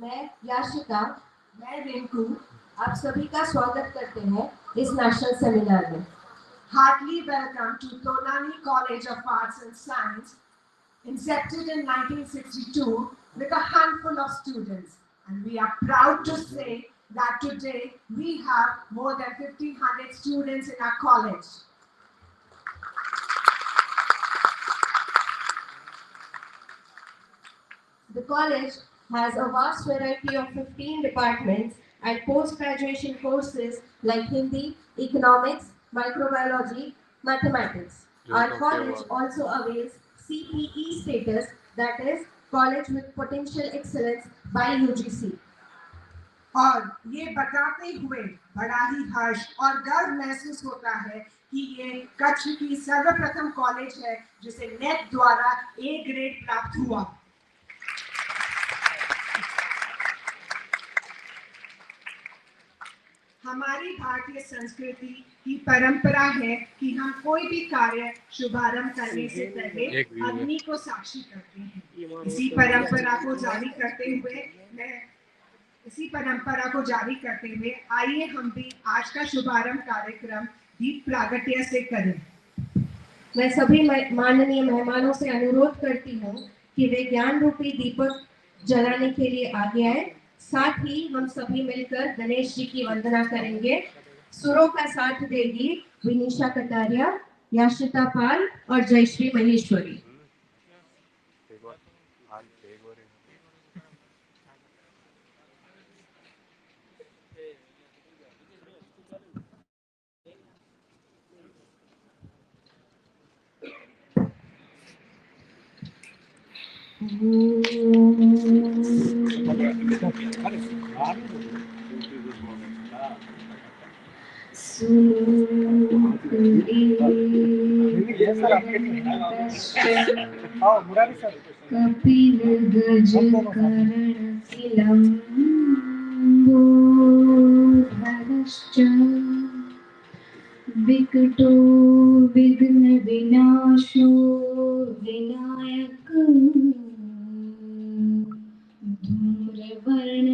मैं याशिका, मैं रिंकू, आप सभी का स्वागत करते हैं इस नेशनल सेमिनार में। Heartily welcome to Tonani College of Arts and Science, incepted in 1962 with a handful of students. And we are proud to say that today we have more than 1,500 students in our college. The college has a vast variety of 15 departments and post-graduation courses like Hindi, Economics, Microbiology, Mathematics. Our college also avails CPE status, that is, College with Potential Excellence by UGC. और ये बताते हुए बड़ा ही हर्ष और गर्व महसूस होता है कि ये कच्छ की सर्वप्रथम कॉलेज है जिसे नेट द्वारा ए ग्रेड प्राप्त हुआ। हमारी भारतीय संस्कृति की परंपरा है कि हम कोई भी कार्य शुभारंभ करने से पहले अग्नि को साक्षी करते हैं। इसी परंपरा को जारी करते हुए आइए हम भी आज का शुभारंभ कार्यक्रम दीप प्रागट्य से करें। मैं सभी माननीय मेहमानों से अनुरोध करती हूँ कि वे ज्ञान रूपी दीपक जलाने के लिए आगे आए। साथ ही हम सभी मिलकर गणेश जी की वंदना करेंगे। सुरों का साथ देगी विनीशा कटारिया, याशिता पाल और जयश्री महेश्वरी। कपिल गज करण किलम्बोधरश्च विकटो विघ्न विनाशो विनायक धूम्रवर्ण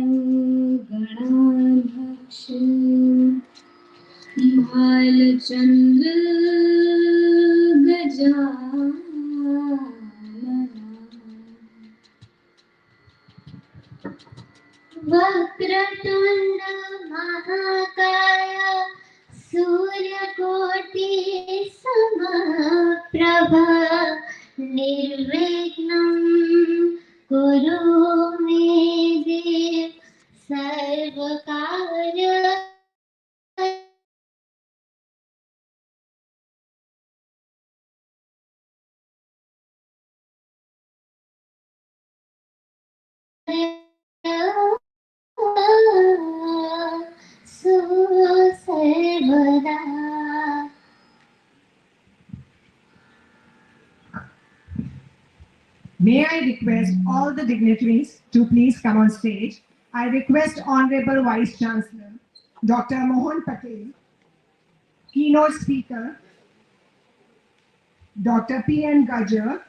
गणाध्यक्ष भालचंद्र गजानन वक्रतुंड महाकाय सूर्यकोटि समप्रभा निर्विघ्नं कुरु मे देव सर्वकार्य सर्वदा। May I request all the dignitaries to please come on stage. I request Honorable Vice Chancellor Dr. Mohan Patel, keynote speaker Dr. P.N. Gajjar,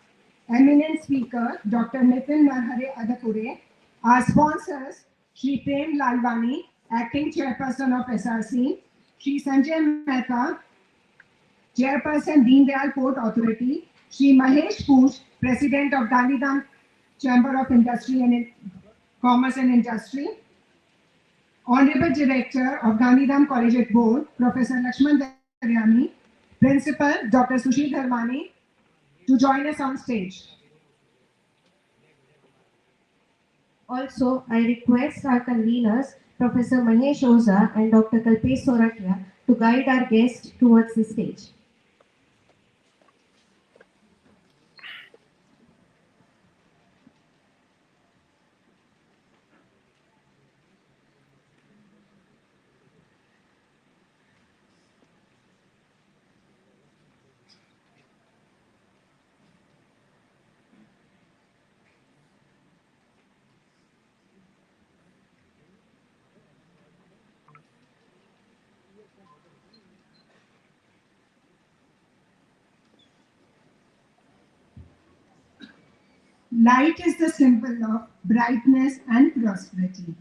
eminent speaker Dr. Nitin Narhare Adapure, our sponsors Shri Prem Lalwani, acting chairperson of SRC, Shri Sanjay Mehta, chairperson Deen Dayal Port Authority, Shri Mahesh Pooch, president of Gandhidham Chamber of Industry and Commerce and Industry, Honorable Director of Gandhidham Collegiate Board, Professor Lakshman Daryani, Principal Dr. Sushil Dharmani, to join us on stage. Also, I request our conveners, Professor Mahesh Oza and Dr. Kalpesh Soratia, to guide our guests towards the stage. Light is the symbol of brightness and prosperity.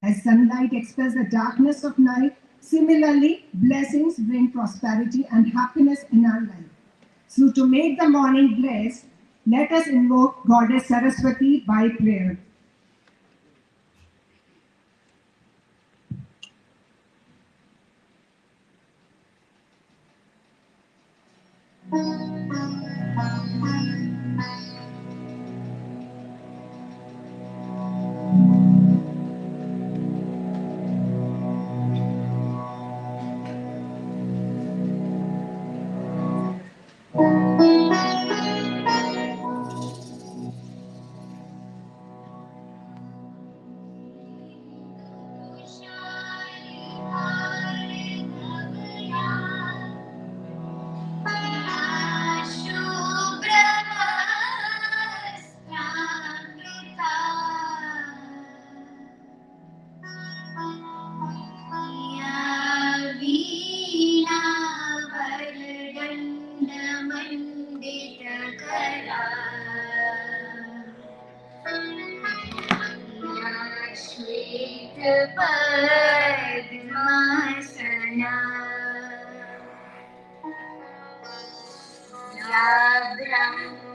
As sunlight expels the darkness of night, similarly, blessings bring prosperity and happiness in our life. So to make the morning blessed, let us invoke Goddess Saraswati by prayer.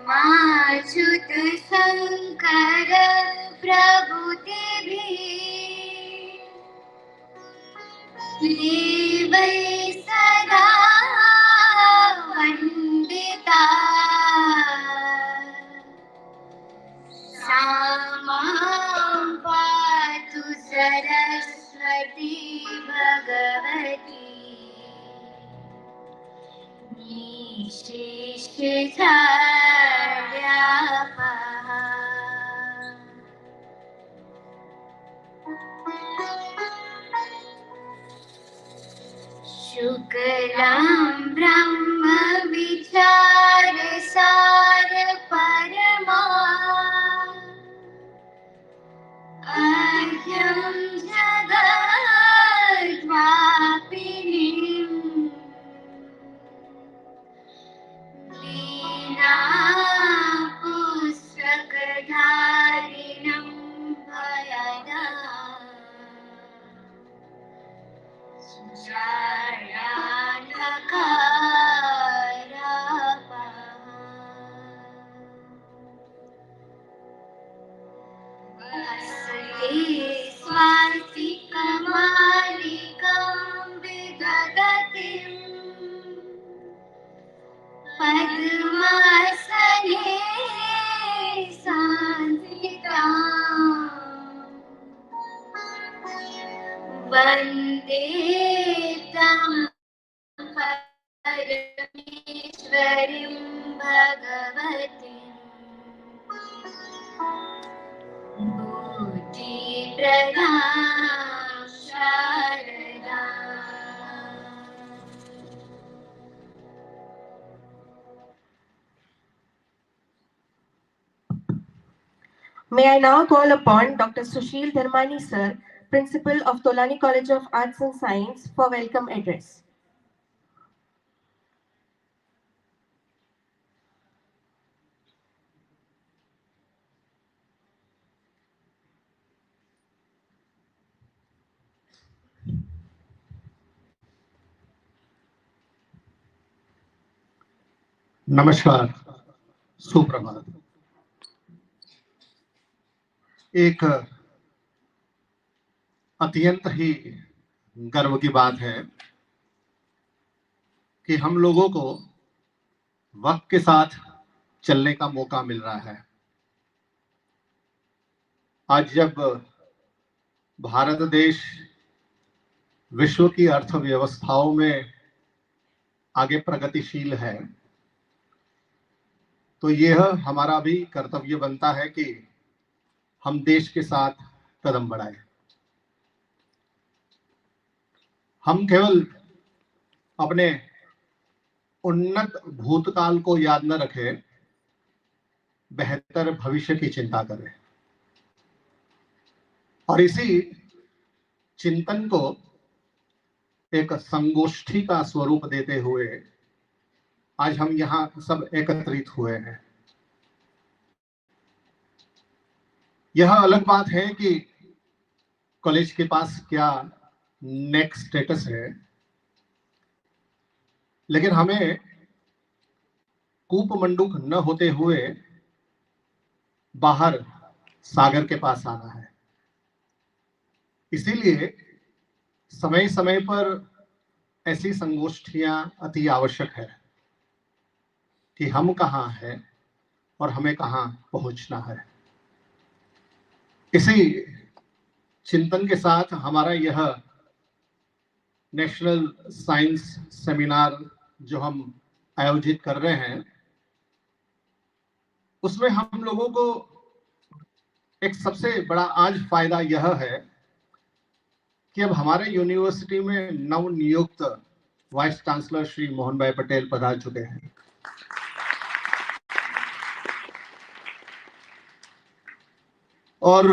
ब्रह्माच्युत Shankar प्रभु तेरे देवै सदा वंदिता सामां पातु सरस्वती भगवती निशेषजाड्यापहा शुक्लां ब्रह्म विचार सार परमा अद्यं जगद्व्यापिनीं पुस्तकधारिणं भयदा स्वातिकमालिकां विदधतीं पद्मासने संस्थिताम् वन्दे तं परमेश्वरीं भगवतीं बुद्धिप्रदां Sharda May I now call upon Dr. Sushil Dharmani sir, Principal of Tolani College of Arts and Science, for welcome address. नमस्कार, सुप्रभात। एक अत्यंत ही गर्व की बात है कि हम लोगों को वक्त के साथ चलने का मौका मिल रहा है। आज जब भारत देश विश्व की अर्थव्यवस्थाओं में आगे प्रगतिशील है, तो यह हमारा भी कर्तव्य बनता है कि हम देश के साथ कदम बढ़ाएं। हम केवल अपने उन्नत भूतकाल को याद न रखें, बेहतर भविष्य की चिंता करें और इसी चिंतन को एक संगोष्ठी का स्वरूप देते हुए आज हम यहाँ सब एकत्रित हुए हैं। यह अलग बात है कि कॉलेज के पास क्या नेक्स्ट स्टेटस है, लेकिन हमें कूप मंडूक न होते हुए बाहर सागर के पास आना है। इसीलिए समय समय पर ऐसी संगोष्ठियां अति आवश्यक है कि हम कहाँ हैं और हमें कहाँ पहुंचना है। इसी चिंतन के साथ हमारा यह नेशनल साइंस सेमिनार जो हम आयोजित कर रहे हैं, उसमें हम लोगों को एक सबसे बड़ा आज फायदा यह है कि अब हमारे यूनिवर्सिटी में नव नियुक्त वाइस चांसलर श्री मोहन भाई पटेल पधार चुके हैं। और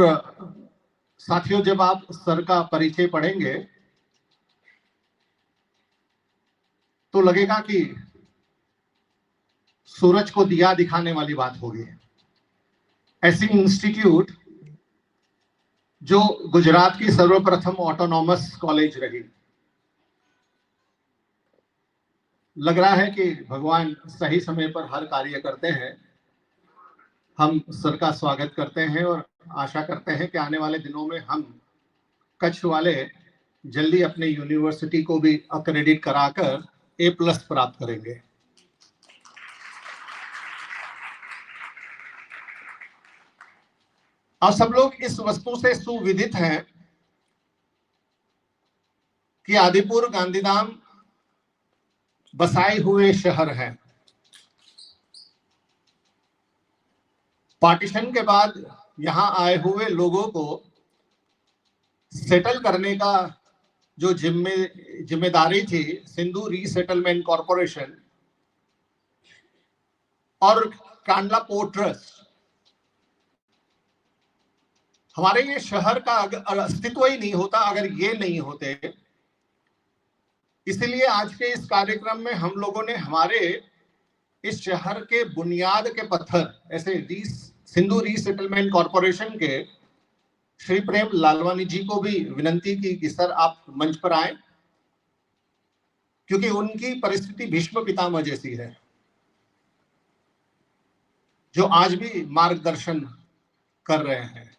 साथियों, जब आप सर का परिचय पढ़ेंगे तो लगेगा कि सूरज को दिया दिखाने वाली बात होगी। ऐसी इंस्टीट्यूट जो गुजरात की सर्वप्रथम ऑटोनॉमस कॉलेज रही, लग रहा है कि भगवान सही समय पर हर कार्य करते हैं। हम सर का स्वागत करते हैं और आशा करते हैं कि आने वाले दिनों में हम कच्छ वाले जल्दी अपने यूनिवर्सिटी को भी अक्रेडिट कराकर A+ प्राप्त करेंगे। आप सब लोग इस वस्तु से सुविदित हैं कि आदिपुर गांधीधाम बसाए हुए शहर है। पार्टीशन के बाद यहां आए हुए लोगों को सेटल करने का जो जिम्मेदारी थी सिंधु रीसेटलमेंट कॉरपोरेशन और कांडला पोर्ट ट्रस्ट, हमारे ये शहर का अस्तित्व ही नहीं होता अगर ये नहीं होते। इसलिए आज के इस कार्यक्रम में हम लोगों ने हमारे इस शहर के बुनियाद के पत्थर ऐसे सिंधु रीसेटलमेंट कॉरपोरेशन के श्री प्रेम लालवानी जी को भी विनंती की कि सर आप मंच पर आए, क्योंकि उनकी परिस्थिति भीष्म पितामह जैसी है, जो आज भी मार्गदर्शन कर रहे हैं।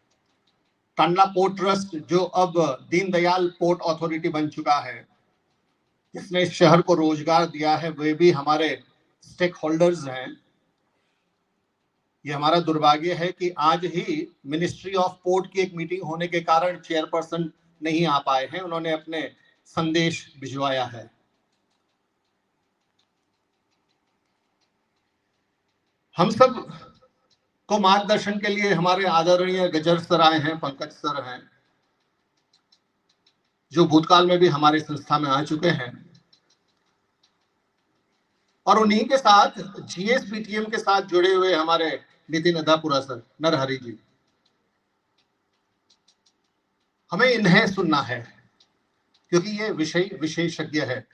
कांडला पोर्ट ट्रस्ट जो अब दीनदयाल पोर्ट अथॉरिटी बन चुका है, जिसने इस शहर को रोजगार दिया है, वे भी हमारे स्टेक होल्डर्स हैं। ये हमारा दुर्भाग्य है कि आज ही मिनिस्ट्री ऑफ पोर्ट की एक मीटिंग होने के कारण चेयरपर्सन नहीं आ पाए हैं। उन्होंने अपने संदेश भिजवाया है। हम सब को मार्गदर्शन के लिए हमारे आदरणीय गजर सर आए हैं, पंकज सर हैं, जो भूतकाल में भी हमारी संस्था में आ चुके हैं, और उन्हीं के साथ GSPTM के साथ जुड़े हुए हमारे नितिन अदापुरा सर, नरहरि जी। हमें इन्हें सुनना है क्योंकि ये विषय विशेषज्ञ है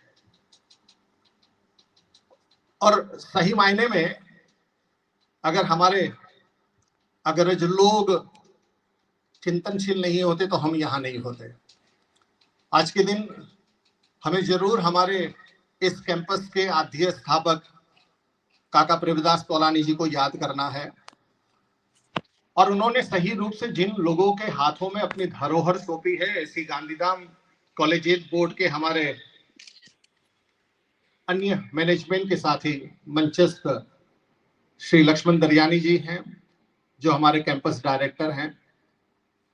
और सही मायने में अगर जो लोग चिंतनशील नहीं होते तो हम यहां नहीं होते। आज के दिन हमें जरूर हमारे इस कैंपस के आद्य स्थापक काका प्रेमदास तोलानी जी को याद करना है, और उन्होंने सही रूप से जिन लोगों के हाथों में अपनी धरोहर सौंपी है, ऐसी गांधीधाम कॉलेजिएट बोर्ड के हमारे अन्य मैनेजमेंट के साथी मंचस्थ श्री लक्ष्मण दरियानी जी हैं, जो हमारे कैंपस डायरेक्टर हैं,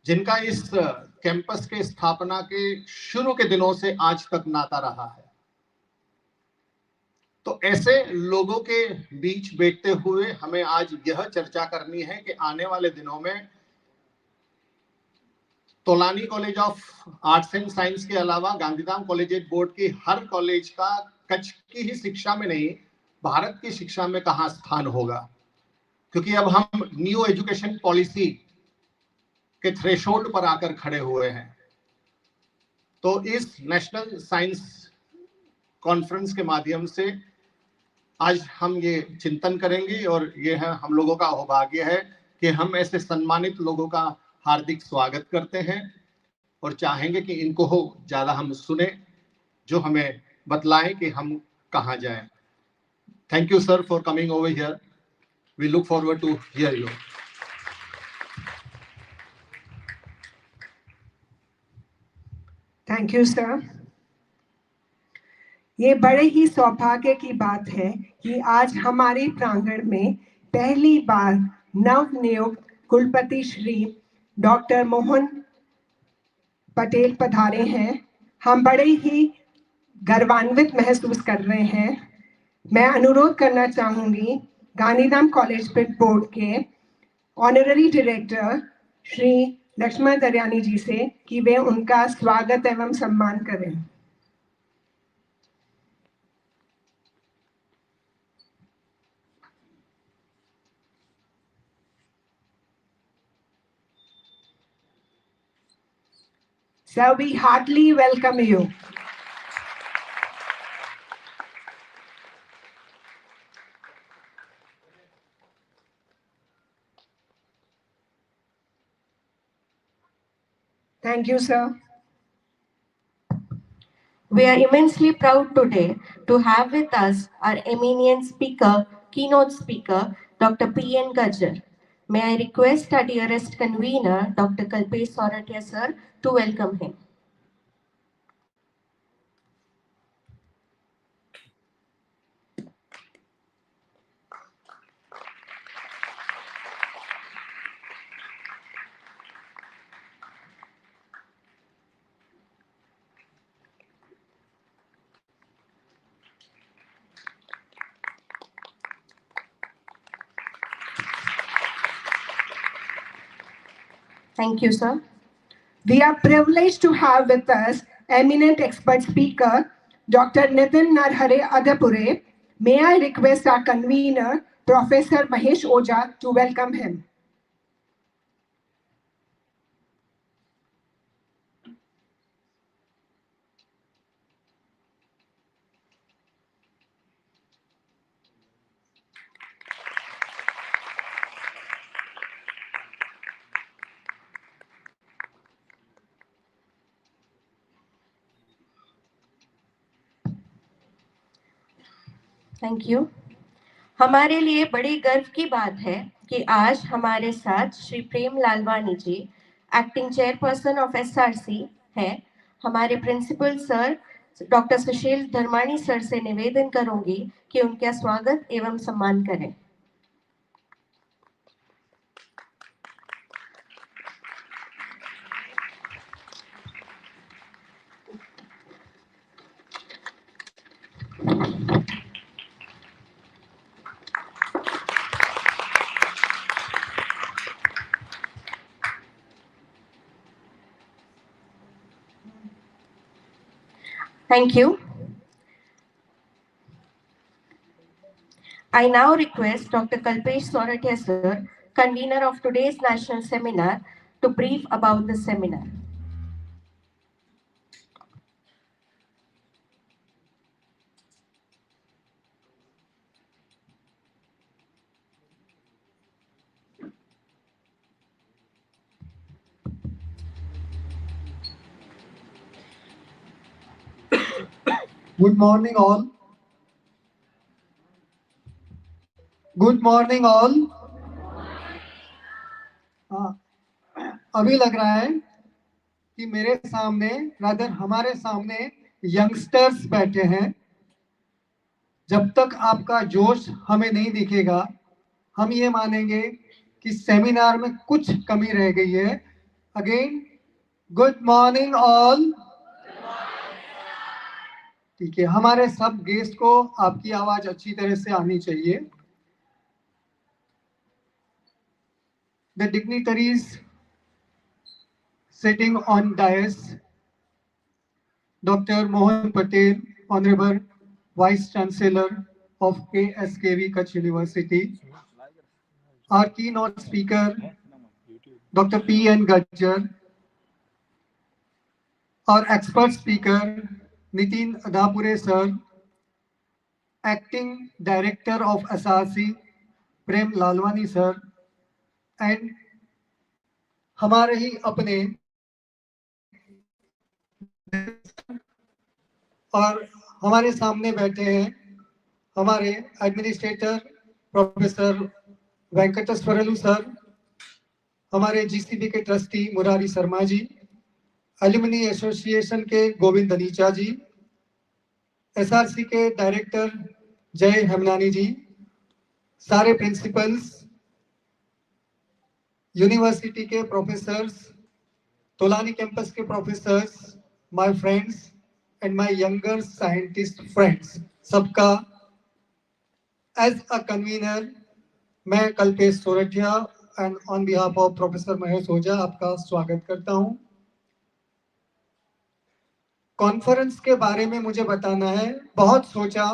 जिनका इस कैंपस के स्थापना के शुरू के दिनों से आज तक नाता रहा है। तो ऐसे लोगों के बीच बैठते हुए हमें आज यह चर्चा करनी है कि आने वाले दिनों में Tolani college of arts and science के अलावा गांधीधाम कॉलेजिएट बोर्ड की हर कॉलेज का कच्छ की ही शिक्षा में नहीं, भारत की शिक्षा में कहां स्थान होगा। क्योंकि अब हम न्यू एजुकेशन पॉलिसी के थ्रेशोल्ड पर आकर खड़े हुए हैं। तो इस नेशनल साइंस कॉन्फ्रेंस के माध्यम से आज हम ये चिंतन करेंगे, और ये है हम लोगों का सौभाग्य है कि हम ऐसे सम्मानित लोगों का हार्दिक स्वागत करते हैं और चाहेंगे कि इनको ज़्यादा हम सुने, जो हमें बतलाएं कि हम कहाँ जाएं। Thank you, sir, for coming over here. We look forward to hear you. Thank you sir. ये बड़े ही सौभाग्य की बात है कि आज हमारे प्रांगण में पहली बार नवनियुक्त कुलपति श्री डॉक्टर मोहन पटेल पधारे हैं। हम बड़े ही गर्वान्वित महसूस कर रहे हैं। मैं अनुरोध करना चाहूंगी गांधीधाम कॉलेज बोर्ड के ऑनररी डायरेक्टर श्री लक्ष्मण दरियानी जी से कि वे उनका स्वागत एवं सम्मान करें। Sir, we heartily welcome you. Thank you, sir. We are immensely proud today to have with us our eminent speaker, keynote speaker, Dr. P.N. Gajjar. May I request our dearest convener, Dr. Kalpesh Soratia sir, to welcome him. Thank you, sir. We are privileged to have with us eminent expert speaker, Dr. Nitin Narhare Adapure. May I request our convener, Professor Mahesh Oja, to welcome him. Thank you. हमारे लिए बड़ी गर्व की बात है कि आज हमारे साथ श्री प्रेम लालवानी जी, एक्टिंग चेयरपर्सन ऑफ एसआरसी हैं। हमारे प्रिंसिपल सर डॉक्टर सुशील धर्माणी सर से निवेदन करूंगी कि उनका स्वागत एवं सम्मान करें। Thank you. I now request Dr. Kalpesh Soratia sir, convener of today's national seminar, to brief about the seminar. Good morning all. Good morning all. अभी लग रहा है कि मेरे सामने रादर हमारे सामने यंगस्टर्स बैठे हैं। जब तक आपका जोश हमें नहीं दिखेगा, हम ये मानेंगे कि सेमिनार में कुछ कमी रह गई है। Again good morning all. ठीक है, हमारे सब गेस्ट को आपकी आवाज अच्छी तरह से आनी चाहिए। The dignitaries sitting on dais, Dr. Mohan Patel, Honorable Vice Chancellor of KSKV Kutch University, our keynote speaker, Dr. P.N. Gajjar, our expert speaker, Nitin Adapure sir, Acting Director of SRC, Prem Lalwani sir, and हमारे ही अपने और हमारे सामने बैठे हैं हमारे administrator professor Venkateswarlu sir, हमारे GCB के trustee Murari Sharma ji, alumni association के गोविंद धनीचा जी, एसआरसी के डायरेक्टर जय हेमनानी जी, सारे प्रिंसिपल्स, यूनिवर्सिटी के प्रोफेसर्स, तोलानी कैंपस के professors, my friends and my younger scientist friends, सबका एज अ कन्वीनर मैं Kalpesh Sorathiya and on behalf of professor Mahesh Ojha आपका स्वागत करता हूं। कॉन्फ्रेंस के बारे में मुझे बताना है। बहुत सोचा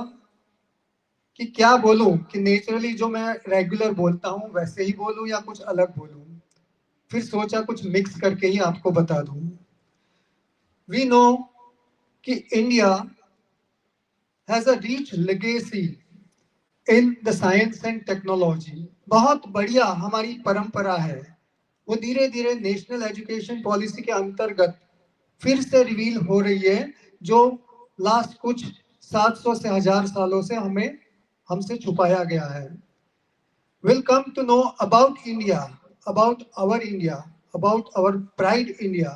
कि क्या बोलूं, कि नेचुरली जो मैं रेगुलर बोलता हूं वैसे ही बोलूं या कुछ अलग बोलूं। फिर सोचा कुछ मिक्स करके ही आपको बता दूं। वी नो कि India has a rich legacy in the science and technology. बहुत बढ़िया हमारी परंपरा है, वो धीरे धीरे नेशनल एजुकेशन पॉलिसी के अंतर्गत फिर से रिवील हो रही है, जो लास्ट कुछ 700 से 1000 सालों से हमसे छुपाया गया है। We'll come to know about India, about our India, about our pride India।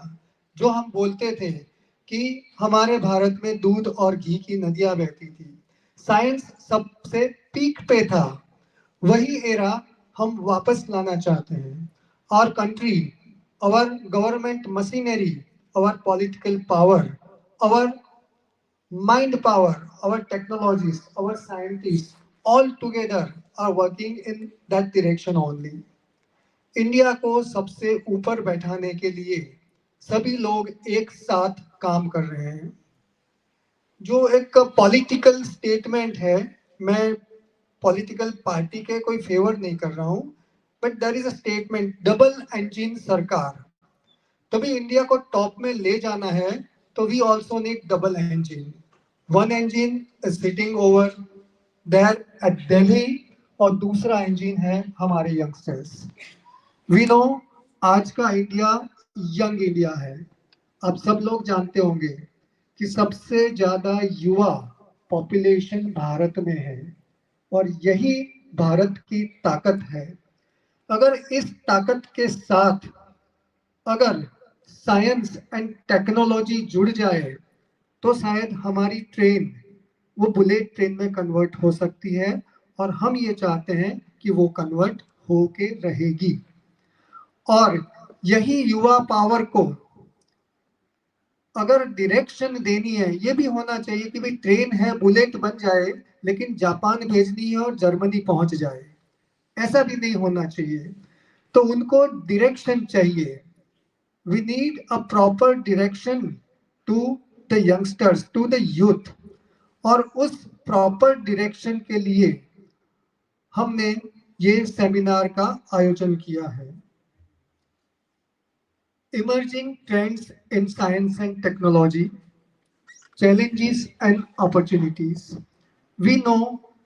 जो हम बोलते थे कि हमारे भारत में दूध और घी की नदियां बहती थी, साइंस सबसे पीक पे था, वही एरा हम वापस लाना चाहते हैं। Our country, our government machinery, our political power, our mind power, our technologies, our scientists, all together are working in that direction only। India को सबसे ऊपर बैठाने के लिए सभी लोग एक साथ काम कर रहे हैं। जो एक पॉलिटिकल स्टेटमेंट है, मैं पॉलिटिकल पार्टी के कोई फेवर नहीं कर रहा हूं, but there is a statement, double engine सरकार। तभी इंडिया को टॉप में ले जाना है, तो we also need double engine. One engine is sitting over there at Delhi और दूसरा इंजन है हमारे यंगस्टर्स। वी नो आज का इंडिया यंग इंडिया है। अब सब लोग जानते होंगे कि सबसे ज्यादा युवा पॉपुलेशन भारत में है और यही भारत की ताकत है। अगर इस ताकत के साथ अगर साइंस एंड टेक्नोलॉजी जुड़ जाए तो शायद हमारी ट्रेन वो बुलेट ट्रेन में कन्वर्ट हो सकती है, और हम ये चाहते हैं कि वो कन्वर्ट होके रहेगी। और यही युवा पावर को अगर डायरेक्शन देनी है, ये भी होना चाहिए कि भाई ट्रेन है, बुलेट बन जाए, लेकिन जापान भेजनी है और जर्मनी पहुंच जाए, ऐसा भी नहीं होना चाहिए। तो उनको डायरेक्शन चाहिए। We need a proper direction to the youngsters, to the youth। और उस प्रॉपर डायरेक्शन के लिए हमने ये सेमिनार का आयोजन किया है। Emerging trends in science and technology, challenges and opportunities। We know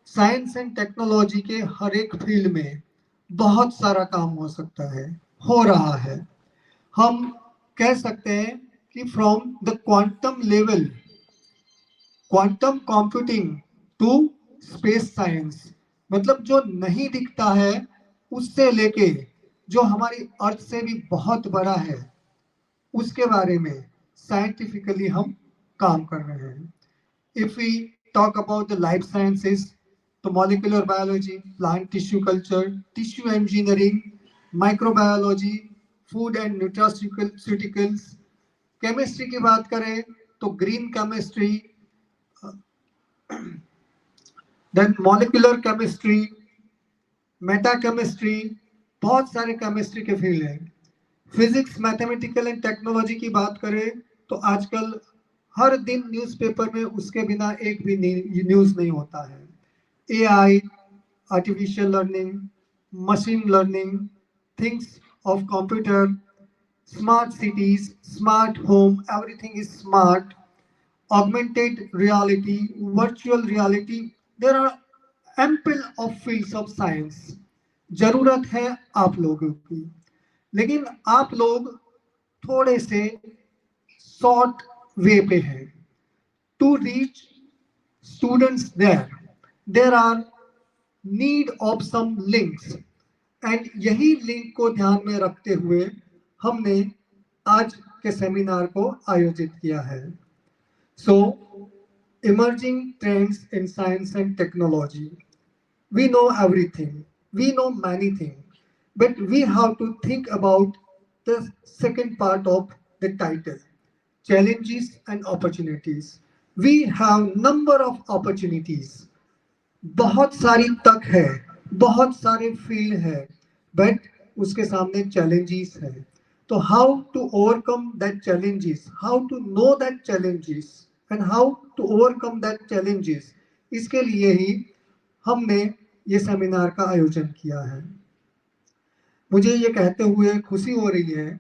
science and technology के हर एक फील्ड में बहुत सारा काम हो सकता है, हो रहा है। हम कह सकते हैं कि from the quantum level, quantum computing to space science, मतलब जो नहीं दिखता है उससे लेके जो हमारी अर्थ से भी बहुत बड़ा है, उसके बारे में साइंटिफिकली हम काम कर रहे हैं। If we talk about the life sciences, तो molecular biology, plant tissue culture, tissue engineering, microbiology, food and nutraceuticals. Chemistry की बात करें तो green chemistry, then molecular chemistry, meta chemistry, बहुत सारे केमिस्ट्री के फील्ड हैं। फिजिक्स, मैथमेटिकल एंड टेक्नोलॉजी की बात करें तो आजकल हर दिन न्यूज़पेपर में उसके बिना एक भी न्यूज़ नहीं होता है। AI, artificial learning, machine learning, things of computer, smart cities, smart home, everything is smart, augmented reality, virtual reality, there are ample of fields of science। जरूरत है आप लोगों की। लेकिन आप लोग थोड़े से शॉर्ट वे पे हैं to reach students there are need of some links and यही लिंक को ध्यान में रखते हुए हमने आज के सेमिनार को आयोजित किया है। So emerging trends in science and technology, we know everything, we know many things, but we have to think about the second part of the title, challenges and opportunities. We have number of opportunities, बहुत सारी तक है, बहुत सारे field है, but उसके सामने challenges है। तो how to overcome that challenges, how to know that challenges and how to overcome that challenges, इसके लिए ही हमने ये सेमिनार का आयोजन किया है। मुझे ये कहते हुए खुशी हो रही है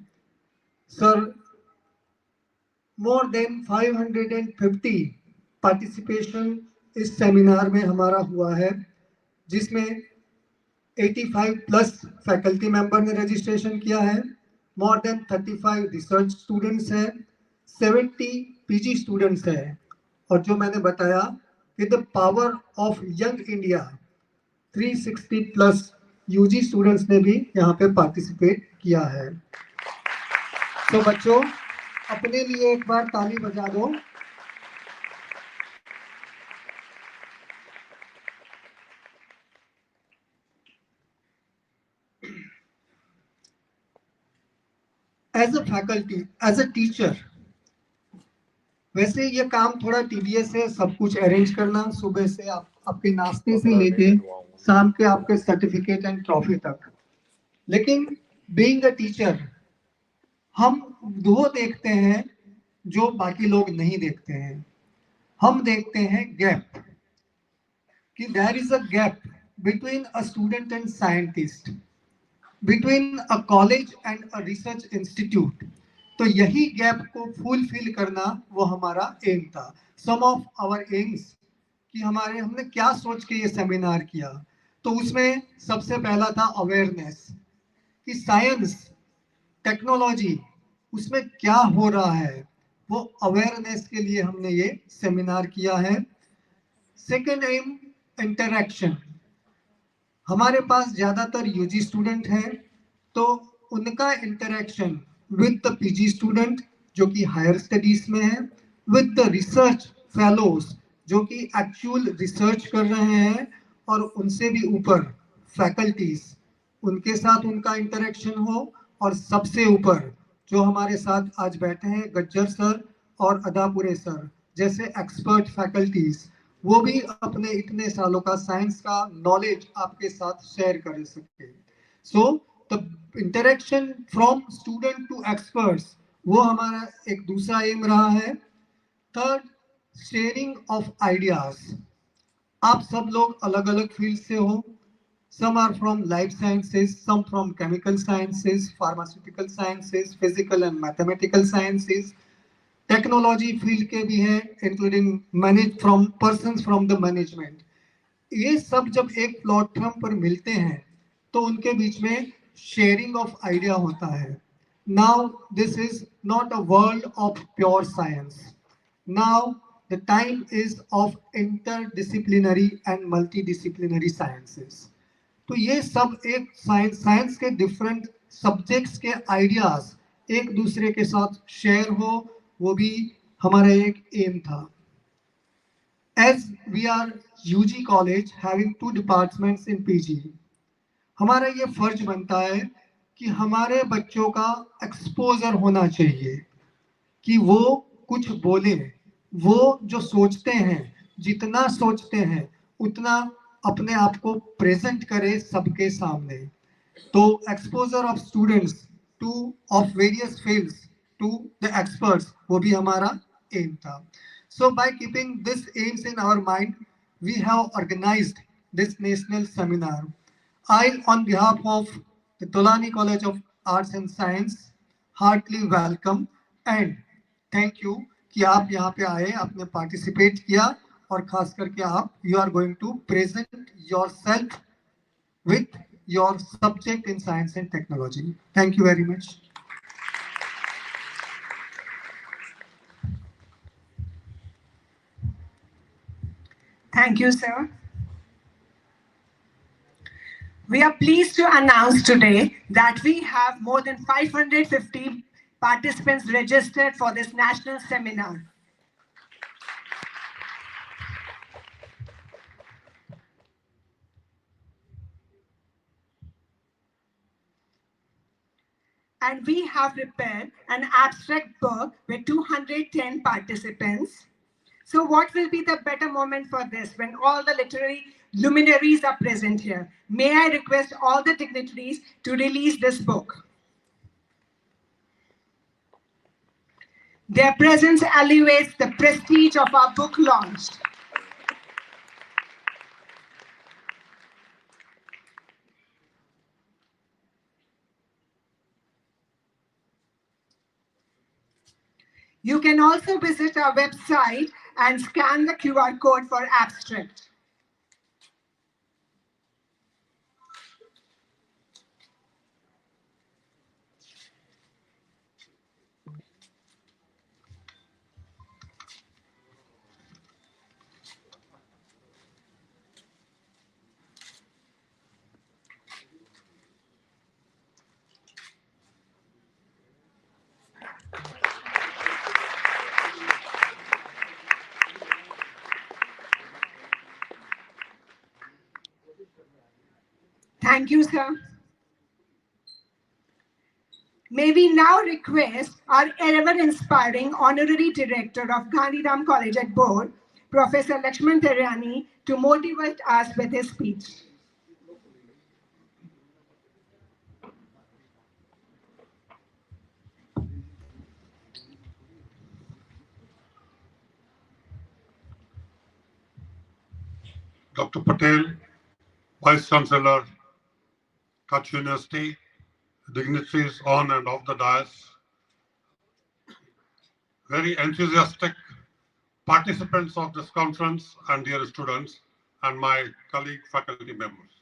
सर, मोर देन 550 पार्टिसिपेशन इस सेमिनार में हमारा हुआ है, जिसमें 85 प्लस फैकल्टी मेंबर ने रजिस्ट्रेशन किया है, मोर देन 35 रिसर्च स्टूडेंट्स हैं, 70 पीजी स्टूडेंट्स हैं, और जो मैंने बताया कि the power of young India 360 plus UG students ने भी यहाँ पे पार्टिसिपेट किया है। तो बच्चों, अपने लिए एक बार ताली बजा दो। As a faculty, as a teacher, वैसे ये काम थोड़ा टीडियस है, सब कुछ अरेंज करना, सुबह से आपके नाश्ते से लेके शाम के आपके सर्टिफिकेट एंड ट्रॉफी तक। लेकिन बीइंग अ टीचर हम वो देखते हैं जो बाकी लोग नहीं देखते हैं। हम देखते हैं गैप, कि there is a gap between a student and scientist, between a college and a research institute. तो यही गैप को फुलफिल करना वो हमारा एम था। सम ऑफ आवर एम्स, कि हमने क्या सोच के ये सेमिनार किया, तो उसमें सबसे पहला था अवेयरनेस, कि साइंस टेक्नोलॉजी उसमें क्या हो रहा है, वो अवेयरनेस के लिए हमने ये सेमिनार किया है। Second aim, interaction. हमारे पास ज्यादातर यूजी स्टूडेंट हैं, तो उनका interaction with the PG student जो कि हायर स्टडीज में है, विद द रिसर्च फेलोज जो कि एक्चुअल रिसर्च कर रहे हैं, और उनसे भी ऊपर फैकल्टीज, उनके साथ उनका इंटरेक्शन हो, और सबसे ऊपर जो हमारे साथ आज बैठे हैं गज्जर सर और अदापुरे सर जैसे एक्सपर्ट फैकल्टीज, वो भी अपने इतने सालों का साइंस का नॉलेज आपके साथ शेयर कर सके। So the interaction from student to experts, वो हमारा एक दूसरा एम रहा है। Third, sharing of ideas. आप सब लोग अलग अलग फील्ड से हो, some are from life sciences, some from chemical sciences, pharmaceutical sciences, physical and mathematical sciences, technology field के भी हैं, including manage from persons from the management. ये सब जब एक प्लेटफॉर्म पर मिलते हैं तो उनके बीच में शेयरिंग ऑफ आइडिया होता है। Now this is not a world of pure science, now the time is of interdisciplinary and multidisciplinary sciences. तो ये सब एक साइंस के डिफरेंट सब्जेक्ट्स के आइडियाज एक दूसरे के साथ शेयर हो, वो भी हमारा एक एम था। As we are UG college having 2 departments in PG, हमारा ये फर्ज बनता है कि हमारे बच्चों का एक्सपोजर होना चाहिए, कि वो कुछ बोले, वो जो सोचते हैं, जितना सोचते हैं उतना अपने आप को प्रेजेंट करे सबके सामने। तो exposure of students to of various fields to the experts, वो भी हमारा एम था। So by keeping this aims in our mind, we have organised this national seminar. I, on behalf of the Tolani College of Arts and Science, heartily welcome and thank you कि आप यहाँ पे आए, आपने participate किया, और खास करके आप you are going to present yourself with your subject in science and technology. Thank you very much. Thank you, sir. We are pleased to announce today that we have more than 550 participants registered for this national seminar. And we have prepared an abstract book with 210 participants. So what will be the better moment for this when all the literary luminaries are present here? May I request all the dignitaries to release this book. Their presence elevates the prestige of our book launch. You can also visit our website and scan the QR code for abstract. Thank you, sir. May we now request our ever-inspiring Honorary Director of Gandhiram College at Board, Professor Lakshman Tharyani, to motivate us with his speech. Dr. Patel, Vice Chancellor, Kutch University, dignitaries on and off the dais, very enthusiastic participants of this conference and dear students, and my colleague faculty members.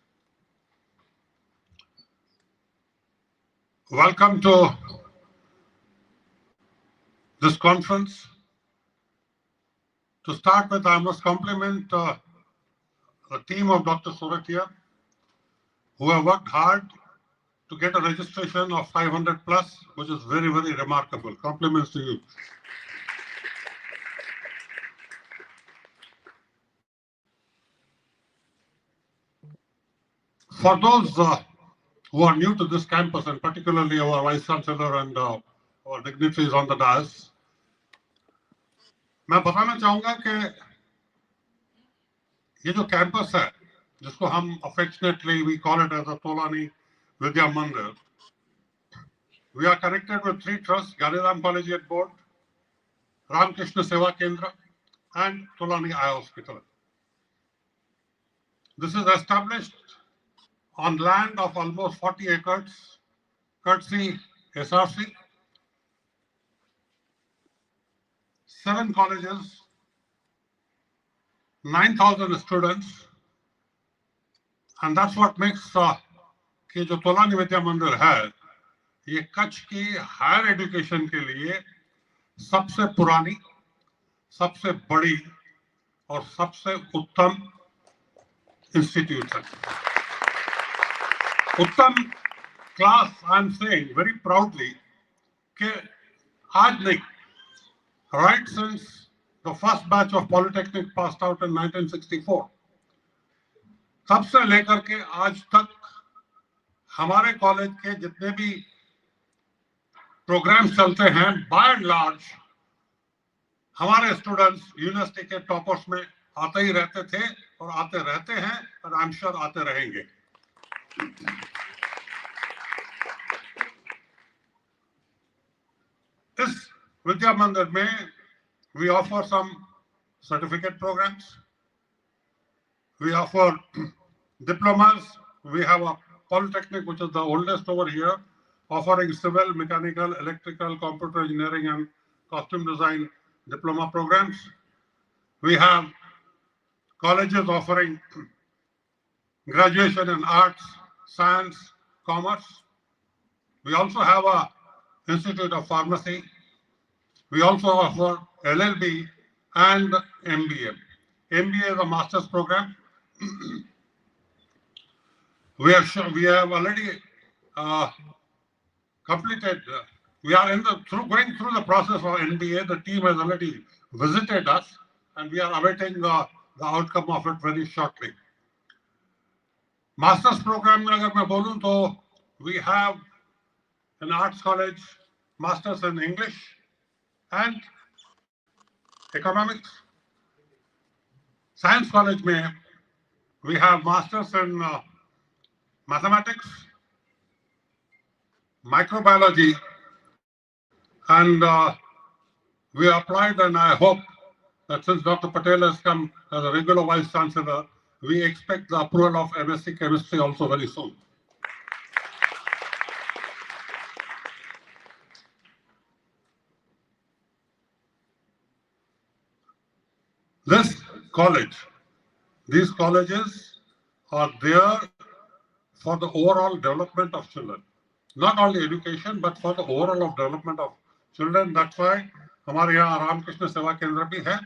Welcome to this conference. To start with, I must compliment the team of Dr. Surat here, who have worked hard to get a registration of 500 plus, which is very, very remarkable. Compliments to you. For those who are new to this campus, and particularly our Vice Chancellor and our dignitaries on the dais, मैं बताना चाहूंगा कि ये जो campus है, जिसको हम affectionately we call it as a Tolani Vidya Mandir, we are connected with 3 trusts: Gandhiram Collegiate Board, Ramakrishna Seva Kendra, and Tolani Eye Hospital. This is established on land of almost 40 acres, courtesy SRC, 7 colleges, 9,000 students, and that's what makes कि जो तोलानी विद्या मंदिर है, ये कच्छ की higher education के लिए सबसे पुरानी, सबसे बड़ी और सबसे उत्तम इंस्टीट्यूट है. उत्तम class, I am saying very proudly कि आज नहीं, right since the first batch of Polytechnic passed out in 1964, तब से लेकर के आज तक हमारे कॉलेज के जितने भी प्रोग्राम्स चलते हैं, बाय एंड लार्ज हमारे स्टूडेंट्स यूनिवर्सिटी के टॉपर्स में आते ही रहते थे और आते रहते हैं, और आई एम श्योर आते रहेंगे. इस विद्या मंदिर में we offer some certificate programs, we offer diplomas, we have a Polytechnic, which is the oldest over here, offering civil, mechanical, electrical, computer engineering and costume design diploma programs. We have colleges offering graduation in arts, Science, Commerce. We also have a Institute of Pharmacy. We also offer LLB and MBA. MBA is a master's program. We have already completed. We are going through the process of MBA. The team has already visited us, and we are awaiting the outcome of it very shortly. Master's program में अगर मैं बोलूं तो we have an arts college, masters in English and economics. Science college में we have masters in mathematics, microbiology, and we applied, and I hope that since Dr. Patel has come as a regular vice chancellor, we expect the approval of MSc chemistry also very soon. These colleges are there for the overall development of children. Not only education, but for the overall development of children. That's why हमारे यहाँ रामकृष्ण सेवा केंद्र भी है,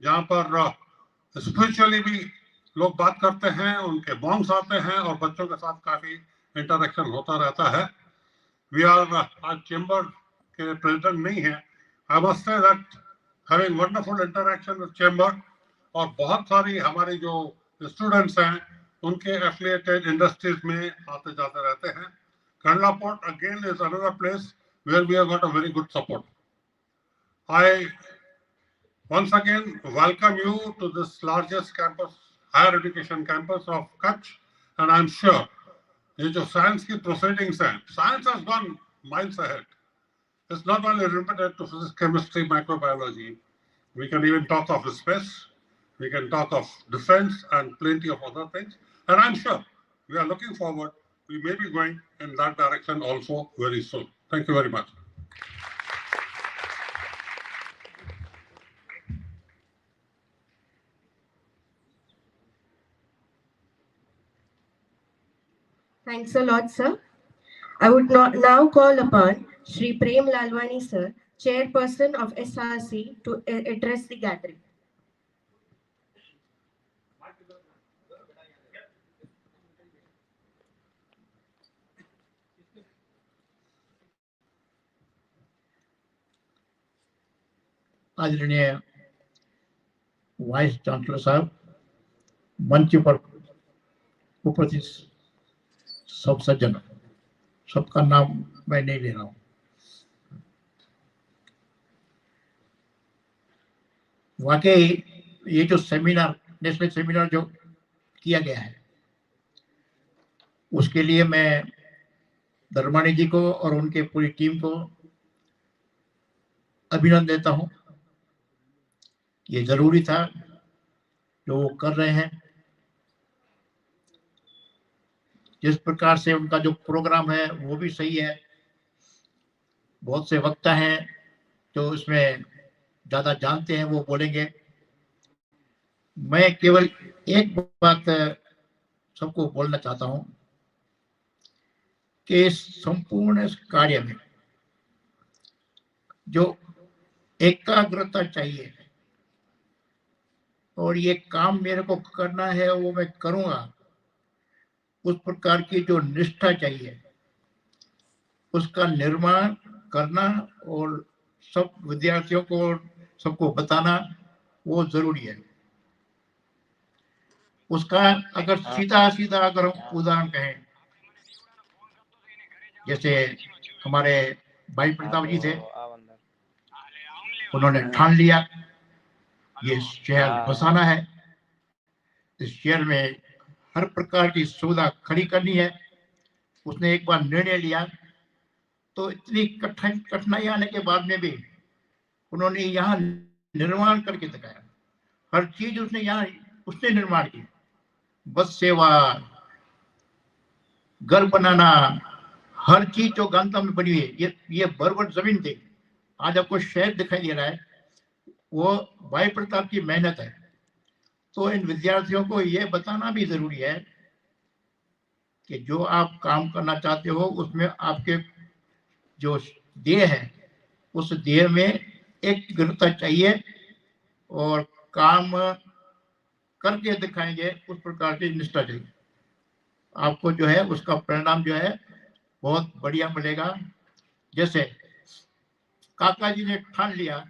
जहाँ पर spiritually भी लोग बात करते हैं, उनके मॉन्क्स आते हैं और बच्चों के साथ काफी इंटरेक्शन होता रहता है. We are आज चेंबर के प्रेसिडेंट नहीं है. I must say that having wonderful interaction with chamber और बहुत सारी हमारी जो स्टूडेंट्स हैं उनके एफिलिएटेड इंडस्ट्रीज में आते जाते रहते हैं. Kandla Port again is another place where we have got a very good support. I once again welcome you to this largest campus, higher education campus of Kutch, and I'm sure ये जो science की proceedings हैं, science has gone miles ahead. It's not only limited to physics, chemistry, microbiology. We can even talk of space. We can talk of defense and plenty of other things. And I'm sure we are looking forward. We may be going in that direction also very soon. Thank you very much. Thanks a lot, sir. I would now call upon Shri Prem Lalwani, sir, Chairperson of SRC, to address the gathering. आदरणीय vice chancellor साहब, मंच पर उपस्थित सब सज्जन, सबका नाम मैं नहीं ले रहा हूँ. वाकई ये जो सेमिनार, नेशनल सेमिनार जो किया गया है, उसके लिए मैं धर्माणी जी को और उनके पूरी टीम को अभिनंदन देता हूँ. ये जरूरी था जो वो कर रहे हैं. जिस प्रकार से उनका जो प्रोग्राम है वो भी सही है. बहुत से वक्ता हैं जो इसमें ज्यादा जानते हैं, वो बोलेंगे. मैं केवल एक बात सबको बोलना चाहता हूं कि इस संपूर्ण कार्य में जो एकाग्रता चाहिए और ये काम मेरे को करना है वो मैं करूंगा, उस प्रकार की जो निष्ठा चाहिए उसका निर्माण करना और सब विद्यार्थियों को सबको बताना वो जरूरी है. उसका अगर सीधा सीधा अगर हम उदाहरण कहें, जैसे हमारे भाई प्रताप जी थे, उन्होंने ठान लिया ये शहर बसाना है, इस शहर में हर प्रकार की सुविधा खड़ी करनी है. उसने एक बार निर्णय लिया तो इतनी कठिनाई आने के बाद में भी उन्होंने यहाँ निर्माण करके दिखाया. हर चीज उसने निर्माण की. बस सेवा, घर बनाना, हर चीज जो गांधी में बनी है, ये बर्बर जमीन थी, आज आपको शहर दिखाई दे रहा है, वो भाई प्रताप की मेहनत है. तो इन विद्यार्थियों को ये बताना भी जरूरी है कि जो आप काम करना चाहते हो उसमें आपके जो ध्येय है उस ध्येय में एक दृढ़ता चाहिए और काम करके दिखाएंगे उस प्रकार की निष्ठा चाहिए। आपको जो है उसका परिणाम जो है बहुत बढ़िया मिलेगा। जैसे काका जी ने ठान लिया,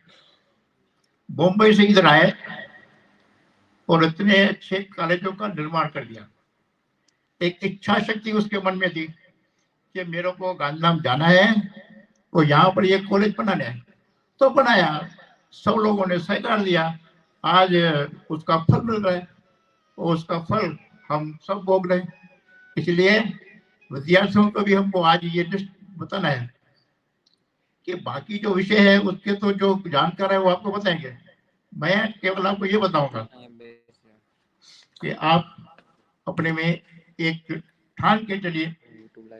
बॉम्बे से इधर आए और इतने अच्छे कॉलेजों का निर्माण कर दिया। एक इच्छा शक्ति उसके मन में थी कि मेरे को गांधीधाम जाना है और यहाँ पर ये कॉलेज बनाना है, तो बनाया। सब लोगों ने सहकार दिया, आज उसका फल मिल रहा है और उसका फल हम सब भोग रहे हैं। इसलिए विद्यार्थियों को भी हमको आज ये लिस्ट बताना है कि बाकी जो विषय है उसके तो जो जानकार है वो आपको बताएंगे। मैं केवल आपको ये बताऊंगा कि आप अपने में एक ठान के चलिए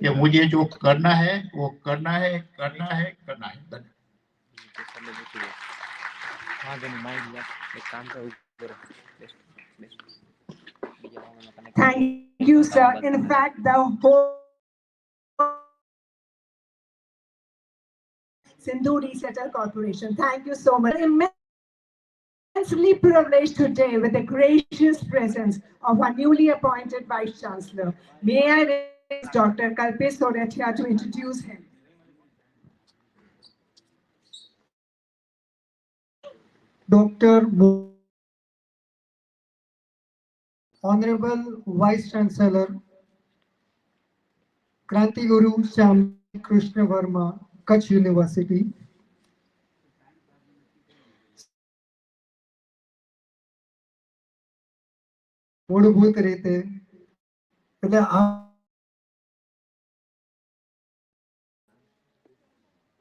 कि मुझे जो करना है वो करना है, करना है, करना है। Thank you, sir. In fact, the whole Sindhu Researcher Corporation. Thank you so much. Immensely privileged today with the gracious presence of our newly appointed Vice Chancellor. May I request Dr. Kalpesh Sorathia to introduce him. Dr. Honorable Vice Chancellor, Kranti Guru Shyam Krishna Verma, Kutch University. મૂળભૂત રીતે એટલે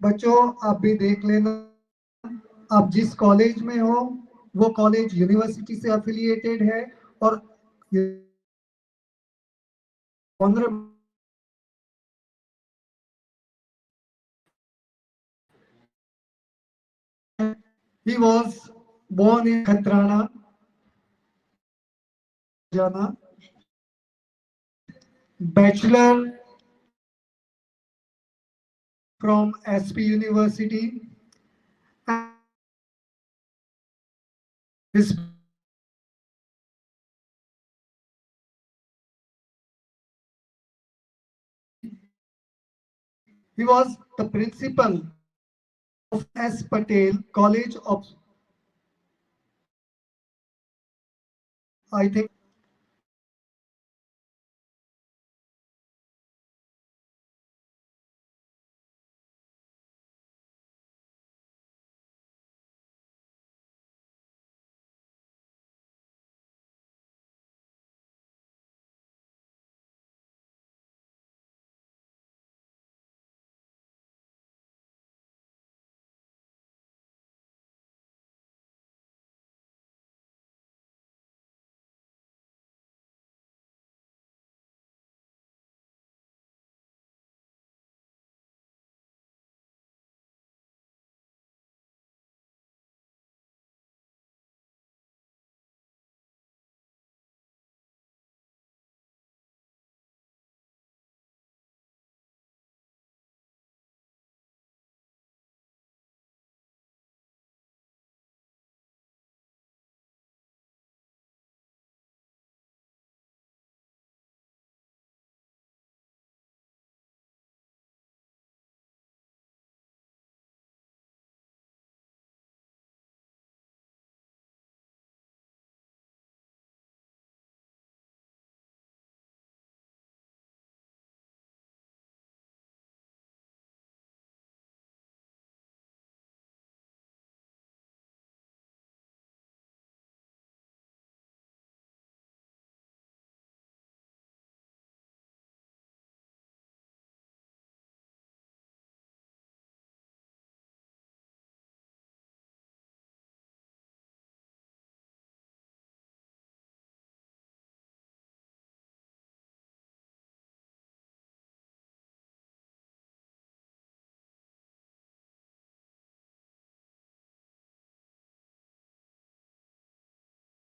बच्चों आप भी देख लेना, आप जिस कॉलेज में हो वो कॉलेज यूनिवर्सिटी से एफिलिएटेड है और he was born in Khatrana, Jana, bachelor from SP University. His he was the principal of S. Patel College of, I think,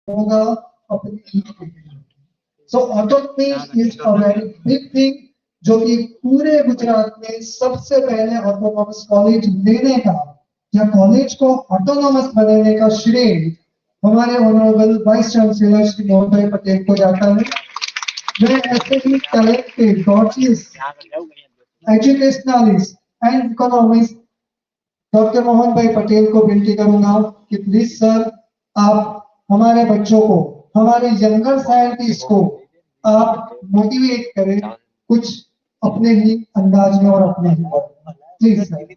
होगा अपनी so autonomy is a very big thing, जो कि पूरे गुजरात में सबसे पहले ऑटोनॉमस कॉलेज लेने का या कॉलेज को ऑटोनॉमस बनाने का श्रेय हमारे honourable vice chancellor Shri Mohan Patel को जाता है। मैं ऐसे ही talented, godless, educationalist and economist doctor Mohan bhai Patel को विनती करूंगा कि प्लीज सर, आप हमारे बच्चों को, हमारे यंगर साइंटिस्ट को आप मोटिवेट करें कुछ अपने ही अंदाज में और अपने ही प्लीज सर।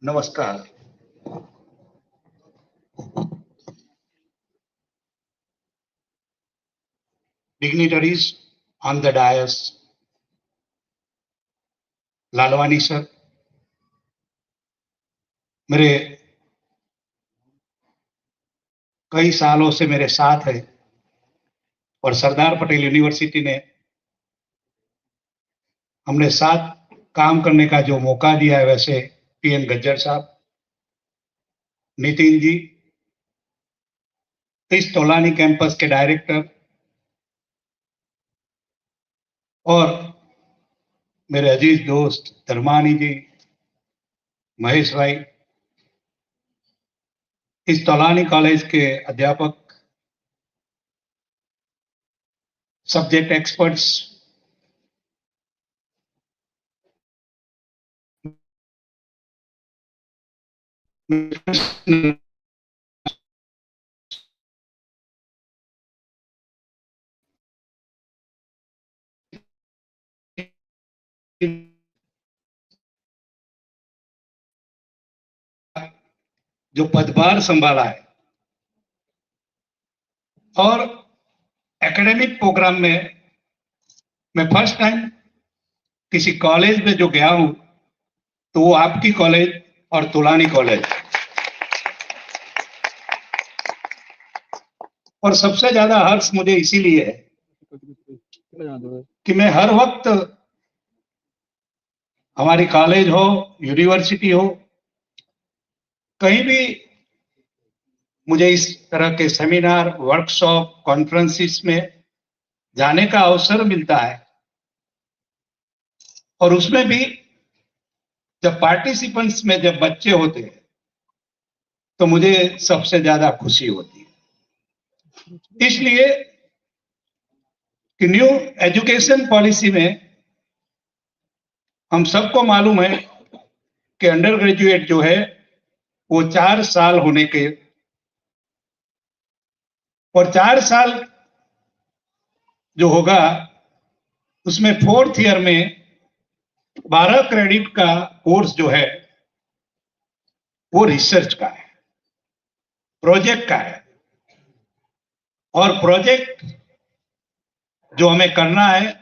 नमस्कार। Dignitaries on the dais, Lalwani sir, मेरे कई सालों से मेरे साथ है और सरदार पटेल यूनिवर्सिटी ने हमने साथ काम करने का जो मौका दिया है, वैसे पीएन गज्जर साहब, नितिन जी, इस तोलानी कैंपस के डायरेक्टर और मेरे अजीज दोस्त धर्मानी जी, महेश भाई, इस तोलानी कॉलेज के अध्यापक, सब्जेक्ट एक्सपर्ट्स, जो पदभार संभाला है और एकेडमिक प्रोग्राम में मैं फर्स्ट टाइम किसी कॉलेज में जो गया हूं तो वो आपकी कॉलेज और तोलानी कॉलेज, और सबसे ज्यादा हर्ष मुझे इसीलिए है कि मैं हर वक्त, हमारी कॉलेज हो, यूनिवर्सिटी हो, कहीं भी मुझे इस तरह के सेमिनार, वर्कशॉप, कॉन्फ्रेंसिस में जाने का अवसर मिलता है और उसमें भी जब पार्टिसिपेंट्स में जब बच्चे होते हैं तो मुझे सबसे ज्यादा खुशी होती है। इसलिए कि न्यू एजुकेशन पॉलिसी में हम सबको मालूम है कि अंडर ग्रेजुएट जो है वो 4 साल होने के, और 4 साल जो होगा उसमें 4th ईयर में 12 क्रेडिट का कोर्स जो है वो रिसर्च का है, प्रोजेक्ट का है, और प्रोजेक्ट जो हमें करना है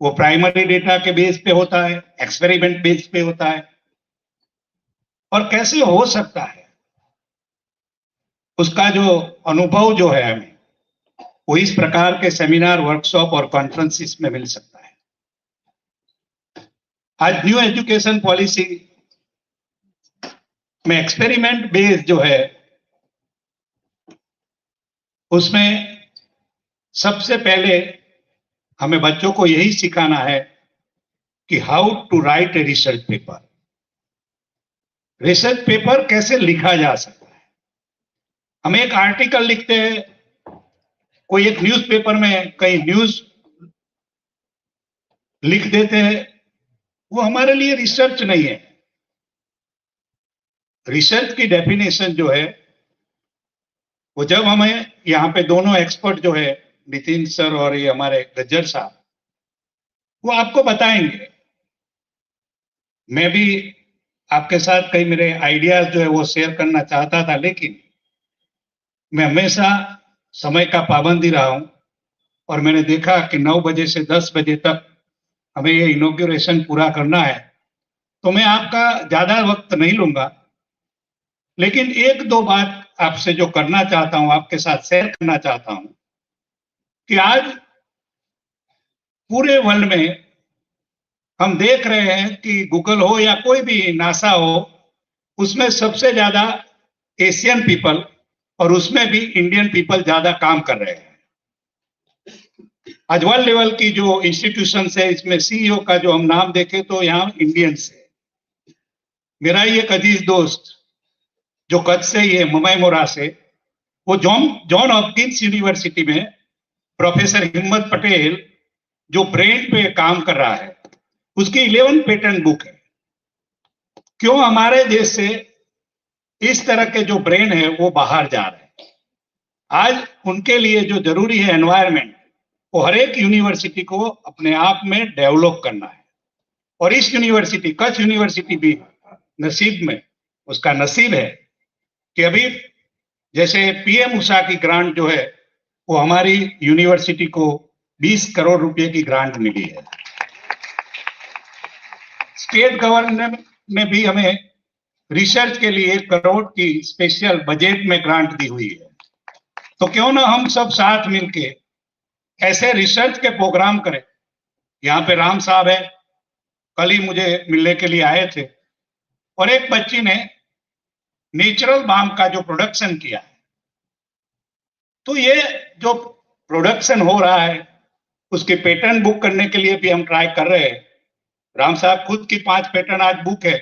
वो प्राइमरी डेटा के बेस पे होता है, एक्सपेरिमेंट बेस पे होता है, और कैसे हो सकता है उसका जो अनुभव जो है हमें वो इस प्रकार के सेमिनार, वर्कशॉप और कॉन्फ्रेंसिस में मिल सकता है। आज न्यू एजुकेशन पॉलिसी में एक्सपेरिमेंट बेस जो है उसमें सबसे पहले हमें बच्चों को यही सिखाना है कि how to write a research paper. Research paper कैसे लिखा जा सकता है। हम एक आर्टिकल लिखते हैं, कोई एक न्यूज़पेपर में कहीं न्यूज लिख देते हैं, वो हमारे लिए रिसर्च नहीं है। रिसर्च की डेफिनेशन जो है वो जब हमें यहाँ पे दोनों एक्सपर्ट जो है नितिन सर और ये हमारे गज्जर साहब, वो आपको बताएंगे। मैं भी आपके साथ कई मेरे आइडियाज जो है वो शेयर करना चाहता था, लेकिन मैं हमेशा समय का पाबंदी रहा हूं और मैंने देखा कि 9 बजे से 10 बजे तक हमें ये इनॉग्रेशन पूरा करना है, तो मैं आपका ज्यादा वक्त नहीं लूंगा, लेकिन एक दो बात आपसे जो करना चाहता हूं, आपके साथ शेयर करना चाहता हूं कि आज पूरे वर्ल्ड में हम देख रहे हैं कि गूगल हो या कोई भी नासा हो, उसमें सबसे ज्यादा एशियन पीपल और उसमें भी इंडियन पीपल ज्यादा काम कर रहे हैं। आज वर्ल्ड लेवल की जो इंस्टीट्यूशन है, इसमें सीईओ का जो हम नाम देखें तो यहाँ इंडियंस है। मेरा ही एक अजीज दोस्त जो कच्छ से ही है, मुंबई मोरा से, वो जॉन हॉपकिंस यूनिवर्सिटी में प्रोफेसर हिम्मत पटेल जो ब्रेन पे काम कर रहा है, उसकी 11 पेटेंट बुक है। क्यों हमारे देश से इस तरह के जो ब्रेन है वो बाहर जा रहे हैं? आज उनके लिए जो जरूरी है एनवायरनमेंट, वो हर एक यूनिवर्सिटी को अपने आप में डेवलप करना है। और इस यूनिवर्सिटी, कच्छ यूनिवर्सिटी भी नसीब में, उसका नसीब है कि अभी जैसे पीएम उषा की ग्रांट जो है, वो हमारी यूनिवर्सिटी को 20 करोड़ रुपए की ग्रांट मिली है। स्टेट गवर्नमेंट ने भी हमें रिसर्च के लिए 1 करोड़ की स्पेशल बजट में ग्रांट दी हुई है। तो क्यों ना हम सब साथ मिलके ऐसे रिसर्च के प्रोग्राम करें। यहाँ पे राम साहब है, कल ही मुझे मिलने के लिए आए थे, और एक बच्ची ने नेचुरल बाम का जो प्रोडक्शन किया है, तो ये जो प्रोडक्शन हो रहा है उसके पेटेंट बुक करने के लिए भी हम ट्राई कर रहे हैं। राम साहब खुद की 5 पेटेंट आज बुक है,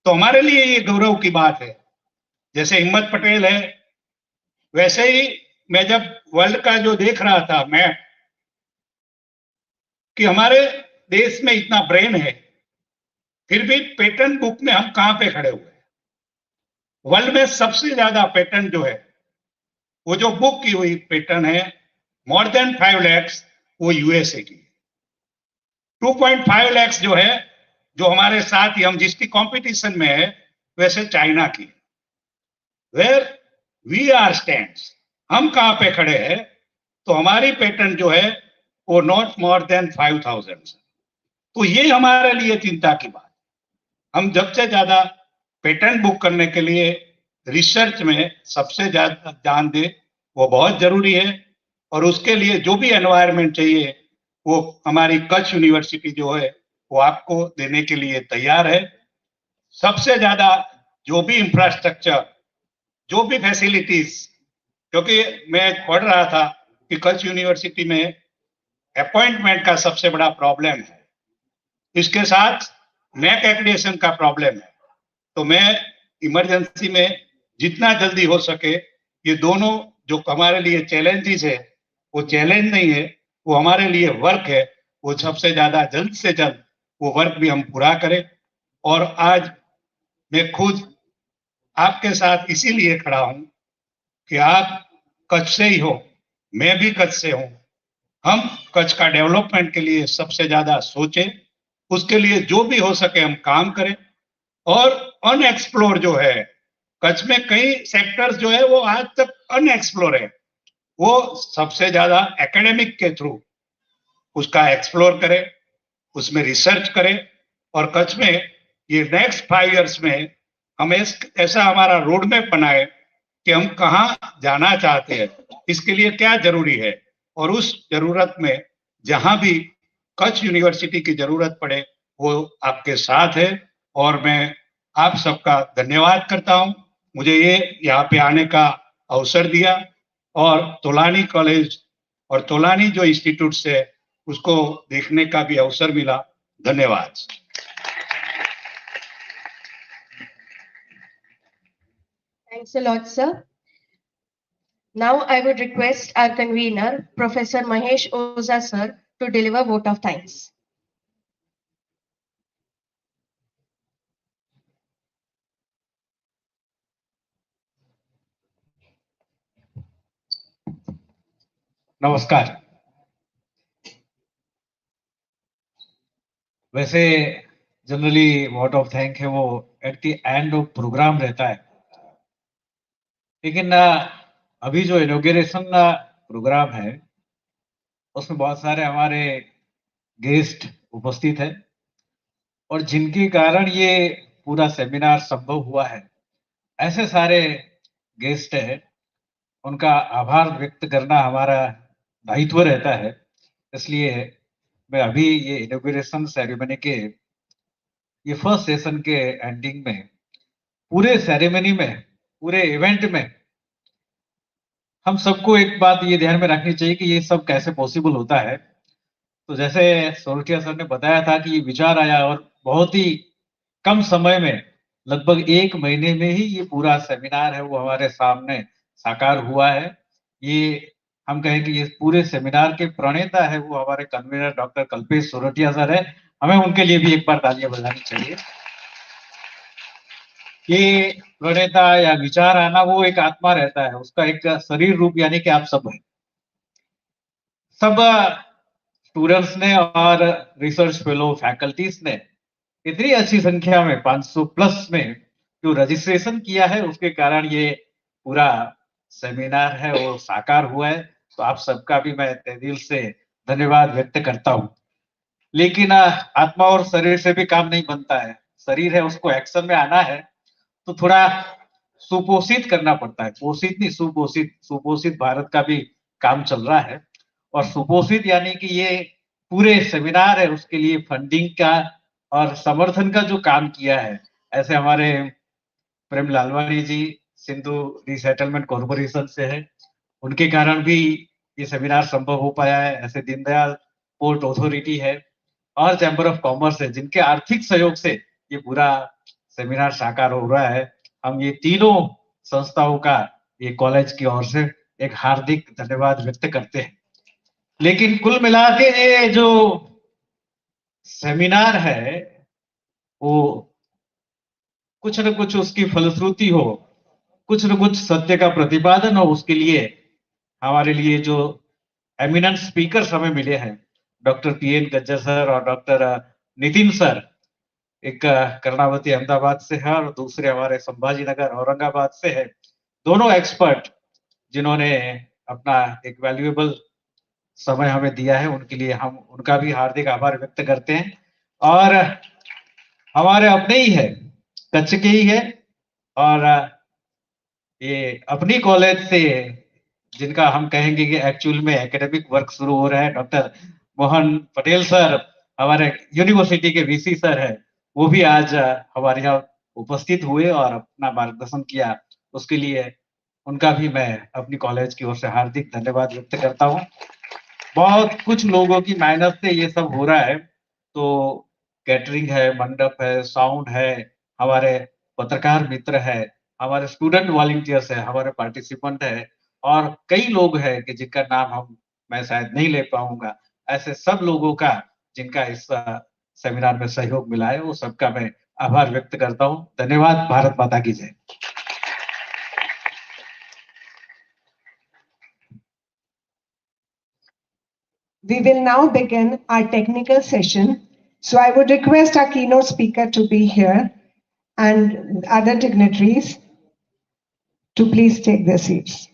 तो हमारे लिए ये गौरव की बात है। जैसे हिम्मत पटेल है, वैसे ही मैं जब वर्ल्ड का जो देख रहा था मैप कि हमारे देश में इतना ब्रेन है, फिर भी पेटेंट बुक में हम कहां पे खड़े हुए? वर्ल्ड में सबसे ज्यादा पेटेंट जो है, वो जो बुक की हुई पेटेंट है, मोर देन 5 lakhs, वो यूएसए की। 2.5 lakhs जो है, जो हमारे साथ ही हम जिसकी कंपटीशन में है, वैसे चाइना की। वेयर वी आर स्टैंड्स, हम कहां पे खड़े हैं? तो हमारी पेटेंट जो है वो नॉट मोर देन 5,000। तो ये हमारे लिए चिंता की बात। हम जब से ज्यादा पेटेंट बुक करने के लिए रिसर्च में सबसे ज्यादा ध्यान दे, वो बहुत जरूरी है। और उसके लिए जो भी एनवायरनमेंट चाहिए, वो हमारी कच्छ यूनिवर्सिटी जो है वो आपको देने के लिए तैयार है। सबसे ज्यादा जो भी इंफ्रास्ट्रक्चर, जो भी फैसिलिटीज, क्योंकि मैं पढ़ रहा था कि कच्छ यूनिवर्सिटी में अपॉइंटमेंट का सबसे बड़ा प्रॉब्लम है, इसके साथ नेक एक्रेडिटेशन का प्रॉब्लम है। तो मैं इमरजेंसी में जितना जल्दी हो सके, ये दोनों जो हमारे लिए चैलेंजेस है, वो चैलेंज नहीं है, वो हमारे लिए वर्क है। वो सबसे ज्यादा जल्द से जल्द वो वर्क भी हम पूरा करें। और आज मैं खुद आपके साथ इसीलिए खड़ा हूं कि आप कच्छ से ही हो, मैं भी कच्छ से हूं। हम कच्छ का डेवलपमेंट के लिए सबसे ज्यादा सोचें, उसके लिए जो भी हो सके हम काम करें। और अनएक्सप्लोर जो है, कच्छ में कई सेक्टर्स जो है वो आज तक अनएक्सप्लोर है, वो सबसे ज्यादा एकेडमिक के थ्रू उसका एक्सप्लोर करें, उसमें रिसर्च करें। और कच्छ में ये नेक्स्ट 5 years में हम ऐसा हमारा रोड मैप बनाए कि हम कहाँ जाना चाहते हैं, इसके लिए क्या जरूरी है। और उस जरूरत में जहां भी कच्छ यूनिवर्सिटी की जरूरत पड़े, वो आपके साथ है। और मैं आप सबका धन्यवाद करता हूं, मुझे ये यहाँ पे आने का अवसर दिया। और तोलानी कॉलेज और तोलानी जो इंस्टीट्यूट है, उसको देखने का भी अवसर मिला। धन्यवाद। Thanks a lot, sir. Now I would request our convener, Professor Mahesh Oza, sir, to deliver vote of thanks. नमस्कार। वैसे जनरली वोट ऑफ थैंक है वो at the end of program रहता है, लेकिन अभी जो इनॉग्रेशन प्रोग्राम है उसमें बहुत सारे हमारे गेस्ट उपस्थित हैं और जिनके कारण ये पूरा सेमिनार संभव हुआ है। ऐसे सारे गेस्ट हैं, उनका आभार व्यक्त करना हमारा दायित्व रहता है। इसलिए मैं अभी ये इनॉग्रेशन सेरेमनी के ये फर्स्ट सेशन के एंडिंग में पूरे सेरेमनी में, पूरे इवेंट में हम सबको एक बात ये ध्यान में रखनी चाहिए कि ये सब कैसे पॉसिबल होता है। तो जैसे सोरठिया सर ने बताया था कि ये विचार आया और बहुत ही कम समय में, लगभग 1 महीने में ही ये पूरा सेमिनार है वो हमारे सामने साकार हुआ है। ये हम कहें कि ये पूरे सेमिनार के प्रणेता है वो हमारे convener doctor Kalpesh Sorathiya sir है। हमें उनके लिए भी एक बार तालियां बजानी चाहिए। ये प्रणेता या विचार आना वो एक आत्मा रहता है, उसका एक शरीर रूप यानी कि आप सब है। सब स्टूडेंट्स ने और रिसर्च फेलो फैकल्टीज ने इतनी अच्छी संख्या में 500 प्लस में जो रजिस्ट्रेशन किया है, उसके कारण ये पूरा सेमिनार है वो साकार हुआ है। तो आप सबका भी मैं तहे दिल से धन्यवाद व्यक्त करता हूँ। लेकिन आत्मा और शरीर से भी काम नहीं बनता है। शरीर है उसको एक्शन में आना है तो थोड़ा सुपोषित करना पड़ता है। पोषित नहीं, सुपोषित। सुपोषित भारत का भी काम चल रहा है और सुपोषित यानी कि ये पूरे सेमिनार है उसके लिए फंडिंग का और समर्थन का जो काम किया है। ऐसे हमारे प्रेम लालवानी जी सिंधु रिसेटलमेंट कॉरपोरेशन से है, उनके कारण भी ये सेमिनार संभव हो पाया है। ऐसे दीनदयाल पोर्ट अथॉरिटी है और चैम्बर ऑफ कॉमर्स है, जिनके आर्थिक सहयोग से ये पूरा सेमिनार साकार हो रहा है। हम ये तीनों संस्थाओं का ये कॉलेज की ओर से एक हार्दिक धन्यवाद व्यक्त करते हैं। लेकिन कुल मिला के ये जो सेमिनार है वो कुछ न कुछ उसकी फलश्रुति हो, कुछ न कुछ सत्य का प्रतिपादन हो, उसके लिए हमारे लिए जो एमिनेंट स्पीकर्स हमें मिले हैं, डॉक्टर पीएन गज्जर सर और डॉक्टर नितिन सर, एक कर्णावती अहमदाबाद से है और दूसरे हमारे संभाजी नगर औरंगाबाद से है। दोनों एक्सपर्ट जिन्होंने अपना एक वैल्यूएबल समय हमें दिया है, उनके लिए हम उनका भी हार्दिक आभार व्यक्त करते हैं। और हमारे अपने ही है, कच्छ के ही है और ये अपनी कॉलेज से जिनका हम कहेंगे कि एक्चुअल में एकेडमिक वर्क शुरू हो रहा है, डॉक्टर मोहन पटेल सर हमारे यूनिवर्सिटी के वीसी सर है, वो भी आज हमारे यहाँ उपस्थित हुए और अपना मार्गदर्शन किया। उसके लिए उनका भी मैं अपनी कॉलेज की ओर से हार्दिक धन्यवाद व्यक्त करता हूँ। बहुत कुछ लोगों की मेहनत से ये सब हो रहा है। तो कैटरिंग है, मंडप है, साउंड है, हमारे पत्रकार मित्र है, हमारे स्टूडेंट वॉलंटियर्स है, हमारे पार्टिसिपेंट है और कई लोग हैं कि जिनका नाम मैं शायद नहीं ले पाऊंगा। ऐसे सब लोगों का जिनका इस सेमिनार में सहयोग मिला है, वो सबका मैं आभार व्यक्त करता हूँ। धन्यवाद। भारत माता की जय। We will now begin our technical session. So I would request our keynote speaker to be here and other dignitaries to please take their seats.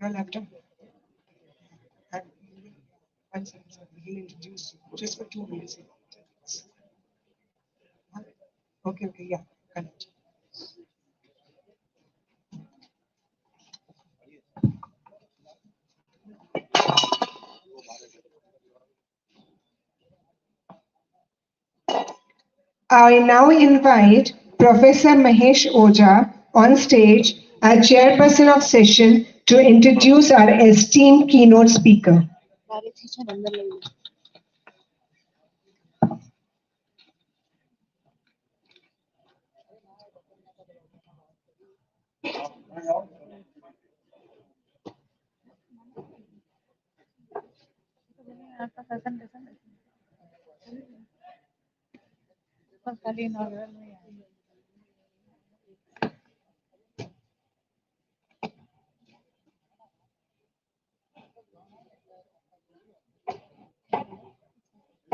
Your laptop. One second, sir. He'll introduce you just for 2 minutes. Okay, yeah, correct. I now invite Professor Mahesh Oja on stage as chairperson of session to introduce our esteemed keynote speaker.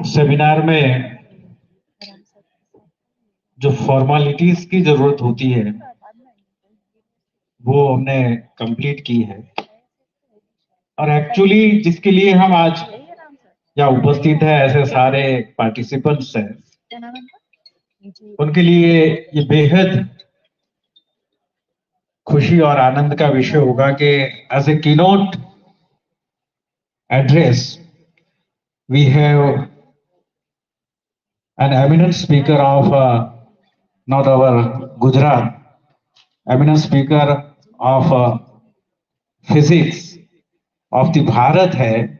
Seminar में जो formalities की जरूरत होती है वो हमने complete की है, और एक्चुअली जिसके लिए हम आज यहाँ उपस्थित है, ऐसे सारे पार्टिसिपेंट्स हैं, उनके लिए ये बेहद खुशी और आनंद का विषय होगा कि as a keynote address we have an eminent speaker of not our Gujarat, eminent speaker of physics of the Bharat hai.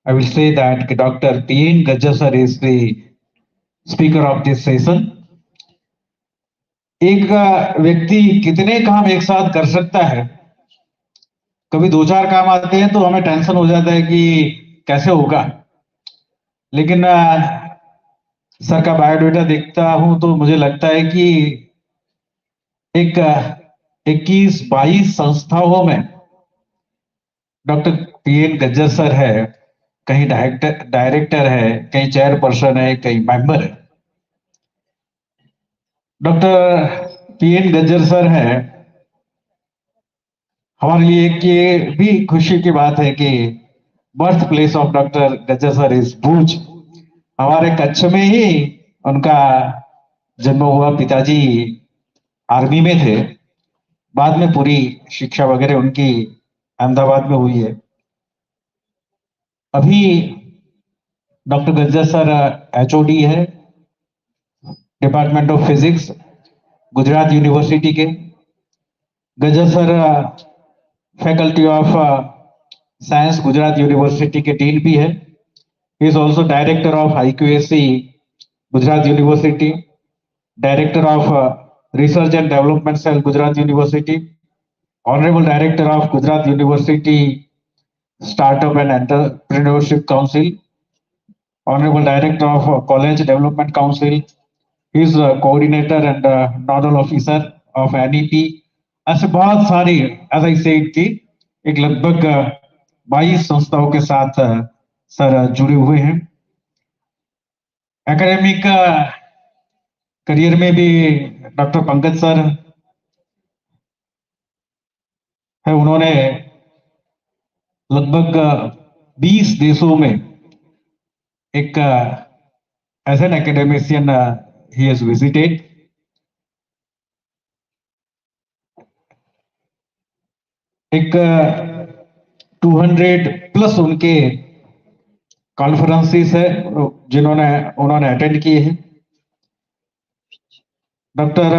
I will say that Dr. P.N. Gajjar sir is the speaker of this session. एक व्यक्ति कितने काम एक साथ कर सकता है? कभी दो चार काम आते हैं तो हमें टेंशन हो जाता है कि कैसे होगा, लेकिन सर का बायोडाटा देखता हूं तो मुझे लगता है कि एक 21-22 संस्थाओं में डॉक्टर पीएन गज्जर सर है, कहीं डायरेक्टर है, कहीं चेयरपर्सन है, कहीं मेंबर है। डॉक्टर पीएन गज्जर सर है, हमारे लिए एक ये भी खुशी की बात है कि birth place of doctor Gajjar sir is Bhuj. हमारे कच्छ में ही उनका जन्म हुआ। पिताजी आर्मी में थे, बाद में पूरी शिक्षा वगैरह उनकी अहमदाबाद में हुई है। अभी डॉक्टर गज्जर सर एचओडी है department of physics Gujarat university के। Gajjar sir faculty of science Gujarat university के डीन भी है। He is also director of IQAC Gujarat university, director of research and development cell Gujarat university, honourable director of Gujarat university startup and entrepreneurship council, Honorable Director of College Development Council. He is coordinator and nodal officer of NEP. ऐसे बहुत सारी, as I said कि एक लगभग 22 संस्थाओं के साथ sir जुड़े हुए हैं। एकेडमिक करियर में भी डॉक्टर पंकज सर है, उन्होंने लगभग 20 देशों में एक as an academician he has visited. एक 200 प्लस उनके कॉन्फ्रेंसेस है उन्होंने अटेंड किए हैं। डॉक्टर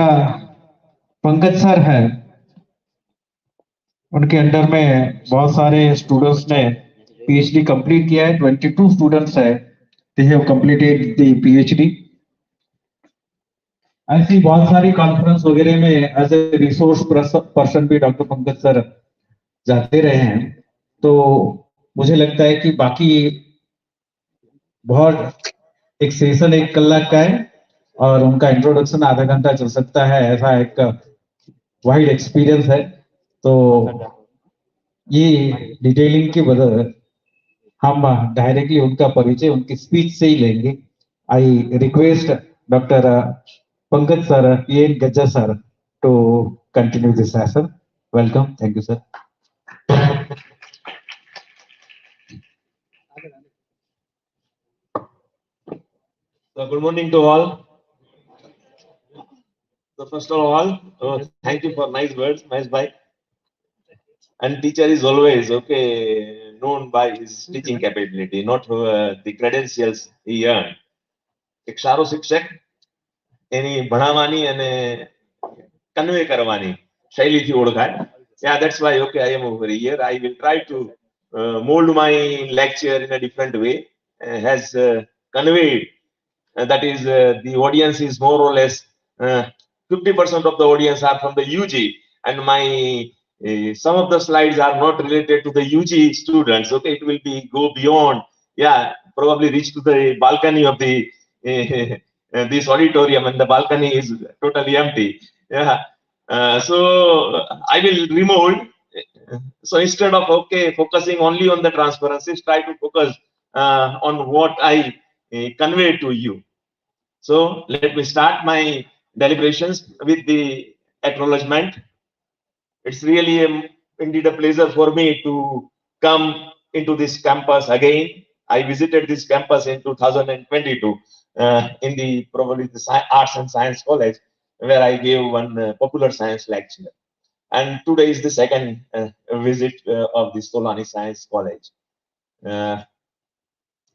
पंकज सर है, उनके अंडर में बहुत सारे स्टूडेंट्स ने PhD कंप्लीट किया है। 22 स्टूडेंट्स है, they have completed the PhD. ऐसी बहुत सारी कॉन्फ्रेंस वगैरह में एज ए रिसोर्स पर्सन भी डॉक्टर पंकज सर जाते रहे हैं। तो मुझे लगता है कि बाकी बहुत एक सेशन 1 कलाक का है और उनका इंट्रोडक्शन आधा घंटा चल सकता है, ऐसा एक वाइड एक्सपीरियंस है। तो ये डिटेलिंग के बदले हम डायरेक्टली उनका परिचय उनकी स्पीच से ही लेंगे। I request doctor Pankaj sir, PN Gajjar sir to continue this session. Welcome, thank you sir. So good morning to all. So first of all, thank you for nice words, nice bye. And teacher is always known by his teaching capability, not the credentials he earned. એક સારો શિક્ષક એની ભણાવવાની અને convey કરવાની શૈલીથી ઓળખાય. Yeah, that's why I am over here. I will try to mold my lecture in a different way, has conveyed. That is, the audience is more or less 50% of the audience are from the UG, and my some of the slides are not related to the UG students. Okay, it will be go beyond. Yeah, probably reach to the balcony of the this auditorium, and the balcony is totally empty. Yeah, so I will remold. So instead of focusing only on the transparencies, try to focus on what I convey to you. So let me start my deliberations with the acknowledgement. It's really indeed a pleasure for me to come into this campus again. I visited this campus in 2022 in the probably the Arts and Science College, where I gave one popular science lecture. And today is the second visit of the Solani Science College.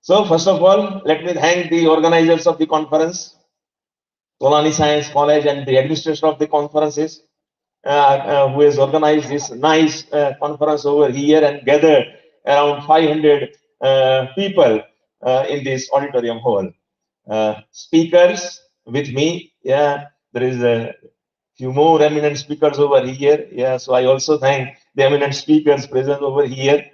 So first of all, let me thank the organizers of the conference, Solani Science College, and the administration of the conferences, who has organized this nice conference over here and gathered around 500 people in this auditorium hall. Speakers with me, yeah, there is a few more eminent speakers over here. Yeah, so I also thank the eminent speakers present over here.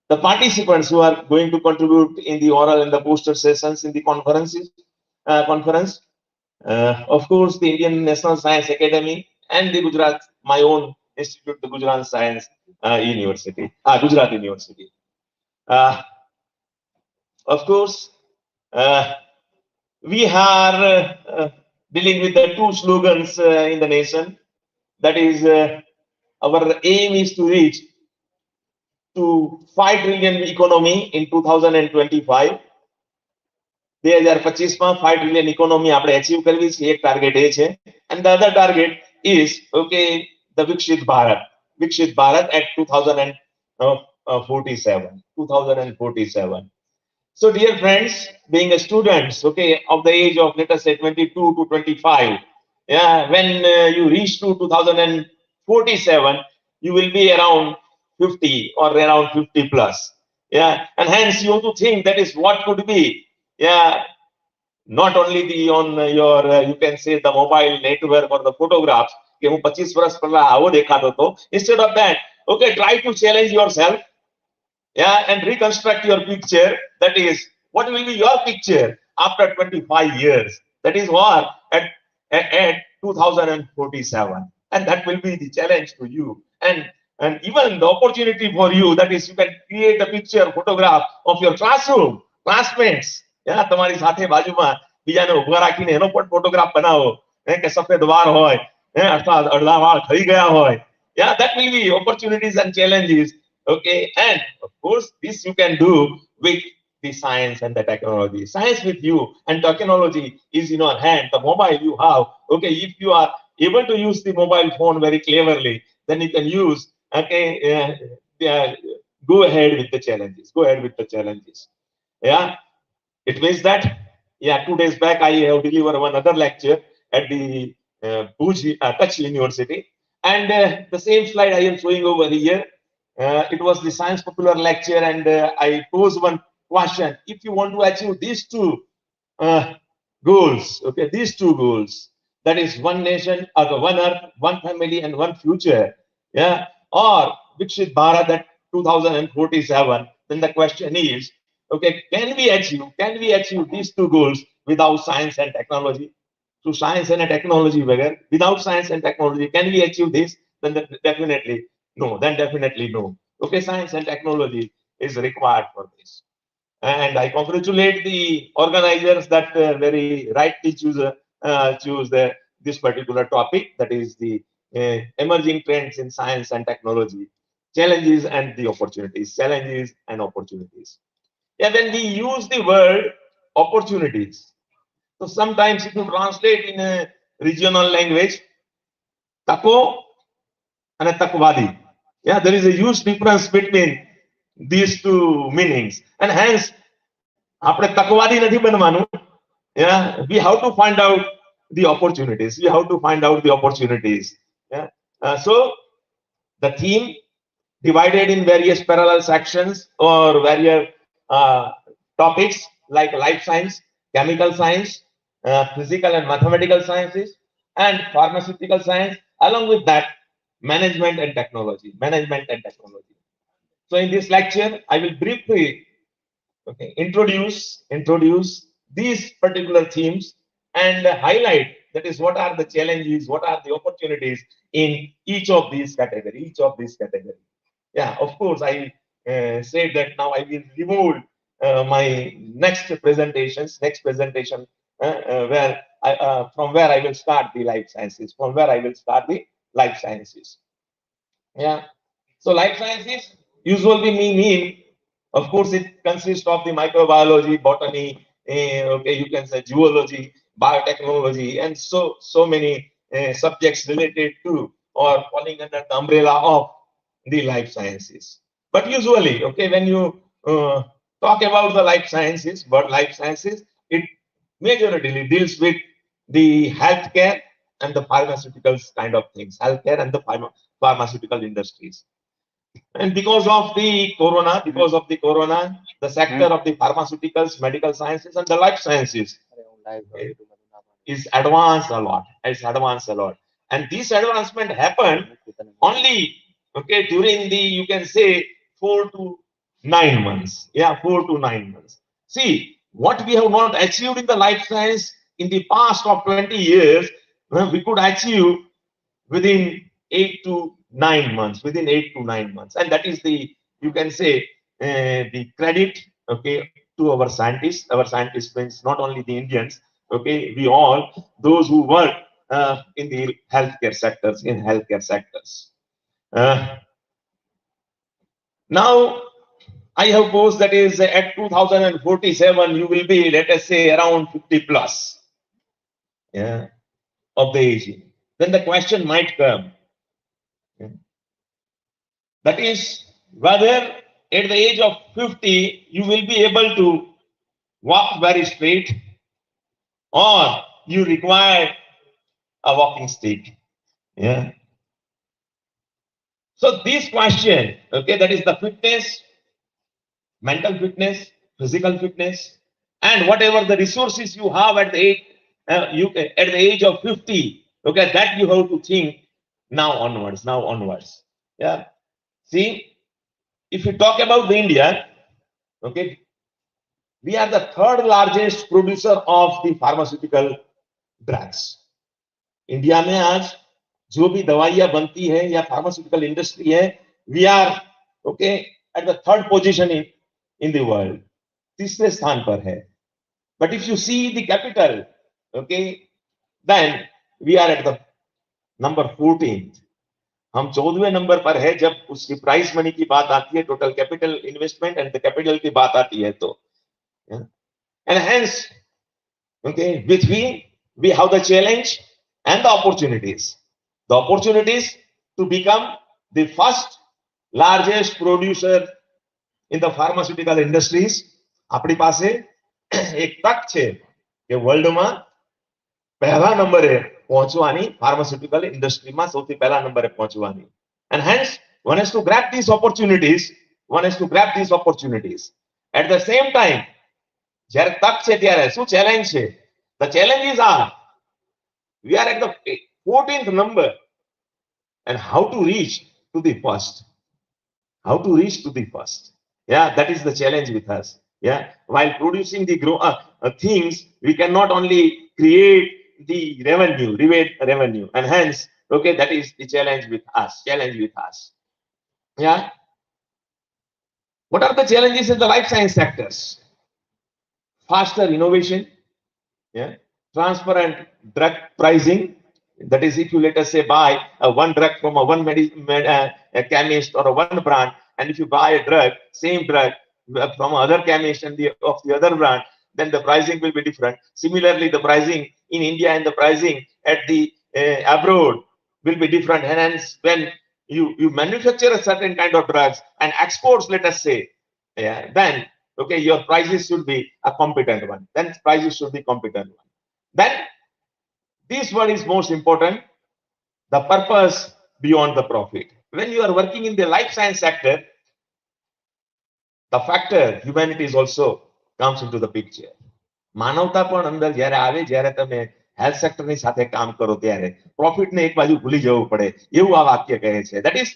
The participants who are going to contribute in the oral and the poster sessions in the conference. Of course, the Indian National Science Academy and the Gujarat, my own institute, the Gujarat Science University, Gujarat University. Of course, we are dealing with the two slogans in the nation. That is, our aim is to reach to 5 trillion economy in 2025. 2025 માં 5 trillion economy આપણે achieve કરવી છે, એક target એ છે. And the other target is the Vikshit Bharat at 2047. So dear friends, being a students of the age of, let us say, 22 to 25, yeah, when you reach to 2047, you will be around 50 or around 50 plus, yeah, and hence you have to think that is what could be, yeah, not only the on your you can say the mobile network or the photographs કે હું 25 વર્ષ પહેલા આવો દેખાતો હતો. Instead of that, try to challenge yourself, yeah, and reconstruct your picture. That is, what will be your picture after 25 years? That is what at 2047, and that will be the challenge to you, and even the opportunity for you. That is, you can create a picture photograph of your classroom classmates. Yeah, તમારી સાથે બાજુમાં બીજાને ઉભા રાખીને એનો પણ photograph બનાવો, કે સફેદ વાળ હોય, અથવા અડધા વાળ થઈ ગયા હોય. Yeah, that will be opportunities and challenges. And of course, this you can do with the science and the technology. Science with you and technology is in your hand. The mobile you have, if you are able to use the mobile phone very cleverly, then you can use, go ahead with the challenges. Yeah, it means that, yeah, 2 days back I have delivered one other lecture at the Kutch University, and the same slide I am showing over here. It was the science popular lecture, and I posed one question: if you want to achieve these two goals, these two goals, that is one nation, one earth, one family, and one future, yeah, or Vikshit Bharat at 2047, then the question is, can we achieve these two goals without science and technology? Through science and technology, without science and technology, can we achieve this? Then definitely no. Science and technology is required for this. And I congratulate the organizers that very rightly choose this particular topic, that is the emerging trends in science and technology, challenges and the opportunities. Yeah, when we use the word opportunities, so sometimes if you translate in a regional language, tako and takwadi, yeah, there is a huge difference between these two meanings, and hence આપણે તકવાદી નથી બનવાનું. Yeah, we have to find out the opportunities. Yeah, so the theme divided in various parallel sections or various topics like life science, chemical science, physical and mathematical sciences, and pharmaceutical science. Along with that, management and technology. So in this lecture, I will briefly introduce these particular themes and highlight, that is, what are the challenges, what are the opportunities in each of these categories. Yeah, of course, I said that now I will remove my next presentation, where from where I will start the life sciences. Yeah. So life sciences usually mean, of course, it consists of the microbiology, botany, okay, you can say zoology, biotechnology, and so many subjects related to or falling under the umbrella of the life sciences. But usually, okay, when you talk about the life sciences, it majorly deals with the healthcare and the pharmaceuticals kind of things, healthcare and the pharmaceutical industries. And because of the corona, the sector of the pharmaceuticals, medical sciences, and the life sciences is advanced a lot. And this advancement happened only, okay, during the, you can say, 4 to 9 months. Yeah, 4 to 9 months. See, what we have not achieved in the life science in the past of 20 years, we could achieve within 8 to 9 months, and that is the, you can say, the credit, okay, to our scientists means not only the Indians, okay, we all those who work in the healthcare sectors. uh, Now I have posed that is at 2047 you will be, let us say, around 50 plus, yeah, of the age. Then the question might come, that is whether at the age of 50 you will be able to walk very straight or you require a walking stick. Yeah. So this question, okay, that is the fitness, mental fitness, physical fitness, and whatever the resources you have at the age, at the age of 50, okay, that you have to think now onwards. Yeah. See, if you talk about the India, okay, we are the third largest producer of the pharmaceutical drugs. India में आज जो भी दवाइयां बनती है या pharmaceutical industry है, we are okay at the third position in the world, तीसरे स्थान पर है. But if you see the capital, okay, then we are at the number 14. हम 14वें नंबर पर है जब उसकी प्राइस मनी की बात आती है, total capital investment and the capital की बात आती है तो. And hence, okay, with we have the challenge and the opportunities. The opportunities to become the first largest producer in the pharmaceutical industries. આપણી પાસે એક તક છે કે વર્લ્ડમાં પહેલા નંબરે પહોંચવાની, ફાર્માસ્યુટિકલ ઇન્ડસ્ટ્રીમાં સૌથી પહેલા નંબરે પહોંચવાની. And hence, one has to grab these opportunities. At the same time, જ્યારે તક છે ત્યારે શું ચેલેન્જ છે? The challenges are, we are at the 14th number, and how to reach to the first. Yeah, that is the challenge with us. Yeah, while producing the things, we cannot only create the revenue, and hence, okay, that is the challenge with us. Yeah. What are the challenges in the life science sectors? Faster innovation, yeah, transparent drug pricing. That is, if you, let us say, buy one drug from a chemist or one brand, and if you buy a drug, same drug from other chemist and of the other brand, then the pricing will be different. Similarly, the pricing in India and the pricing at the abroad will be different. And hence, when you manufacture a certain kind of drugs and exports, let us say, yeah, then okay, your prices should be a competent one. Then this one is most important, the purpose beyond the profit. When you are working in the life science sector, the factor humanity is also comes into the picture. માનવતા પણ અંદર જ્યારે આવે, જ્યારે તમે health સેક્ટરની સાથે કામ કરો ત્યારે પ્રોફિટને એક બાજુ ભૂલી જવું પડે, એવું આ વાક્ય કહે છે. That is,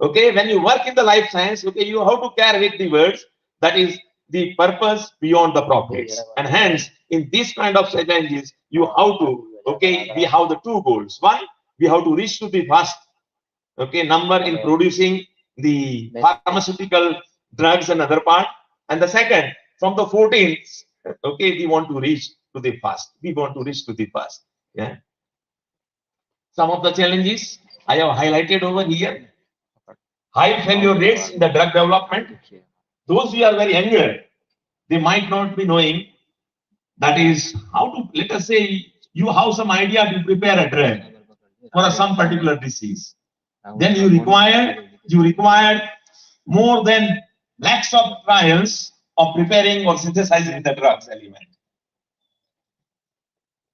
okay, when you work in the life science, okay, you have to carry with the words, that is the purpose beyond the profits. And hence, in this kind of challenges, you have to, okay, we have the two goals. One, we have to reach to the first, okay, number in producing the pharmaceutical drugs and other part. And the second, from the 14th, okay, we want to reach to the first. We want to reach to the first. Yeah. Some of the challenges I have highlighted over here. High failure rates in the drug development. Those who are very younger, they might not be knowing that is how to, let us say, you have some idea to prepare a drug for some particular disease. Then you require more than lakhs of trials of preparing or synthesizing the drugs element.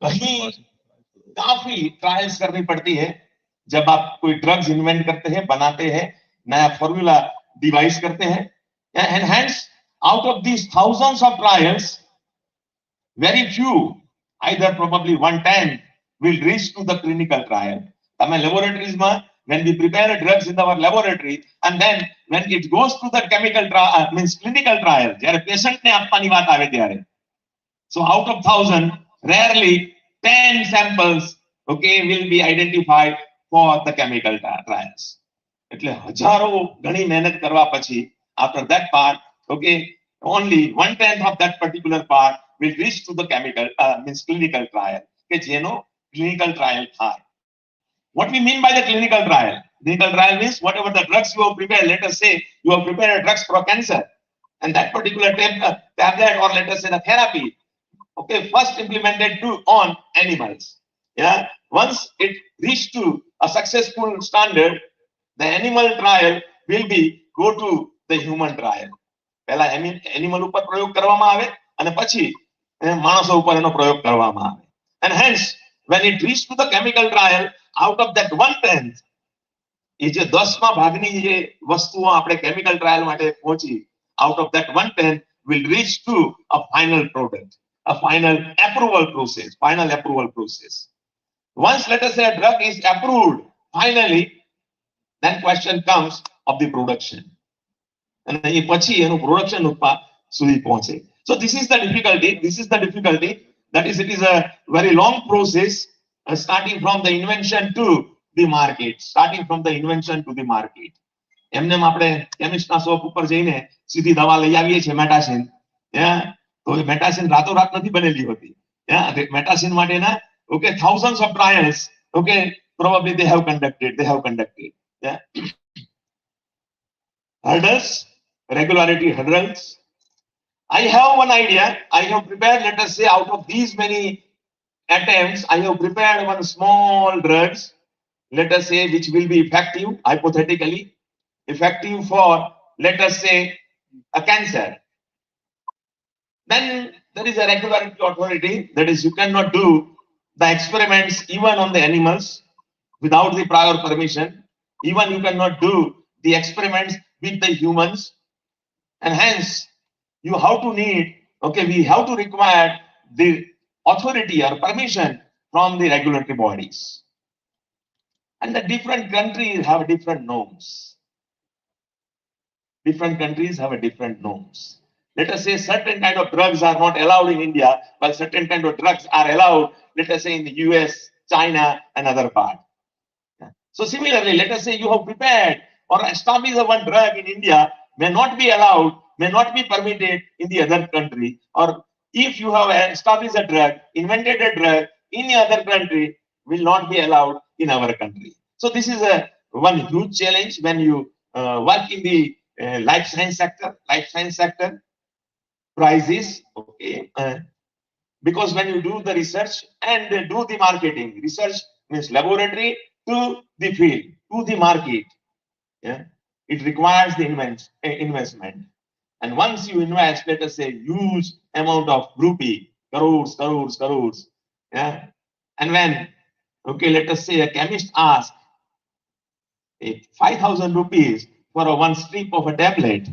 वहीं काफी trials करनी पड़ती है जब आप कोई drugs invent करते हैं, बनाते हैं, नया फॉर्मूला डिवाइस करते हैं. And hence, out of these thousands of trials, very few, either probably 1/10, will reach to the clinical trial. Laboratories, when we prepare drugs in our laboratory, and then when it goes to the chemical trial, means clinical trial, patient ne apani baat aave tyare. So out of 1,000, rarely 10 samples, okay, will be identified for the chemical trials. એટલે હજારો ઘણી મહેનત કરવા પછી after that part, okay, only 1/10 of that particular part will reach to the chemical means clinical trial. કે જેનો clinical trial થાય. What we mean by the clinical trial? Clinical trial means whatever the drugs you have prepared. Let us say you have prepared a drugs for cancer, and that particular tablet, or let us say the therapy, okay, first implemented on animals. Yeah, once it reached to a successful standard, the animal trial will be go to the human trial. પહેલા animal ઉપર પ્રયોગ કરવામાં આવે અને પછી માણસો ઉપર એનો પ્રયોગ કરવામાં આવે. And hence, when it reached to the chemical trial, out of that 1/10, એ જે 10મા ભાગની જે વસ્તુઓ આપણે chemical trial માટે પહોંચી, out of that 1/10 will reach to a final product, a final approval process. Once, let us say, a drug is approved finally, then question comes of the production, and એ પછી એનું production સુધી પહોંચે. So this is the difficulty. That is, it is a very long process, starting from the invention to the market. એમને આપણે કેમિસ્ટના shop ઉપર જઈને સીધી દવા લઈ આવીએ છીએ, મેટાસિન. તો એ મેટાસિન રાતોરાત નથી બનેલી હોતી. મેટાસિન માટેના, okay, thousands of trials, okay, probably they have conducted. Yeah. Hurdles, regularity hurdles. I have one idea. I have prepared, let us say, out of these many attempts, I have prepared one small drugs, let us say, which will be effective, hypothetically effective for, let us say, a cancer. Then there is a regulatory authority, that is, you cannot do the experiments even on the animals without the prior permission. Even you cannot do the experiments with the humans, and hence you have to need, okay, we have to require the authority or permission from the regulatory bodies. And the different countries have different norms. Let us say certain kind of drugs are not allowed in India, while certain kind of drugs are allowed, let us say, in the US, China, and other part. So similarly, let us say you have prepared or established one drug in India, may not be allowed, may not be permitted in the other country. Or if you have established a drug, invented a drug in the other country, will not be allowed in our country. So this is one huge challenge when you work in the life science sector. Prices, okay, because when you do the research and do the marketing, research means laboratory to the field, to the market. Yeah, it requires the investment. And once you invest, let us say, huge amount of rupee, crores. Yeah, and when, okay, let us say a chemist asks 5,000 rupees for one strip of a tablet,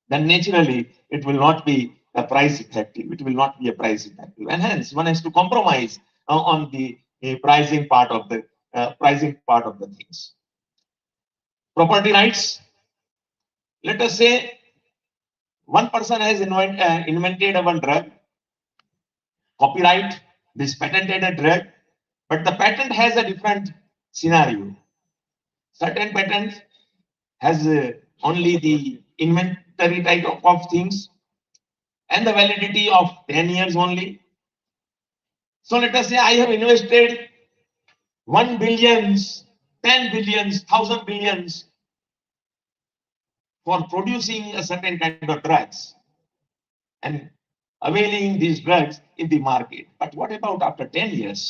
then naturally it will not be a price effective. And hence one has to compromise on the pricing part of the things. Property rights. Let us say one person has invented one drug, copyright, this patented a drug, but the patent has a different scenario. Certain patent has only the inventory type of things, and the validity of 10 years only. So let us say I have invested 1 billions, 10 billions, 1,000 billions for producing a certain kind of drugs and availing these drugs in the market. But what about after 10 years?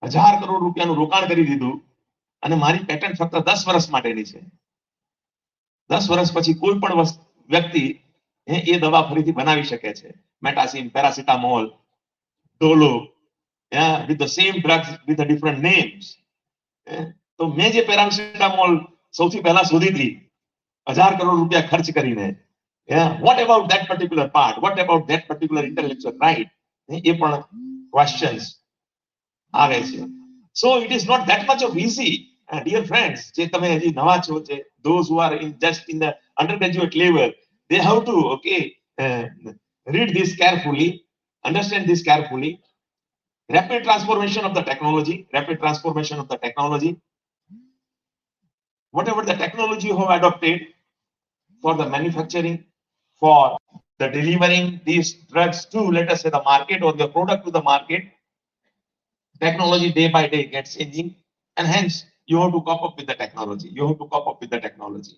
1000 crore રૂપિયાનું રોકાણ કરી દીધું અને મારી patent ફક્ત 10 વર્ષ માટેની છે. 10 વર્ષ પછી કોઈ પણ વ્યક્તિ એ દવા ફરીથી બનાવી શકે છે. Metacin, paracetamol, Dolo, with the same drugs with the different names. તો મેં જે પેરાસિટામોલ સૌથી પહેલા શોધી હતી 1000 કરોડ રૂપિયા ખર્ચ કરીને, what about that particular part? What about that particular intellectual right? એ પણ questions આવે છે. So it is not that much of easy, dear friends. જે તમે હજી નવા છો, those who are just in the undergraduate level, they have to read this carefully, understand this carefully. Rapid transformation of the technology, rapid transformation of the technology. Whatever the technology you have adopted for the manufacturing, for the delivering these drugs to, let us say, the market or the product to the market, technology day by day gets changing, and hence you have to cope up with the technology. You have to cope up with the technology.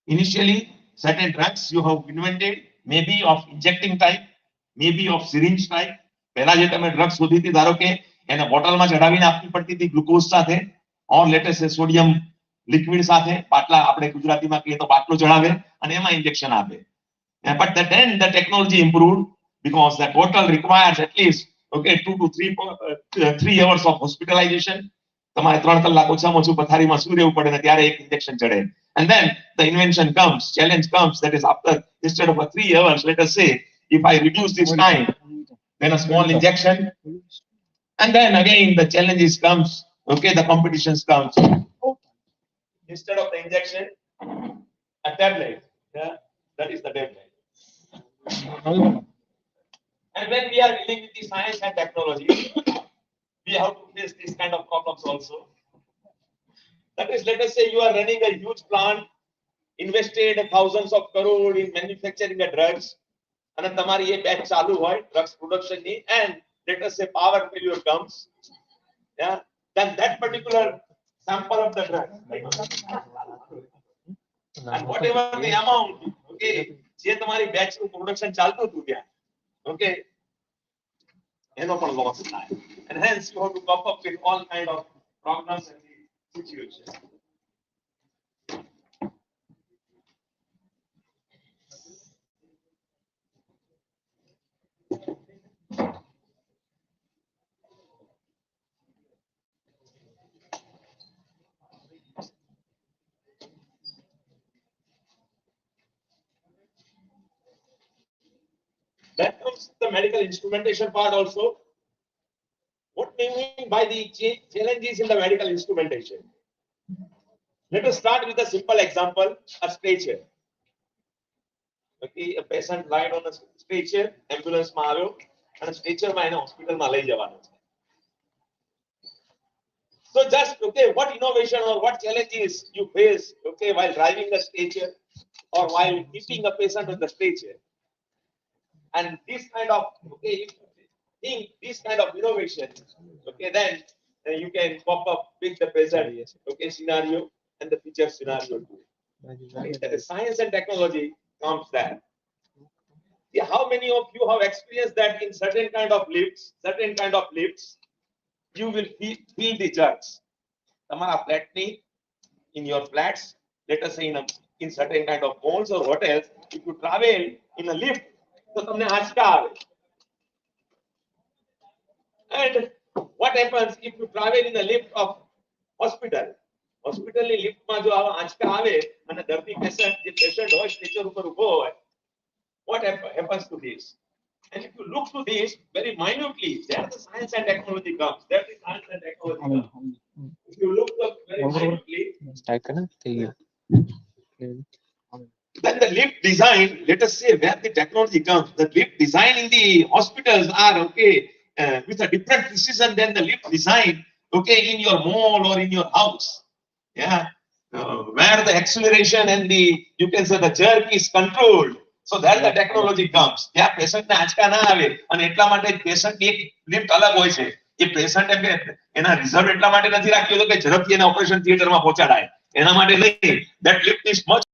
Initially, certain drugs you have invented, maybe of injecting type, maybe of syringe type. પહેલા જે તમે drug શોધી હતી, ધારો કે એને બોટલમાં ચડાવીને આપવી પડતી હતી ગ્લુકોઝ સાથે, or let us say sodium liquid સાથે, બાટલા આપણે ગુજરાતીમાં કહીએ તો બાટલો ચડાવે અને એમાં ઇન્જેક્શન આપે. But then the technology improved because that bottle requires at least 2 to 3 hours of hospitalization. તમારે 3 કલાક ઓછામાં ઓછું પથારીમાં સૂઈ રહેવું પડે ને ત્યારે એક ઇન્જેક્શન ચડે. And then the invention comes, challenge comes, that is after, instead of 3 hours, let us say, if I reduce this time, then a small injection, and then again the challenges comes, the competitions comes. Instead of the injection, a tablet, that is the tablet. And when we are dealing with the science and technology, we have to face this kind of problems also. That is, let us say you are running a huge plant, invested thousands of crores in manufacturing the drugs, and તમારી એ batch ચાલુ હોય drugs production ની, and let us say power failure comes, then that particular sample of the drug, and whatever the amount, જે તમારી batch નું production ચાલતું હતું ત્યાં, એનો પણ loss થાય, and hence you have to cope up with all kind of problems and situations. That comes the medical instrumentation part also. What do you mean by the challenges in the medical instrumentation? Let us start with a simple example, a stretcher. A patient lied on a stretcher, ambulance માં આવ્યો અને stretcher માં એને hospital માં લઈ જવાનો છે. So just what innovation or what challenges you face while driving a stretcher or while keeping a patient on the stretcher, and this kind of this kind of innovation, then you can pop up with the present scenario and the future scenario too. Science and technology comes there. How many of you have experienced that in certain kind of lifts, you will feel the jerks. તમારા flatની, in your flats, let us say in certain kind of malls or hotels, if you travel in a lift, તો તમને આંચકા આવે. And what happens if you travel in a lift of hospital? હોસ્પિટલની લિફ્ટમાં જો આવા આંચકા આવે અને દર્દી પેશન્ટ હોય સ્ટ્રેચર ઉપર ઊભો હોય, what happens to this? And if you look to this very minutely, there the science and technology comes. If you look very minutely, then the lift design, let us say where the technology comes, the lift design in the hospitals are with a different precision than the lift design in your mall or in your house. Where the acceleration and you can say the jerk is controlled So that the technology comes. ત્યાં patient ને આંચકા ના આવે અને એટલા માટે patient ની એક લિફ્ટ અલગ હોય છે. એ પેશન્ટ એમ કે એના રિઝર્વ એટલા માટે નથી રાખ્યો તો કે ઝડપથી એના ઓપરેશન થિયેટરમાં પહોંચાડાય. એના માટે નહીં. That lift is much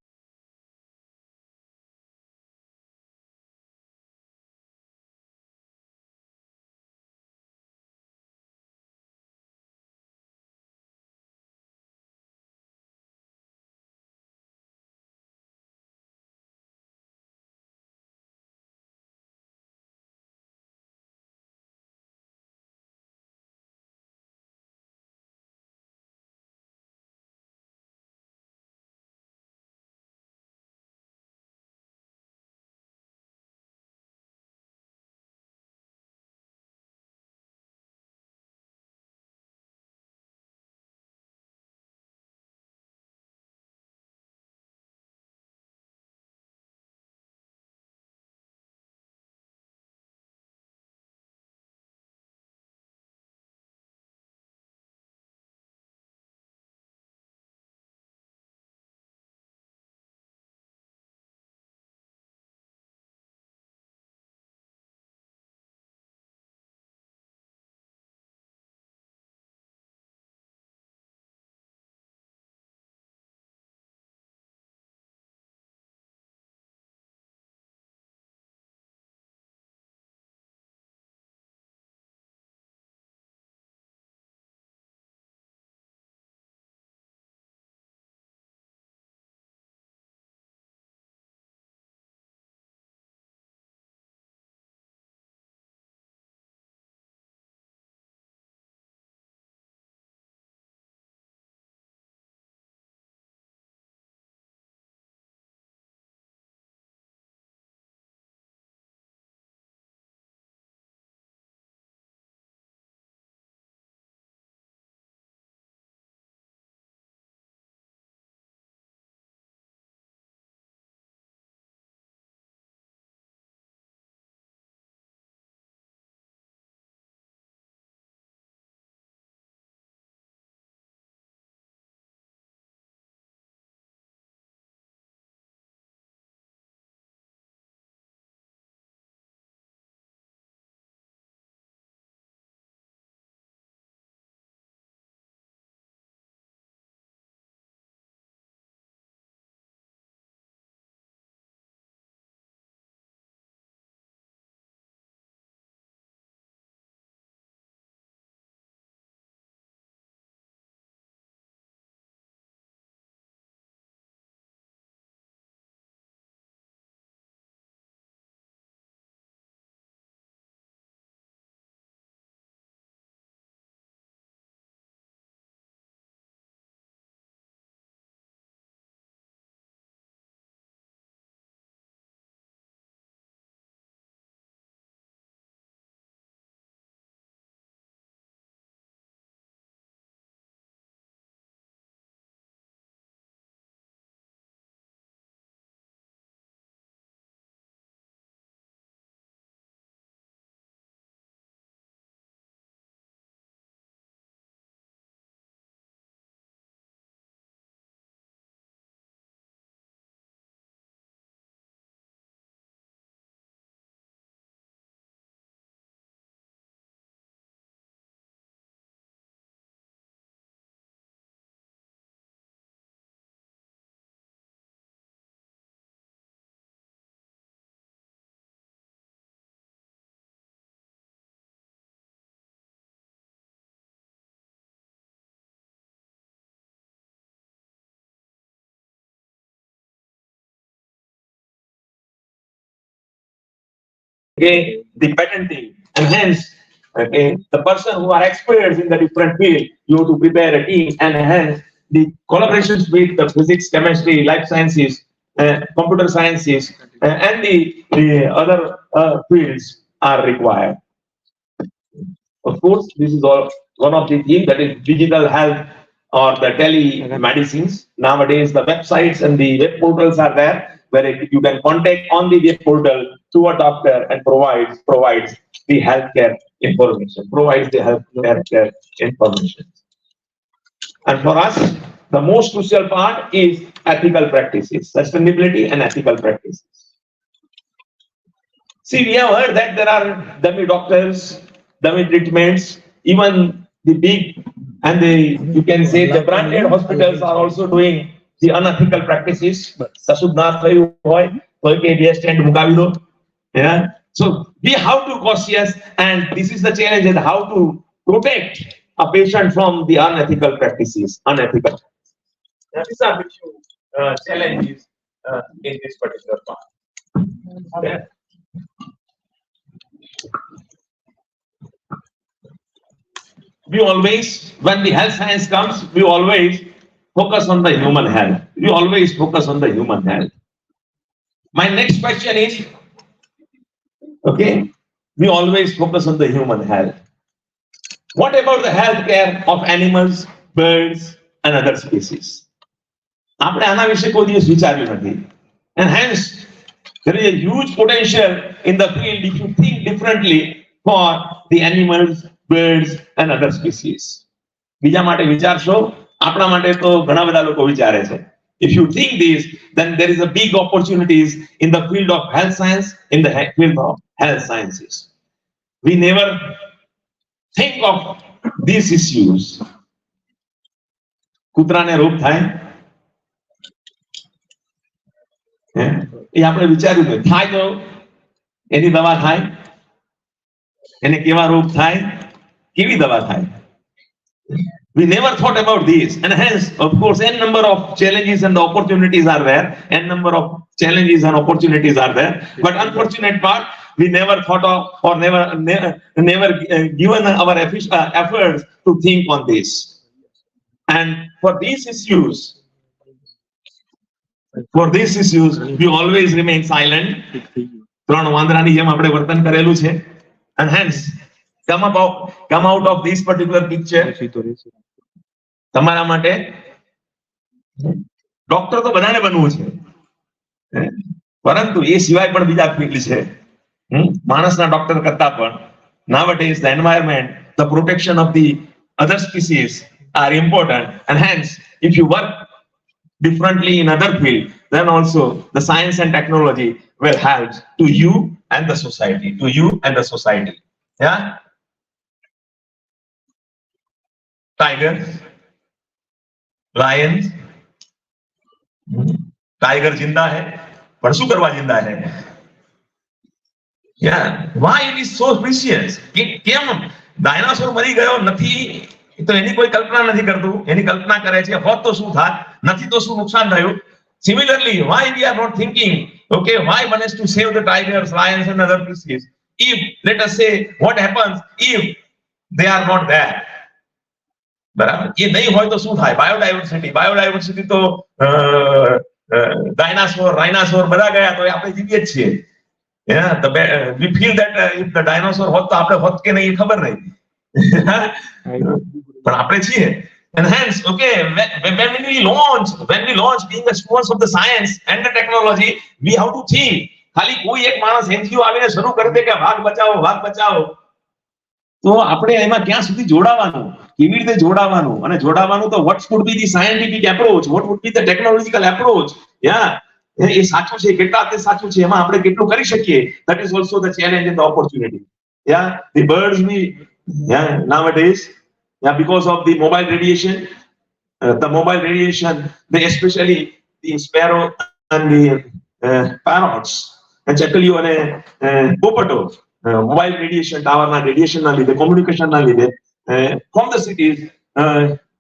the patenting, and hence the person who are experts in the different field, you have to prepare a team, and hence the collaborations with the physics, chemistry, life sciences, computer sciences, and the other fields are required. Of course, this is all one of the themes, that is digital health or the telemedicines. Nowadays, the websites and the web portals are there where you can contact on the web portal to a doctor and provides the healthcare information, provides the healthcare information. And for us, the most crucial part is ethical practices, sustainability and ethical practices. See, we have heard that there are dummy doctors, dummy treatments, even the big and the, you can say, the branded hospitals are also doing the unethical practices. કશું ના થયું હોય તો કે બે stand મુકાવી દો. Yeah. So we have to cautious, and this is the challenge, and how to protect a patient from the unethical practices. Unethical. These are the few challenges in this particular part. Yeah. We always, when the health science comes, we always focus on the human health. We always focus on the human health. My next question is, okay, we always focus on the human health. What about the healthcare of animals, birds, and other species? આપણે આના વિશે કોઈ દિવસ વિચાર્યું નથી. And hence, there is a huge potential in the field if you think differently for the animals, birds, and other species. બીજા માટે વિચારશો, આપણા માટે તો ઘણા બધા લોકો વિચારે છે. If you think this, then there is a big opportunities in the field of health science, in the field of health sciences. We never think of these issues. કૂતરાને રોગ થાય, એ આપણે વિચાર્યું નહીં. થાય તો એની દવા થાય, એને કેવા રોગ થાય, કેવી દવા થાય. We never thought about this, and hence, of course, n number of challenges and opportunities are there. N number of challenges and opportunities are there. But unfortunate part, we never thought of or never given our efforts to think on this. And for these issues, we always remain silent. ત્રણ વાંદરાની જેમ આપણે વર્તન કરેલું છે. And hence, come out of this particular picture. તમારા માટે doctor તો બધાને બનવું છે, પરંતુ એ સિવાય પણ બીજા ફિલ્ડ છે. માણસના ડોક્ટર કરતા પણ nowadays the environment, the protection of the other species are important, and hence if you work differently in other field, then also the science and technology will help to you and the society. Yeah. Tigers, lions, tiger जिंदा है, पर શું કરવા जिंदा है? Yeah, why it is so precious? કેમ dinosaur મરી ગયો નથી તો એની કોઈ કલ્પના નથી કરતું, એની કલ્પના કરે છે હોત તો શું થાત, નથી તો શું નુકસાન થયું. Similarly, why we are not thinking, okay, why one has to save the tigers, lions, and other species? If, let us say, what happens if they are not there? બરાબર, એ નહીં હોય તો શું થાય? બાયોડાયવર્સિટી તો ડાયનાસોર, રાઇનાસોર બધા ગયા તો આપણે જીવીએ જ છીએ. We feel that if the dinosaur હોત તો આપણે હોત કે નહીં એ ખબર નહીં, પણ આપણે છીએ. And hence, okay, when we launch being the stewards of the science and the technology, we have to think. ખાલી કોઈ એક માણસ એનજીઓ આવીને શરૂ કરી દે કે વાઘ બચાવો, તો આપણે એમાં ક્યાં સુધી જોડાવાનું, કેવી રીતે જોડાવાનું, અને જોડાવાનું તો what would be the scientific approach, what would be the technological approach. Yeah, એ સાચું છે, કેટલા તે સાચું છે, એમાં આપણે કેટલું કરી શકીએ. That is also the challenge and the opportunity. Yeah, the birds nowadays, because of the mobile radiation, they especially the sparrow and the parrots and ચકલીઓ અને પોપટો મોબાઈલ રેડિયેશન, ટાવરના રેડિયેશનના લીધે, કોમ્યુનિકેશનના લીધે from the cities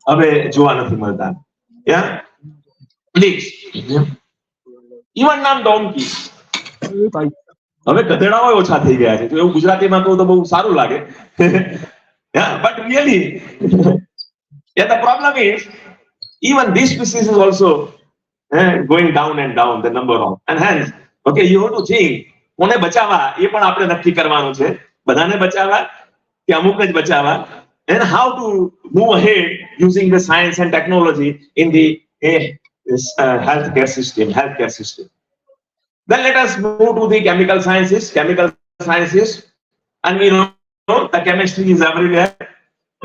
હવે જોવા નથી મળતા. Yeah, please. Even નામ donkey, હવે ગધેડાઓ ઓછા થઈ ગયા છે, તો એવું ગુજરાતીમાં કહું તો બહુ સારું લાગે. Yeah, but really, the problem is even this species is also going down and down, the number of, and hence, okay, you have to think કોને બચાવવા એ પણ આપણે નક્કી કરવાનું છે. બધાને બચાવવા કે અમુકને જ બચાવવા, and how to move ahead using the science and technology in the healthcare system. Then let us move to the chemical sciences, and we know the chemistry is everywhere.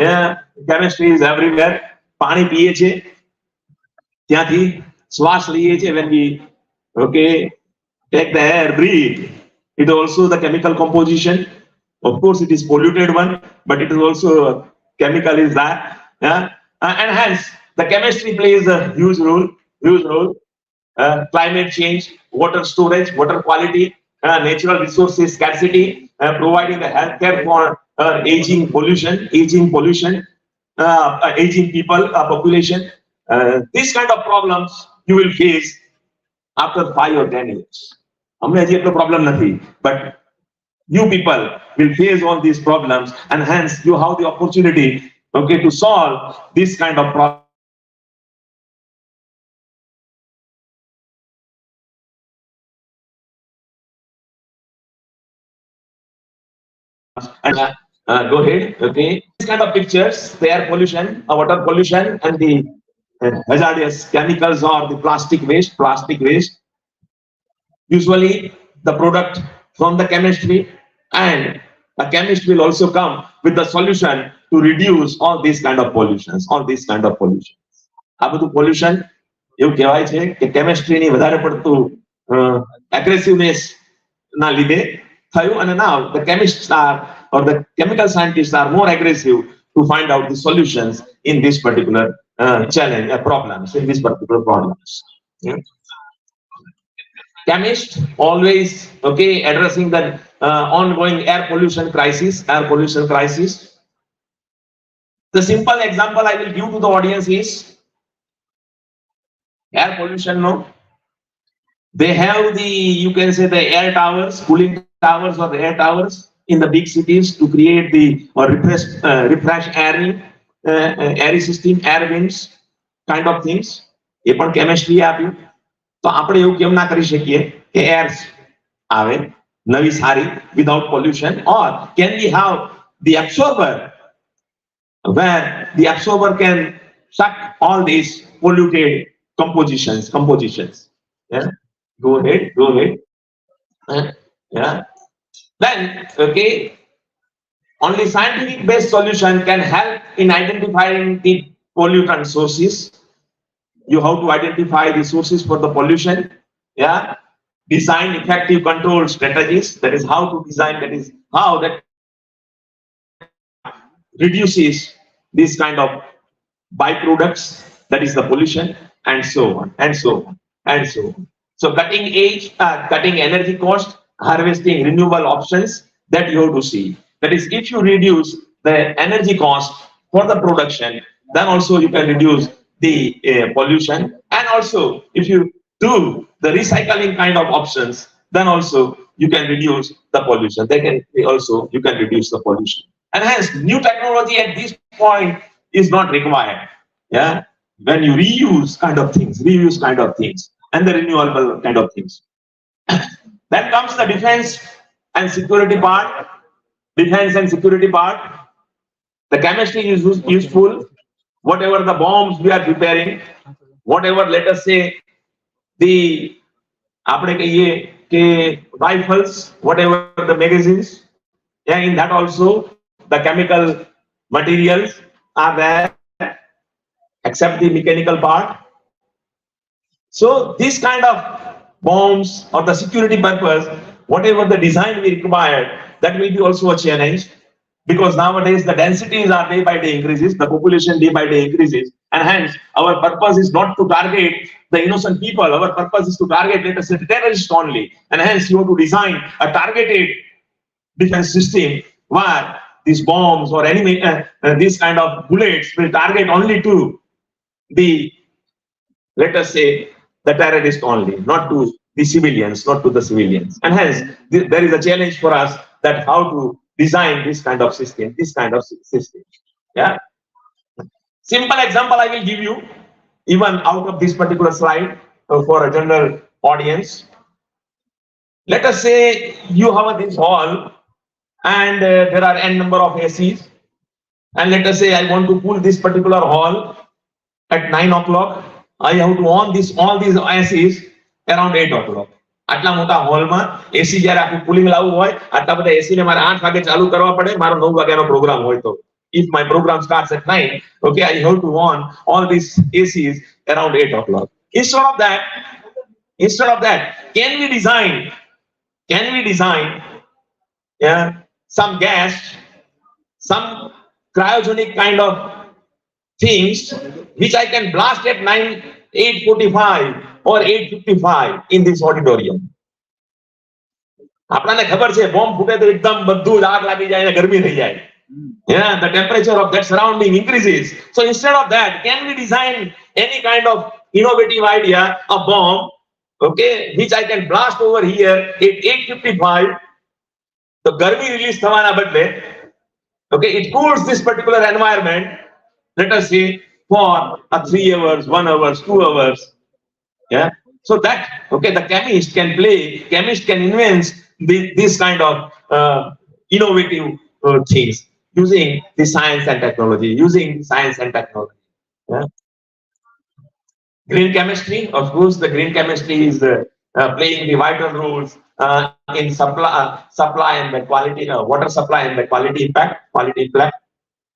Yeah, chemistry is everywhere. પાણી પીએ છે, ત્યાંથી શ્વાસ લઈએ છે, when we, okay, take the air, breathe. It is also the chemical composition. Of course, it is polluted one, but it is also chemical is that. Yeah? And hence, the chemistry plays a huge role. Huge role. Climate change, water storage, water quality, natural resources scarcity, providing the healthcare for aging pollution, aging people, population. These kind of problems you will face after 5 or 10 years. हमने अजी इतना problem नहीं, but you people will face all these problems, and hence you have the opportunity, okay, to solve this kind of problem. And go ahead, okay. These kind of pictures, the air pollution, water pollution, and the hazardous chemicals or the plastic waste. Usually, the product from the chemistry, and a chemist will also come with the solution to reduce all these kind of pollutions. આ બધું pollution એવું કહેવાય છે કે કેમિસ્ટ્રીની વધારે પડતું એગ્રેસિવનેસ ના લીધે થયું, અને now the chemists are, or the chemical scientists are more aggressive to find out the solutions in this particular challenge, problems, in this particular problems. Yeah. Chemist always, okay, addressing the ongoing air pollution crisis. The simple example I will give to the audience is air pollution. No, they have the, you can say, the air towers, cooling towers or the air towers in the big cities to create the or refresh airy system, air winds kind of things. ये पण chemistry આપ્યું. તો આપણે એવું કેમ ના કરી શકીએ કે air આવે નવી સારી without pollution, or can we have the absorber where the absorber can suck all these polluted compositions. Yeah, go ahead. Yeah, then okay, only scientific based solution can help in identifying the pollutant sources. You have to identify the sources for the pollution. Yeah, design effective control strategies. That is how to design, that is how that reduces this kind of byproducts, that is the pollution, and so on. So cutting energy cost, harvesting renewable options, that you have to see. That is, if you reduce the energy cost for the production, then also you can reduce the pollution. And also, if you do the recycling kind of options, then also you can reduce the pollution. You can reduce the pollution. And hence, new technology at this point is not required. Yeah, when you reuse kind of things, and the renewable kind of things. Then comes the defense and security part. The chemistry is useful. Whatever the bombs we are preparing, whatever, let us say, the rifles, whatever the magazines, yeah, in that also the chemical materials are there, except the mechanical part. So this kind of bombs or the security purpose, whatever the design we require, that will be also a challenge, because nowadays the densities are day by day increases, the population day by day increases, and hence our purpose is not to target the innocent people. Our purpose is to target, let us say, terrorists only, and hence you have to design a targeted defense system where these bombs or any these kind of bullets will target only to the, let us say, the terrorist only, not to the civilians. And hence there is a challenge for us, that how to design this kind of system. Yeah, simple example I will give you, even out of this particular slide, for a general audience. Let us say you have this hall, and there are n number of ACs, and let us say I want to cool this particular hall at 9 o'clock. I have to on all these ACs around 8 o'clock. આટલા મોટા હોલમાં એસી જ્યારે આખું cooling લાવવું હોય, આટલા બધા એસી ને મારે 8 વાગે ચાલુ કરવા પડે, મારો 9 વાગ્યાનો પ્રોગ્રામ હોય તો. If my program starts at 9, okay, I have to on all these ACs around 8 o'clock. Instead of that, can we design Can we design some gas, some cryogenic kind of things which I can blast at 8:45 or 8:55 in this auditorium? આપણાને ખબર છે bomb ફૂટે તો એકદમ બધું જ આગ લાગી જાય અને ગરમી થઈ જાય. Yeah, the temperature of that surrounding increases. So instead of that, can we design any kind of innovative idea, a bomb, okay, which I can blast over here at 8:55? The garmi release thawana badle, okay, it cools this particular environment, let us say, for 3 hours, 1 hour, 2 hours. Yeah. So that, okay, the chemist can invent this kind of innovative things using the science and technology, Yeah. Green chemistry, of course, the green chemistry is playing the vital roles in supply and the quality, water supply and the quality impact.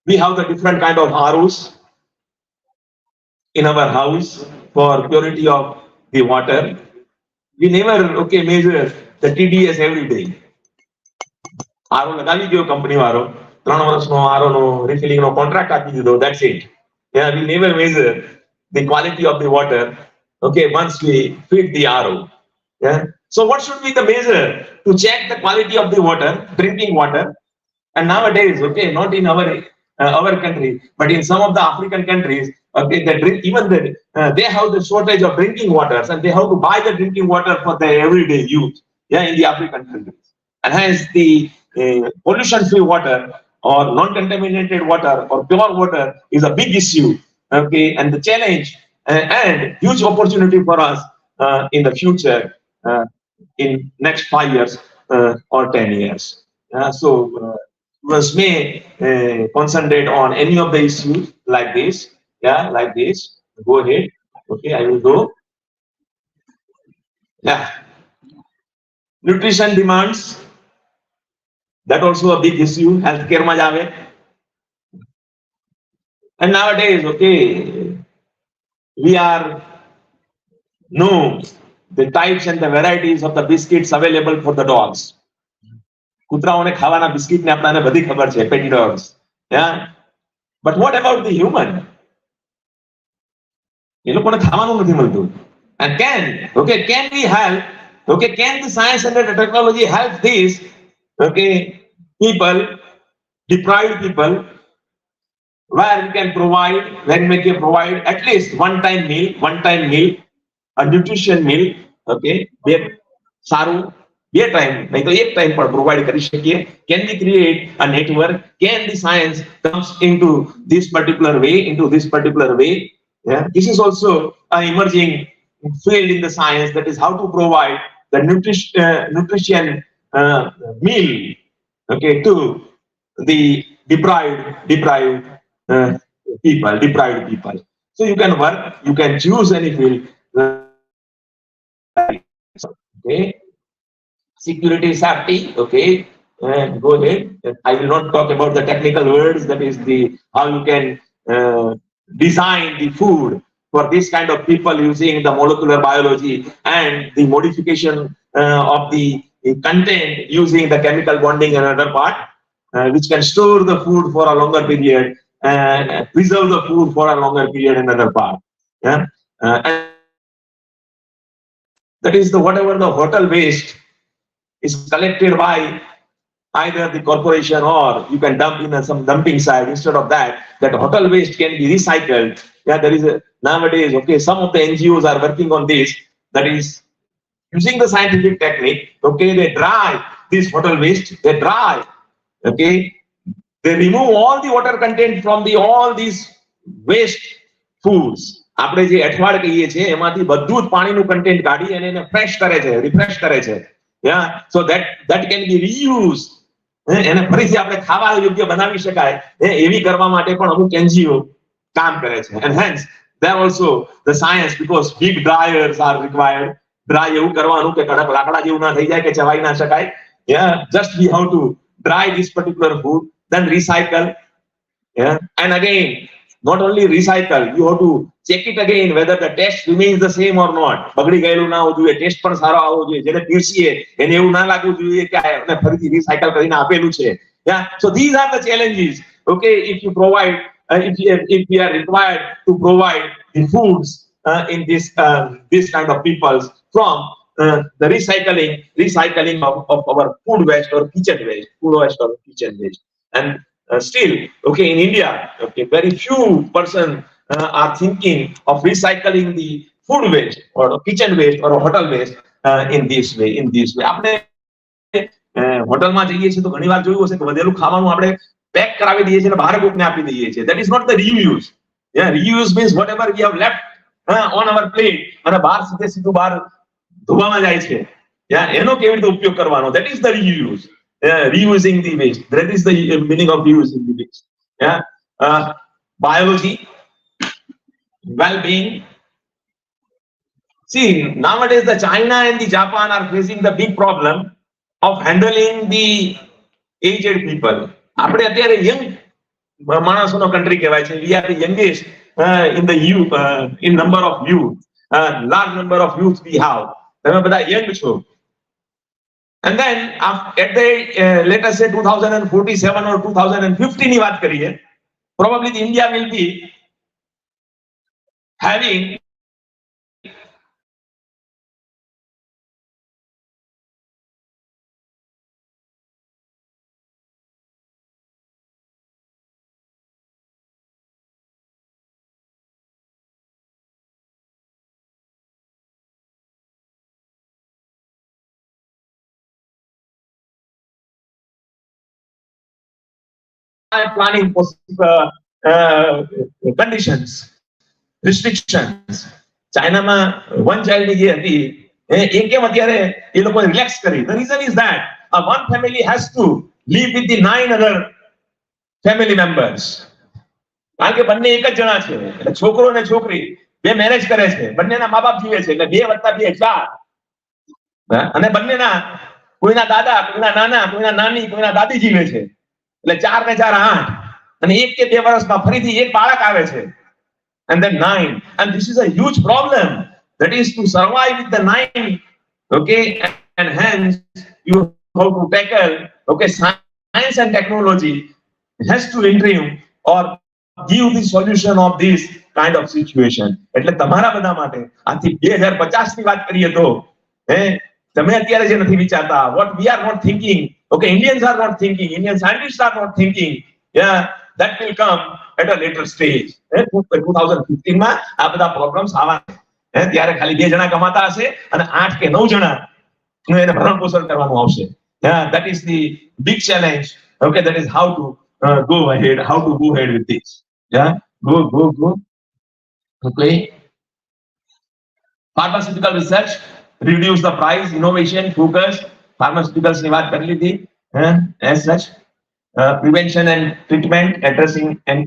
We have the different kind of ROs in our house for purity of the water. We never, okay, measure the TDS every day. RO લગાવી ગયો company વાળો 3 વર્ષનો RO નો refilling નો contract આપી દીધો, that's it. Yeah, we never measure the quality of the water, okay, once we feed the RO. Yeah. So what should be the measure to check the quality of the water, drinking water? And nowadays, okay, not in our country, but in some of the African countries, okay, they drink, even they have the shortage of drinking waters, and they have to buy the drinking water for their everyday use. Yeah, in the African countries, and hence the pollution-free water or non-contaminated water or pure water is a big issue. Okay, and the challenge and huge opportunity for us in the future, in next 5 years or 10 years. So students may concentrate on any of the issues like this. Yeah, like this. Go ahead. Okay, I will go. Yeah. Nutrition demands. That also a big issue. Healthcare ma jave. And nowadays, okay, we are know the types and the varieties of the biscuits available for the dogs. કૂતરાઓને ખાવાના biscuit ને આપણાને બધી ખબર છે, પેટી dogs. Yeah. But what about the human? એ લોકોને ખાવાનું નથી મળતું. And can we help? Okay, can the science and the technology help these, okay, people, deprived people, where we can provide at least one time meal, a nutrition meal, okay, સારું 2 time, નહીં તો 1 time પણ provide કરી શકીએ. Can we create a network? Can the science comes into this particular way? Yeah, this is also an emerging field in the science, that is how to provide the nutrition meal, okay, to the deprived people. So you can work, you can choose any field. Okay, security, safety. Okay, go ahead. I will not talk about the technical words, that is the how you can design the food for this kind of people using the molecular biology and the modification of the content using the chemical bonding and other part, which can store the food for a longer period and preserve the food for a longer period and other part. Yeah, and that is the whatever the hotel waste is collected by either the corporation, or you can dump in some dumping site. Instead of that, that hotel waste can be recycled. Yeah, there is nowadays, okay, some of the NGOs are working on this, that is using the scientific technique. Okay, they dry this hotel waste, okay, they remove all the water content from all these waste foods. આપણે જે અઠવાડ કહીએ છીએ એમાંથી બધું જ પાણીનું content કાઢી અને એને ફ્રેશ કરે છે, રિફ્રેશ કરે છે. Yeah, so that can be reused. એને ફરીથી આપણે ખાવા યોગ્ય બનાવી શકાય, એવી કરવા માટે પણ અમુક NGO કામ કરે છે. And hence there also the science, because big dryers are required. Dry એવું કરવાનું કે કડક લાકડા જેવું ના થઈ જાય કે ચવાઈ ના શકાય. Yeah, just we have to dry this particular food, then recycle. Yeah, and again not only recycle, you have to check it again whether the test remains the same or not. બગડી ગયેલું ના હોવું જોઈએ, test પણ સારો આવવો જોઈએ, જેને પીરસીએ એને એવું ના લાગવું જોઈએ કે એને ફરીથી રિસાયકલ કરીને આપેલું છે. Yeah, so these are the challenges. Okay, if you provide, if we are required to provide the foods in this kind of peoples from the recycling of our food waste or kitchen waste, and still, okay, in India, okay, very few persons are thinking of recycling the food waste or kitchen waste or hotel waste in this way. આપણે હોટલમાં જઈએ છીએ તો ઘણીવાર જોયું હશે કે વધેલું ખાવાનું આપણે પેક કરાવી દઈએ છીએ અને બહાર કોકને આપી દઈએ છીએ. That is not the reuse. Yeah, reuse means whatever we have left on our plate અને બહાર સીધું બહાર ધોવામાં જાય છે. Yeah, એનો કેવી રીતે ઉપયોગ કરવાનો? That is the reuse. Reusing the waste. That is the meaning of reusing the waste. Yeah, biology, well-being. See, nowadays the China and the Japan are facing the big problem of handling the aged people. આપણે અત્યારે young માણસોનો country કહેવાય છે. We are the youngest in the youth, in number of youth. Large number of youth we have. તમે બધા young છો. And then at the let us say 2047 or 2050 ની વાત કરીએ, probably the India will be having planning conditions, restrictions. ચાઇનામાં one child ની જે હતી એ કેમ અત્યારે એ લોકો રિલેક્સ કરી? The reason is that one family has to live with the 9 other family members. કારણ કે બંને એક જ જણા છે, એટલે છોકરો અને છોકરી બે મેરેજ કરે છે, બંનેના મા બાપ જીવે છે, એટલે 2 + 2 = 4. અને બંનેના કોઈના દાદા, કોઈના નાના, કોઈના નાની, કોઈના દાદી જીવે છે, એટલે 4 ને 4 8. અને 1 કે 2 વર્ષમાં ફરીથી એક બાળક આવે છે. And then 9. And this is a huge problem. That is to survive with the 9. Okay, and hence you have to tackle. Okay, science and technology has to intervene or give the solution of this kind of situation. એટલે તમારા બધા માટે આથી 2050 ની વાત કરીએ તો તમે અત્યારે જે નથી વિચારતા, what we are not thinking, okay, Indians are not thinking, Indian scientists are not thinking, yeah, that will come at a later stage. 2015 માં આ બધા પ્રોબ્લેમ્સ આવવાના. ત્યારે ખાલી 2 જણા કમાતા હશે અને 8 કે 9 જણા એને ભરણ પોષણ કરવાનું આવશે. Yeah, that is the big challenge. Okay, that is how to go ahead with this. Yeah, go. Okay. Pharmaceutical research, reduce the price, innovation, focus. Pharmaceuticals ની વાત કરી લીધી. As such, prevention and treatment, addressing. And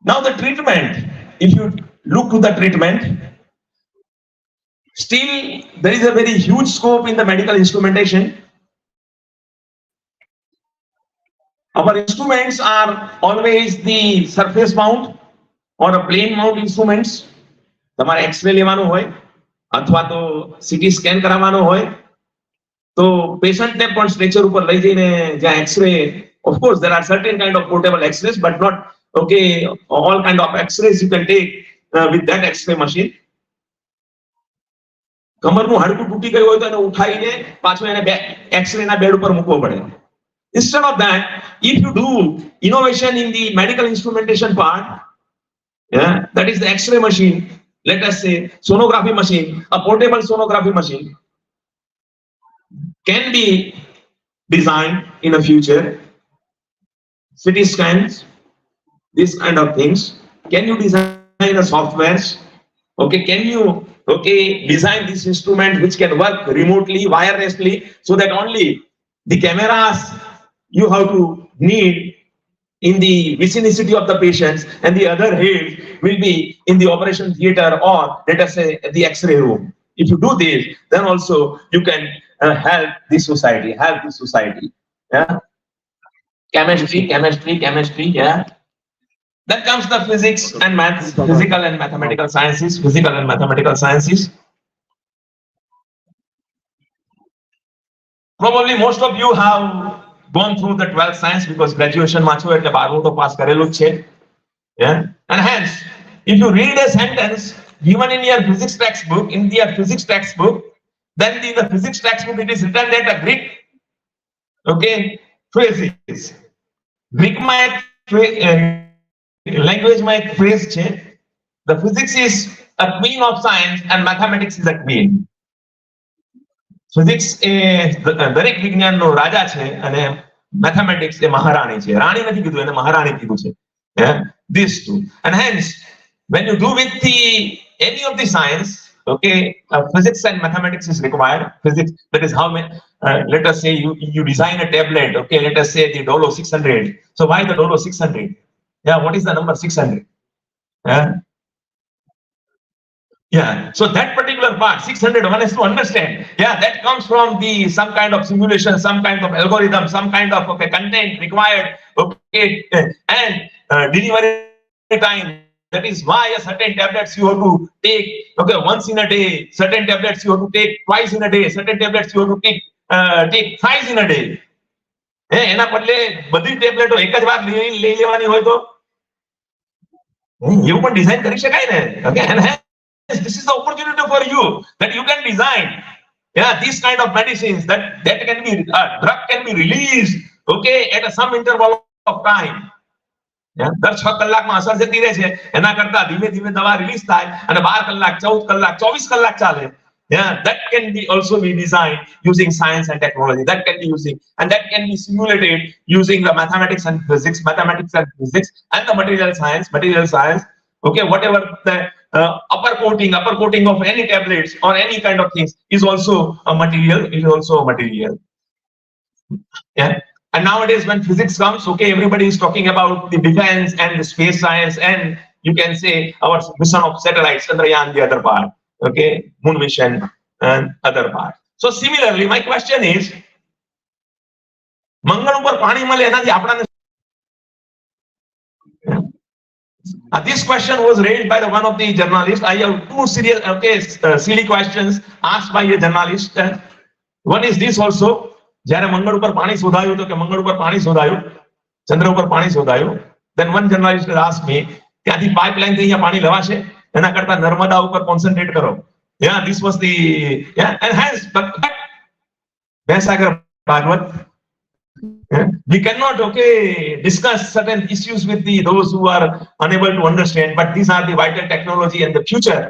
now the treatment, if you look to the treatment, still there is a very huge scope in the medical instrumentation. Our instruments are always the surface mount or a plane mount instruments. તમારે x ray લેવાનું હોય અથવા તો CT scan કરાવવાનો હોય તો પેશન્ટને પણ સ્ટ્રેચર ઉપર લઈ જઈને જ્યાં x ray, of course there are certain kind of portable x-rays but not okay all kind of x-rays you can take with that x-ray machine. કમરનું હાડકું તૂટી ગયું હોય તો એને ઉઠાઈને પાછું એને એક્સરે ના બેડ ઉપર મૂકવો પડે. Instead of that, if you do innovation in the medical instrumentation part, yeah, that is the x-ray machine, let us say sonography machine, a portable sonography machine can be designed in the future. CT scans, this kind of things. Can you design the softwares? Okay, can you design this instrument which can work remotely, wirelessly, so that only the cameras you have to need in the vicinity of the patients and the other heads will be in the operation theater or let us say the x-ray room. If you do this, then also you can help this society. Yeah. Chemistry, yeah. Then comes the physics and maths, physical and mathematical sciences, physical and mathematical sciences. Probably most of you have gone through the 12th science because graduation માં છો એટલે 12મું તો pass કરેલું જ છે. Yeah, and hence if you read a sentence given in your physics textbook, then in the physics textbook it is written that a Greek, okay, phrases. Greek માં language માં એક phrase છે, the physics is a queen of science and mathematics is a queen. Physics એ દરેક વિજ્ઞાનનો રાજા છે અને mathematics એ મહારાણી છે. રાણી નથી કીધું, એને મહારાણી કીધું છે. Yeah, these two. And hence when you do with any of the science, okay, physics and mathematics is required. Physics, that is how let us say you design a tablet, okay, let us say the Dolo 600. So why the Dolo 600? Yeah, what is the number 600? Yeah, so that particular part 600 one has to understand. Yeah, that comes from some kind of simulation, some kind of algorithm, some kind of content required, okay, and delivery time. That is why a certain tablets you have to take, okay, once in a day. Certain tablets you have to take twice in a day. Certain tablets you have to take thrice in a day. એના બદલે બધી ટેબ્લેટો એક જ વાર લઈ લેવાની હોય તો એવું પણ ડિઝાઇન કરી શકાય ને. Okay, and this is the opportunity for you that you can design, yeah, these kind of medicines that can be drug can be released, okay, at some interval of time. Yeah, દર 6 કલાકમાં અસર જતી રહે છે, એના કરતા ધીમે ધીમે દવા રિલીઝ થાય અને 12 કલાક 14 કલાક 24 કલાક ચાલે. Yeah, that can be also be designed using science and technology. That can be using, and that can be simulated using the mathematics and physics and the material science. Okay, whatever the upper coating of any tablets or any kind of things is also a material. Yeah, and nowadays when physics comes, okay, everybody is talking about the defense and the space science, and you can say our mission of satellites, Chandrayaan, the other part, okay, moon mission and other part. So similarly, my question is, મંગળ ઉપર પાણી મળે એનાથી આપણાને this question was raised by one of the journalists. I have two silly questions asked by a journalist. One is this also. જ્યારે મંગળ ઉપર પાણી શોધાયું તો કે મંગળ ઉપર પાણી શોધાયું, ચંદ્ર ઉપર પાણી શોધાયું. Then one journalist asked me, ત્યાંથી પાઇપલાઇન થી અહીંયા પાણી લેવાશે, એના કરતા નર્મદા ઉપર કોન્સન્ટ્રેટ કરો. Yeah, this was the, yeah, and hence but Sagar Bhagwat, we cannot, okay, discuss certain issues with those who are unable to understand, but these are the vital technology and the future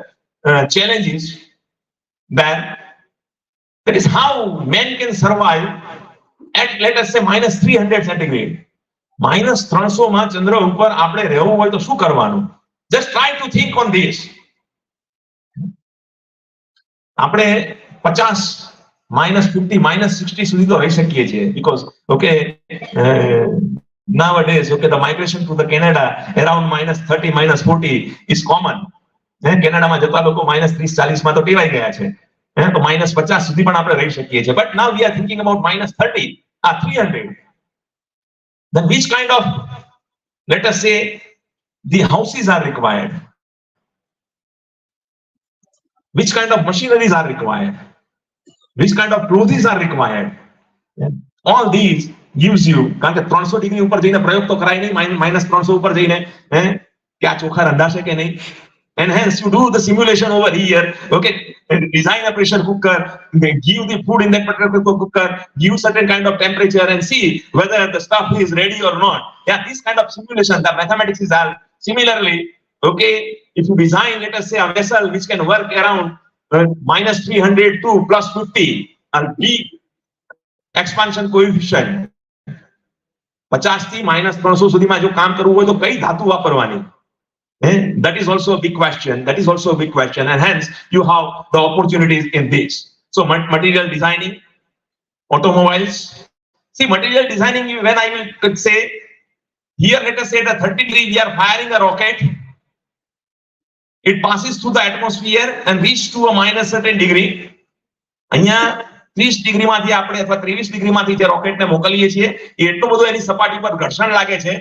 challenges that is how men can survive at, let us say, -300 centigrade. -300 માં ચંદ્ર ઉપર આપણે રહેવું હોય તો શું કરવાનું? Just try to think on this. આપણે 50, -50, -60 સુધી તો રહી શકીએ છીએ because, okay, nowadays, okay, the migration to the Canada around -30, -40 is common. કેનેડામાં જતા લોકો -30-40 માં તો ટેવાઈ ગયા છે. તો -50 સુધી પણ આપણે રહી શકીએ છીએ. But now we are thinking about -30, 300. Then which kind of, let us say, the houses are required? Which kind of machineries are required? Which kind of clothes are required? All these gives you, કારણ કે 300 degree ઉપર જઈને પ્રયોગ તો કરાય નહીં, -300 ઉપર જઈને કે આ ચોખા રંધાશે કે નહીં. And hence you do the simulation over here, okay, design a pressure cooker, give the food in that particular cooker, give certain kind of temperature and see whether the stuff is ready or not. Yeah, this kind of simulation, the mathematics is all. Similarly, okay, if you design, let us say, a vessel which can work around -300 to +50 and big expansion coefficient, 50 થી -300 સુધીમાં જો કામ કરવું હોય તો કઈ ધાતુ વાપરવાની? That is also a big question. And hence you have the opportunities in this. So material designing, automobiles. See, material designing, when I will say here, let us say at 30 degree we are firing a rocket. It passes through the atmosphere and reach to a certain degree. અહીંયા 30 degree માંથી આપણે અથવા 23 degree માંથી જે રોકેટને મોકલીએ છીએ એ એટલું બધું એની સપાટી પર ઘર્ષણ લાગે છે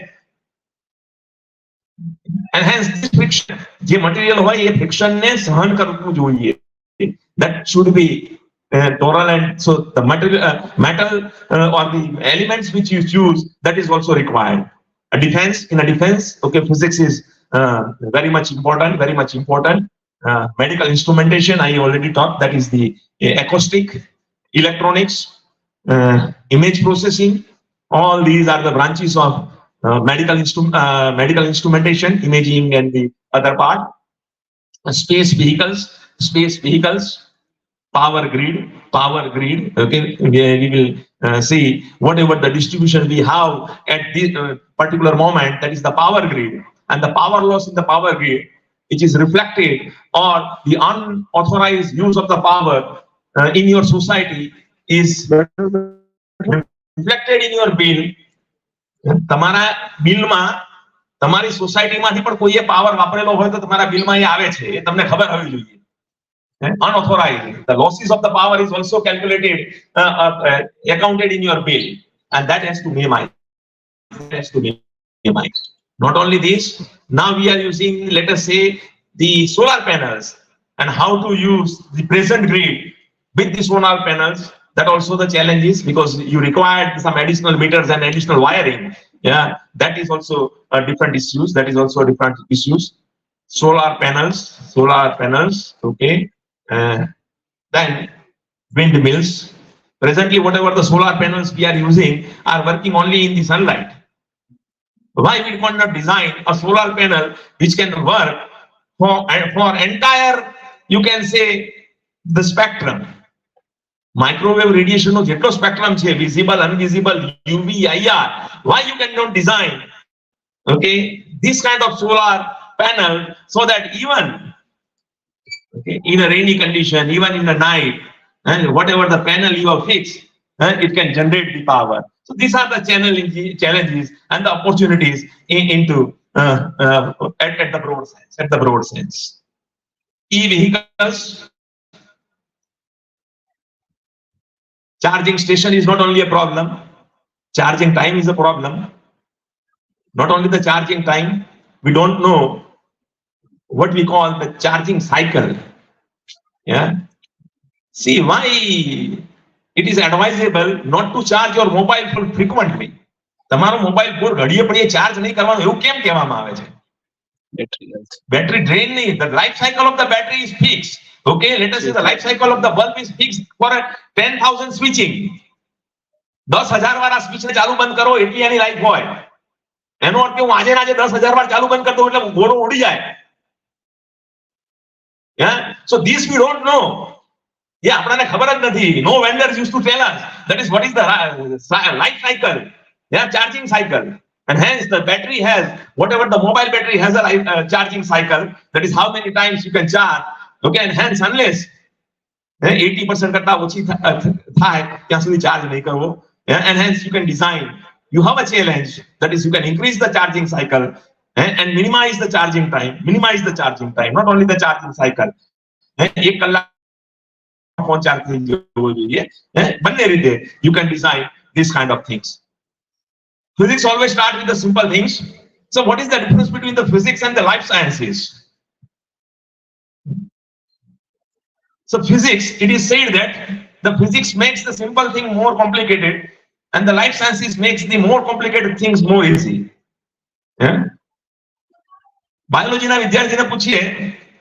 and hence this friction જે મટીરિયલ હોય એ ફ્રિક્શન ને સહન કરવું જોઈએ. That should be tolerant. So the metal or the elements which you choose, that is also required. In a defense, okay, physics is very much important, very much important. Medical instrumentation, I already talked, that is the acoustic, electronics, image processing. All these are the branches of medical instrumentation, imaging, and the other part. Space vehicles, power grid. Okay, we will see whatever the distribution we have at this particular moment, that is the power grid, and the power loss in the power grid, which is reflected, or the unauthorized use of the power in your society is reflected in your bill. તમારા બિલમાં તમારી સોસાયટીમાંથી પણ કોઈએ power વાપરેલો હોય તો તમારા બિલમાં એ આવે છે, એ તમને ખબર હોવી જોઈએ. Unauthorized, the losses of the power is also calculated, accounted in your bill, and that has to minimize. Not only this, now we are using, let us say, the solar panels, and how to use the present grid with the solar panels. That also the challenge is, because you require some additional meters and additional wiring. Yeah, that is also a different issues. Solar panels. Okay. Then windmills. Presently, whatever the solar panels we are using are working only in the sunlight. Why we cannot design a solar panel which can work for entire, you can say, the spectrum? Microwave radiation no jetlo spectrum che, visible, invisible, UV, IR. Why you cannot design, okay, this kind of solar panel, so that even, okay, in a rainy condition, even in the night, and whatever the panel you have fixed, it can generate the power. So these are the challenges and the opportunities into at the broad sense. E-vehicles. Charging station is not only a problem, charging time is a problem. Not only the charging time, we don't know what we call the charging cycle. Yeah. See, why it is advisable not to charge your mobile phone frequently. તમારો mobile phone ઘડીએ પડીએ charge નહીં કરવાનો, એવું કેમ કહેવામાં આવે છે? Battery drain નહીં. The life cycle of the battery is fixed. Okay, let us say the life cycle of the bulb is fixed for 10,000 switching. 10,000 વાર આ સ્વિચ ને ચાલુ બંધ કરો એટલી એની લાઈફ હોય. એનો અર્થ કે હું આજે ને આજે 10,000 વાર ચાલુ બંધ કરતો એટલે ઘોડો ઉડી જાય. Yeah, so this we don't know. Yeah, આપણને ખબર જ નથી. No vendors used to tell us that is what is the life cycle. Yeah, charging cycle. And hence the battery has, whatever the mobile battery has a charging cycle, that is how many times you can charge. Okay, and hence unless 80% કરતા ઓછી થાય ત્યાં સુધી charge નહીં કરવો. And hence you can design, you have a challenge, that is you can increase the charging cycle and minimize the charging time. Not only the charging cycle. 1 કલાક phone charge થઈ જવો જોઈએ. બંને રીતે you can design this kind of things. Physics always start with the simple things. So what is the difference between the physics and the life sciences? So physics, it is said that the physics makes the simple thing more complicated, and the life sciences makes the more complicated things more easy. Yeah? Biology ના વિદ્યાર્થીને પૂછીએ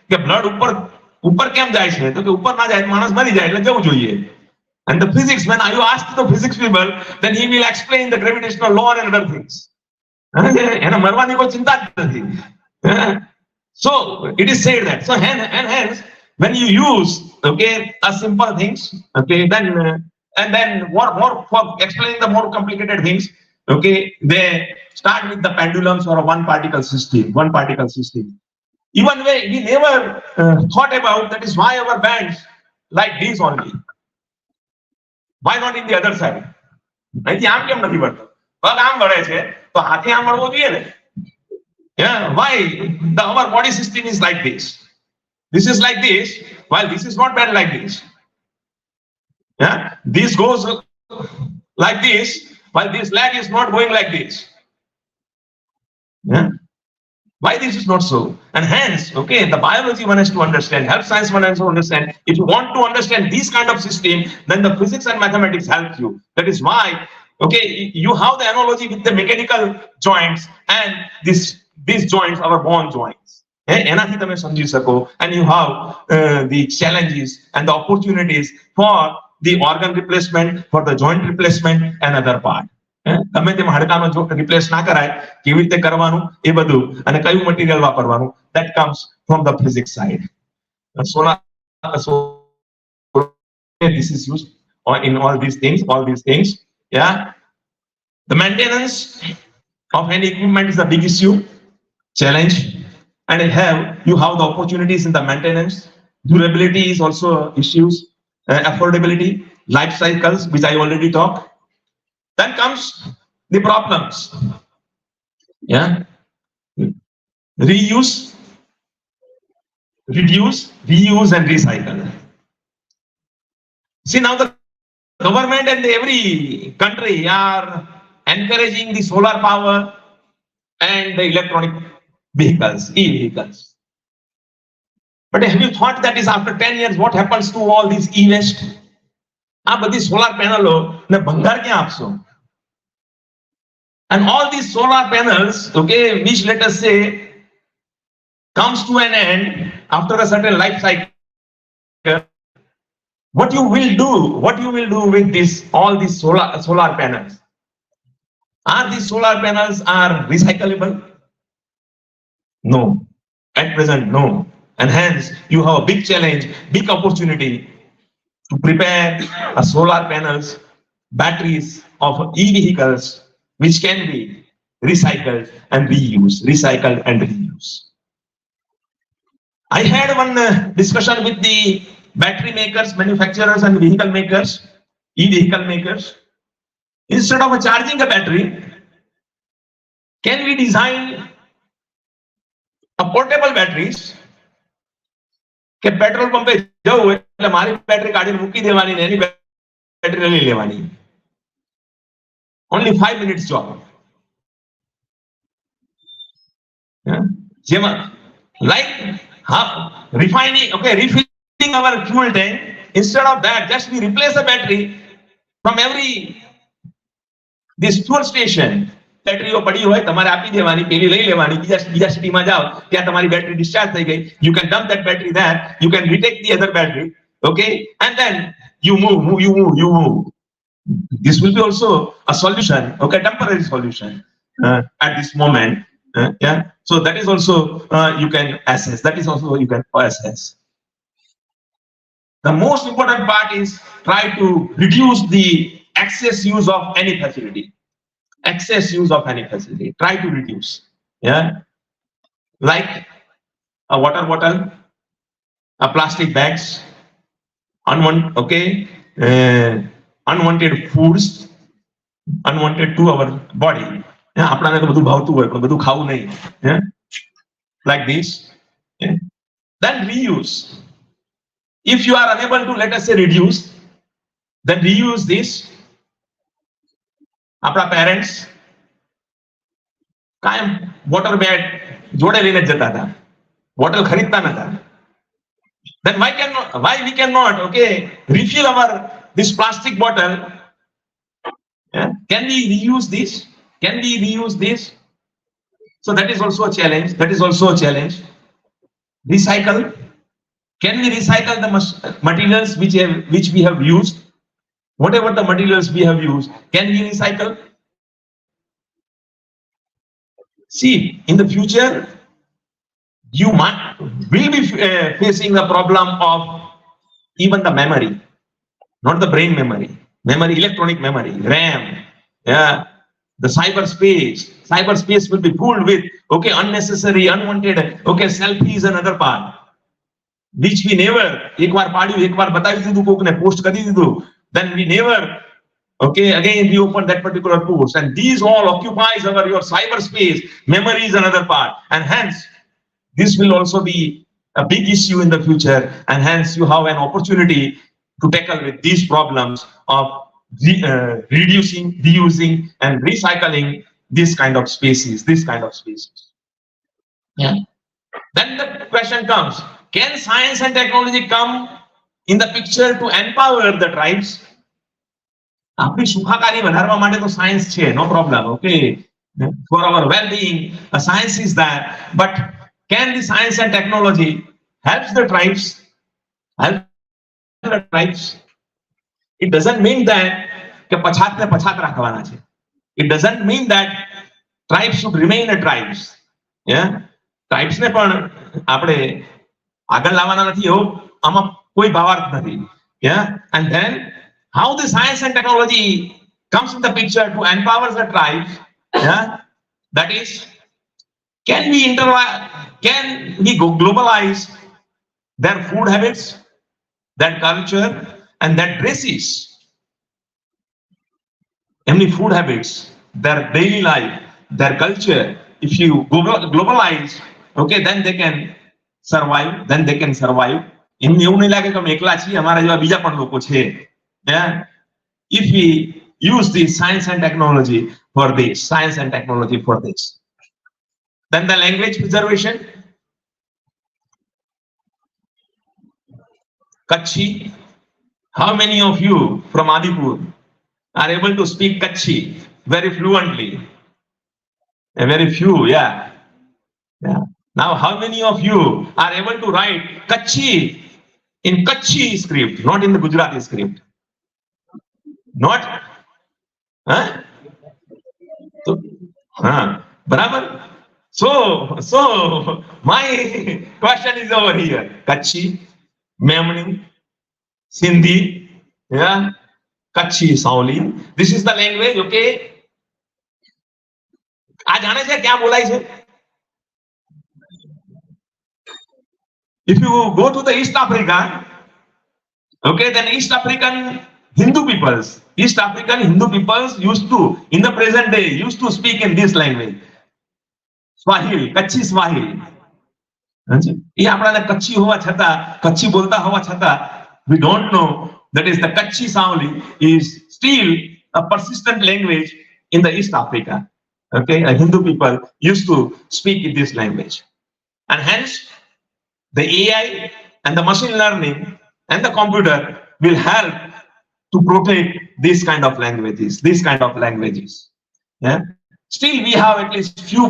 કે blood ઉપર કેમ જાય છે, તો કે ઉપર ના જાય માણસ મરી જાય એટલે જવું જોઈએ. And the physics, when you ask the physics people, then he will explain the gravitational law and other things. એને મરવાની કોઈ ચિંતા જ નથી. So it is said that. So hence when you use, okay, a simple things, okay, then and then more for explaining the more complicated things, okay, they start with the pendulums or a one particle system. Even we never thought about, that is why our bands like these only. Why not in the other side? અહીંથી આમ કેમ નથી વળતો? પગ આમ વળે છે તો હાથે આમ વળવો જોઈએ ને. Yeah, why our body system is like this? This is like this, while this is not bent like this. Yeah, this goes like this, while this leg is not going like this. Yeah, Why this is not so? And hence, okay, the biology one has to understand, health science one has to understand. If you want to understand these kind of system, then the physics and mathematics help you. That is why, okay, you have the analogy with the mechanical joints, and these joints are bone joints. એનાથી તમે સમજી શકો, and you have the challenges and the opportunities for the organ replacement, for the joint replacement and other part. ગમે તેમ હાડકાનો જો replace ના કરાય, કેવી રીતે કરવાનું એ બધું, અને કયું મટીરિયલ વાપરવાનું, that comes from the physics side. Solar, this is used in all these things. Yeah, the maintenance of any equipment is the big issue, challenge, and you have the opportunities in the maintenance. Durability is also issues, affordability, life cycles, which I already talked. Then comes the problems. Yeah, reuse, reduce, reuse, and recycle. See, now the government and every country are encouraging the solar power and the electronic vehicles, e-vehicles. But have you thought that is after 10 years what happens to all these e-waste? આ બધી solar panel ને ભંગાર ક્યાં આપશો? And all these solar panels, okay, which let us say comes to an end after a certain life cycle, what you will do with this, all these solar panels? Are these solar panels are recyclable? No, at present no. And hence you have a big challenge, big opportunity to prepare a solar panels, batteries of e-vehicles which can be recycled and reused, I had one discussion with the battery makers, manufacturers and vehicle makers, e-vehicle makers. Instead of charging a battery, can we design a portable batteries? કે petrol પંપે જવું એટલે મારી battery કાઢીને મૂકી દેવાની ને એની battery લઈ લેવાની. Only 5 minutes job. જેમાં like refining, okay, refilling our fuel tank. Instead of that, just we replace the battery from every this fuel station. બેટરીઓ પડી હોય તમારે આપી દેવાની, પેલી લઈ લેવાની, બીજા સિટીમાં જાઓ ત્યાં તમારી બેટરી ડિસ્ચાર્જ થઈ ગઈ, you can dump that battery there, you can retake the other battery, okay, and then you move. This will be also a solution, okay, temporary solution at this moment. Yeah, so that is also you can assess. The most important part is try to reduce the excess use of any facility. Try to reduce. Yeah, like a water bottle, a plastic bags, unwanted foods, unwanted to our body. આપણાને તો બધું ભાવતું હોય પણ બધું ખાવું નહીં. Like this. Then reuse. If you are unable to, let us say, reduce, then reuse this. આપણા પેરેન્ટ્સ કાયમ વોટર બેગ જોડે લઈને જતા હતા, બોટલ ખરીદતા નતા. Then why we cannot, okay, refill our this plastic bottle? Can we reuse this? So that is also a challenge. Recycle. Can we recycle the materials which we have used? Whatever the materials we have used, can we recycle? See, in the future, you will be facing the problem of even the memory, not the brain memory, electronic memory, RAM. Yeah, the cyberspace will be filled with, okay, unnecessary, unwanted, okay, selfies and other part, which we never, एक बार पाड्યું, एक बार बताવી દીધું, કોકને post કરી દીધું, then we never, okay, again reopen that particular post, and these all occupies your cyberspace, memories, another part, and hence this will also be a big issue in the future, and hence you have an opportunity to tackle with these problems of reducing, reusing, and recycling this kind of spaces. Yeah. Then the question comes, can science and technology come in the picture to empower the tribes? આપણી સુખાકારી વધારવા માટે તો science છે, no problem. Okay, for our well-being, science is there. But can the science and technology help the tribes? Help the tribes? It doesn't mean that કે પછાતને પછાત રાખવાના છે. It doesn't mean that tribes should remain a tribes. Yeah, tribes ને પણ આપણે આગળ લાવવાના નથી, એવો આમાં કોઈ ભાવાર્થ નથી. Yeah, and then how the science and technology comes in the picture to empower the tribes? Yeah, that is, can we globalize their food habits, their culture, and their dresses? Any food habits, their daily life, their culture, if you globalize, okay, then they can survive. એમને એવું નહીં લાગે કે અમે એકલા છીએ, અમારા જેવા બીજા પણ લોકો છે. If we use the science and technology for this, then the language preservation. Kutchi. How many of you from Adipur are able to speak Kutchi very fluently? Very few, yeah. Now, how many of you are able to write Kutchi in Kutchi script, not in the Gujarati script? Not? Barabar? So my question is over here. Kutchi, Memoni, Sindhi, yeah, Kutchi, Sauli. This is the language, okay? આ જાણે છે ક્યાં બોલાય છે? If you go to the East Africa, okay, then East African Hindu peoples used to, in the present day, used to speak in this language. Swahili, Kutchi Swahili. એ આપણાને કચ્છી હોવા છતાં, કચ્છી બોલતા હોવા છતાં, we don't know that is the Kutchi Sauli is still a persistent language in the East Africa. Okay, Hindu people used to speak in this language, and hence the AI and the machine learning and the computer will help to protect these kind of languages. Yeah, still we have at least few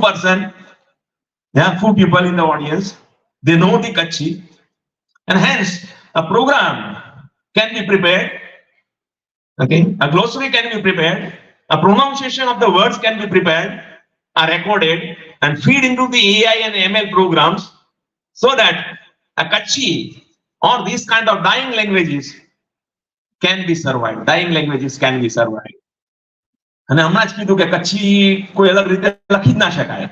people in the audience, they know the Kutchi, and hence a program can be prepared. Okay, a glossary can be prepared, a pronunciation of the words can be prepared, are recorded and feed into the AI and ML programs, so that a Kutchi or these kind of dying languages can be survived. અને હમણાં જ કીધું કે કચ્છી કોઈ અલગ રીતે લખી જ ના શકાય.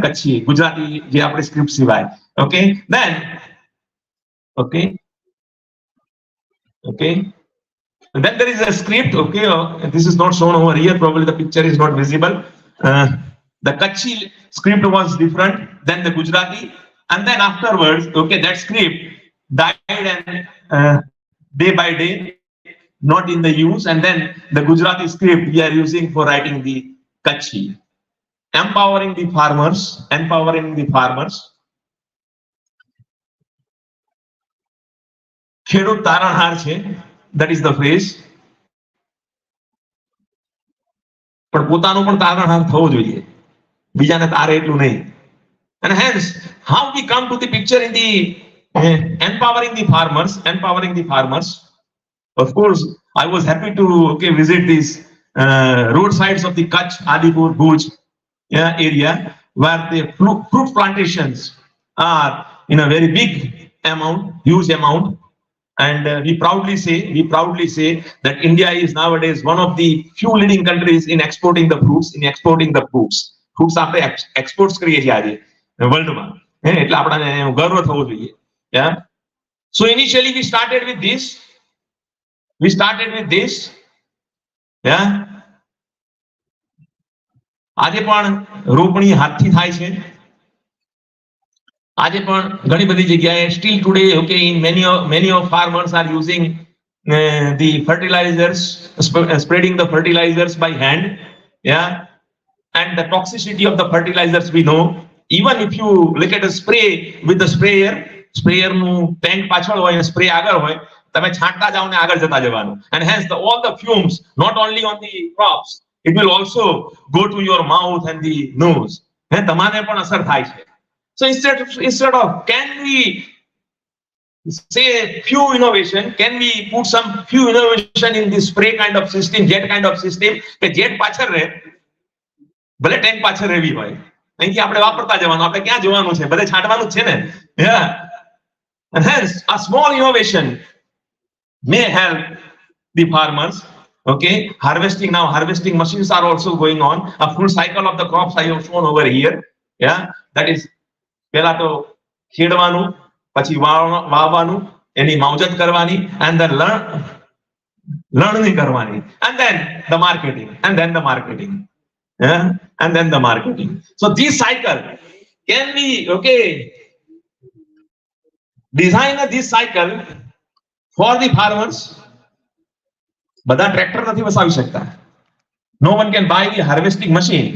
કચ્છી, ગુજરાતી જે આપણે સ્ક્રિપ્ટ સિવાય. Okay, then then there is a script. Okay, this is not shown over here, probably the picture is not visible. The Kutchi script was different than the Gujarati, and then afterwards, okay, that script died and day by day not in the use, and then the Gujarati script we are using for writing the Kutchi. Empowering the farmers. ખેડૂત તારણહાર છે, that is the phrase. પણ પોતાનો પણ તારણહાર થવો જોઈએ, બીજાને તારે એટલું નહીં. And hence, how we come to the picture in the empowering the farmers. Of course, I was happy to visit these roadsides of the Kutch, Adipur, Bhuj area, where the fruit plantations are in a very big amount, huge amount. And we proudly say that India is nowadays one of the few leading countries in exporting the fruits. Fruits આપણે exports કરીએ છીએ આજે વર્લ્ડમાં, એટલે આપણને ગર્વ થવો જોઈએ. Yeah. So initially we started with this. Yeah. આજે પણ રોપણી હાથથી થાય છે. આજે પણ ઘણી બધી જગ્યાએ still today, okay, in many of farmers are using the fertilizers, spreading the fertilizers by hand. Yeah, and the toxicity of the fertilizers we know. Even if you look at a spray with the sprayer નું tank પાછળ હોય અને spray આગળ હોય, તમે છાંટતા જાઓ ને આગળ જતા જવાનું. And hence all the fumes, not only on the crops, it will also go to your mouth and the nose. તમારે પણ અસર થાય છે. So instead of, can we say few innovation, can we put some few innovation in this spray kind of system, jet kind of system, કે jet પાછળ રહે, ભલે tank પાછળ રહેવી હોય, અહીંથી આપણે વાપરતા જવાનું, આપણે ક્યાં જવાનું છે, બધે છાંટવાનું જ છે ને. Yeah. And hence a small innovation may help the farmers. Okay, harvesting machines are also going on. A full cycle of the crops I have shown over here. Yeah, that is પહેલા તો ખેડવાનું, પછી વાવવાનું, એની માવજત કરવાની, and then learning કરવાની, and then the marketing, and then the marketing. Yeah, and then the marketing. So this cycle, can we, okay, design this cycle for the farmers? બધા tractor નથી વસાવી શકતા. No one can buy the harvesting machine,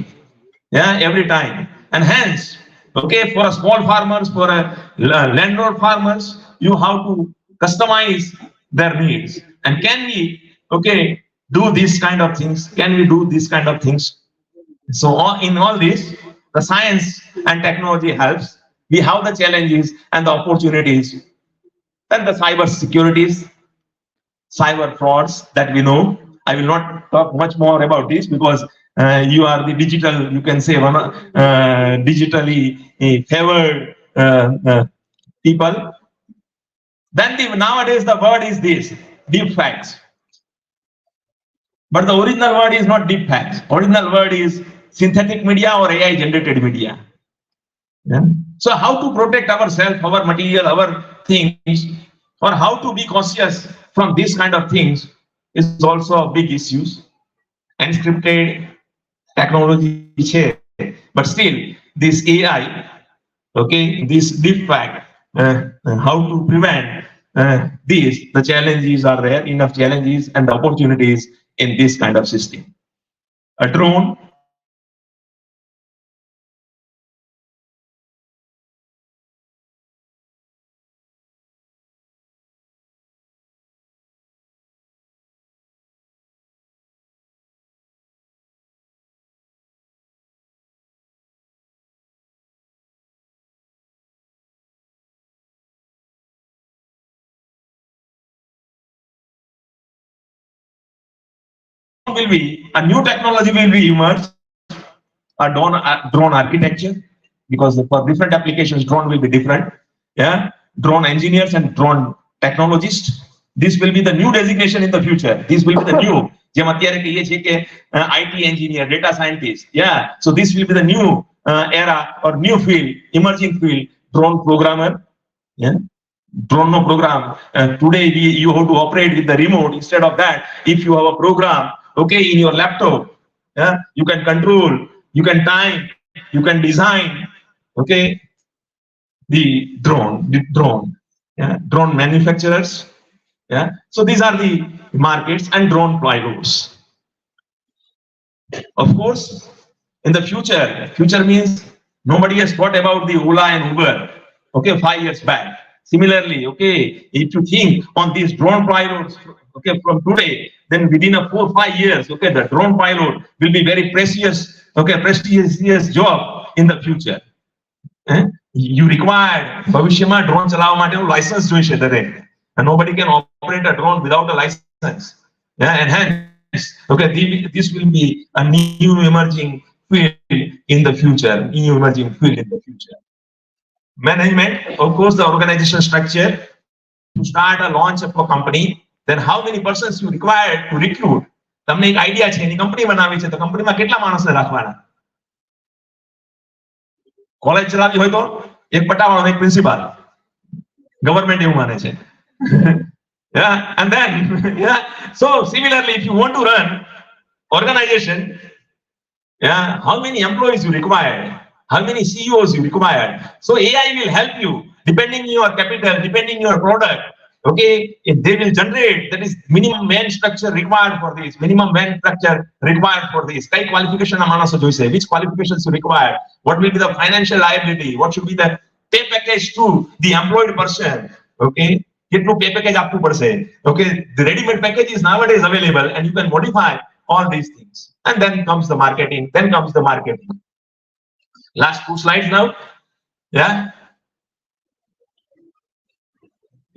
yeah, every time. And hence, okay, for a small farmers, for a landlord farmers, you have to customize their needs. And can we, okay, do these kind of things? Can we do these kind of things? So in all this, the science and technology helps. We have the challenges and the opportunities, and the cyber securities, cyber frauds that we know. I will not talk much more about this because you are the digital, you can say, digitally favored people. Then nowadays the word is this, deep facts. But the original word is not deep facts. Original word is synthetic media or AI generated media. Yeah? So how to protect ourselves, our material, our things, or how to be conscious from these kind of things is also a big issue. Encrypted technology, but still this AI, okay, this deep fact, how to prevent these, the challenges are there, enough challenges and the opportunities in this kind of system. A drone, will be a new technology will be emerged, a drone architecture, because for different applications drone will be different. Yeah, drone engineers and drone technologists, this will be the new designation in the future. This will be the new, જેમ અત્યારે કહીએ છીએ કે IT engineer, data scientist. Yeah, so this will be the new era or new field, emerging field, drone programmer. Yeah, drone no program. Today you have to operate with the remote. Instead of that, if you have a program, okay, in your laptop, yeah, you can control, you can time, you can design, okay, the drone, yeah, drone manufacturers. Yeah, so these are the markets and drone plywood's. Of course, in the future means nobody has thought about the Ola and Uber, okay, 5 years back. Similarly, okay, if you think on these drone pilots, okay, from today, then within a 4-5 years, okay, the drone pilot will be very precious, okay, prestigious job in the future. You require ભવિષ્યમાં drone ચલાવવા માટે license જોઈશે દરેક, and nobody can operate a drone without a license. Yeah, and hence, okay, this will be a new emerging field in the future. Management, of course, the organization structure. To start a launch of a company, then how many persons you require to recruit? તમને એક idea છે, એની company બનાવી છે, તો કંપનીમાં કેટલા માણસને રાખવાના? કોલેજ ચલાવી હોય તો એક પટાવાળો, એક પ્રિન્સિપાલ, ગવર્નમેન્ટ એવું માને છે. Yeah, and then yeah, so similarly, if you want to run organization, yeah, how many employees you require, how many CEOs you require. So AI will help you depending on your capital, depending on your product, Okay, if they will generate, that is minimum wage structure required for this, minimum wage structure required for this. Key qualification amanaso joise, which qualifications required, what will be the financial liability, what should be the pay package to the employed person. Okay, કેટલું pay package આપવું પડશે. Okay, the ready-made package is nowadays available and you can modify all these things. And then comes the marketing, Last 2 slides now. Yeah.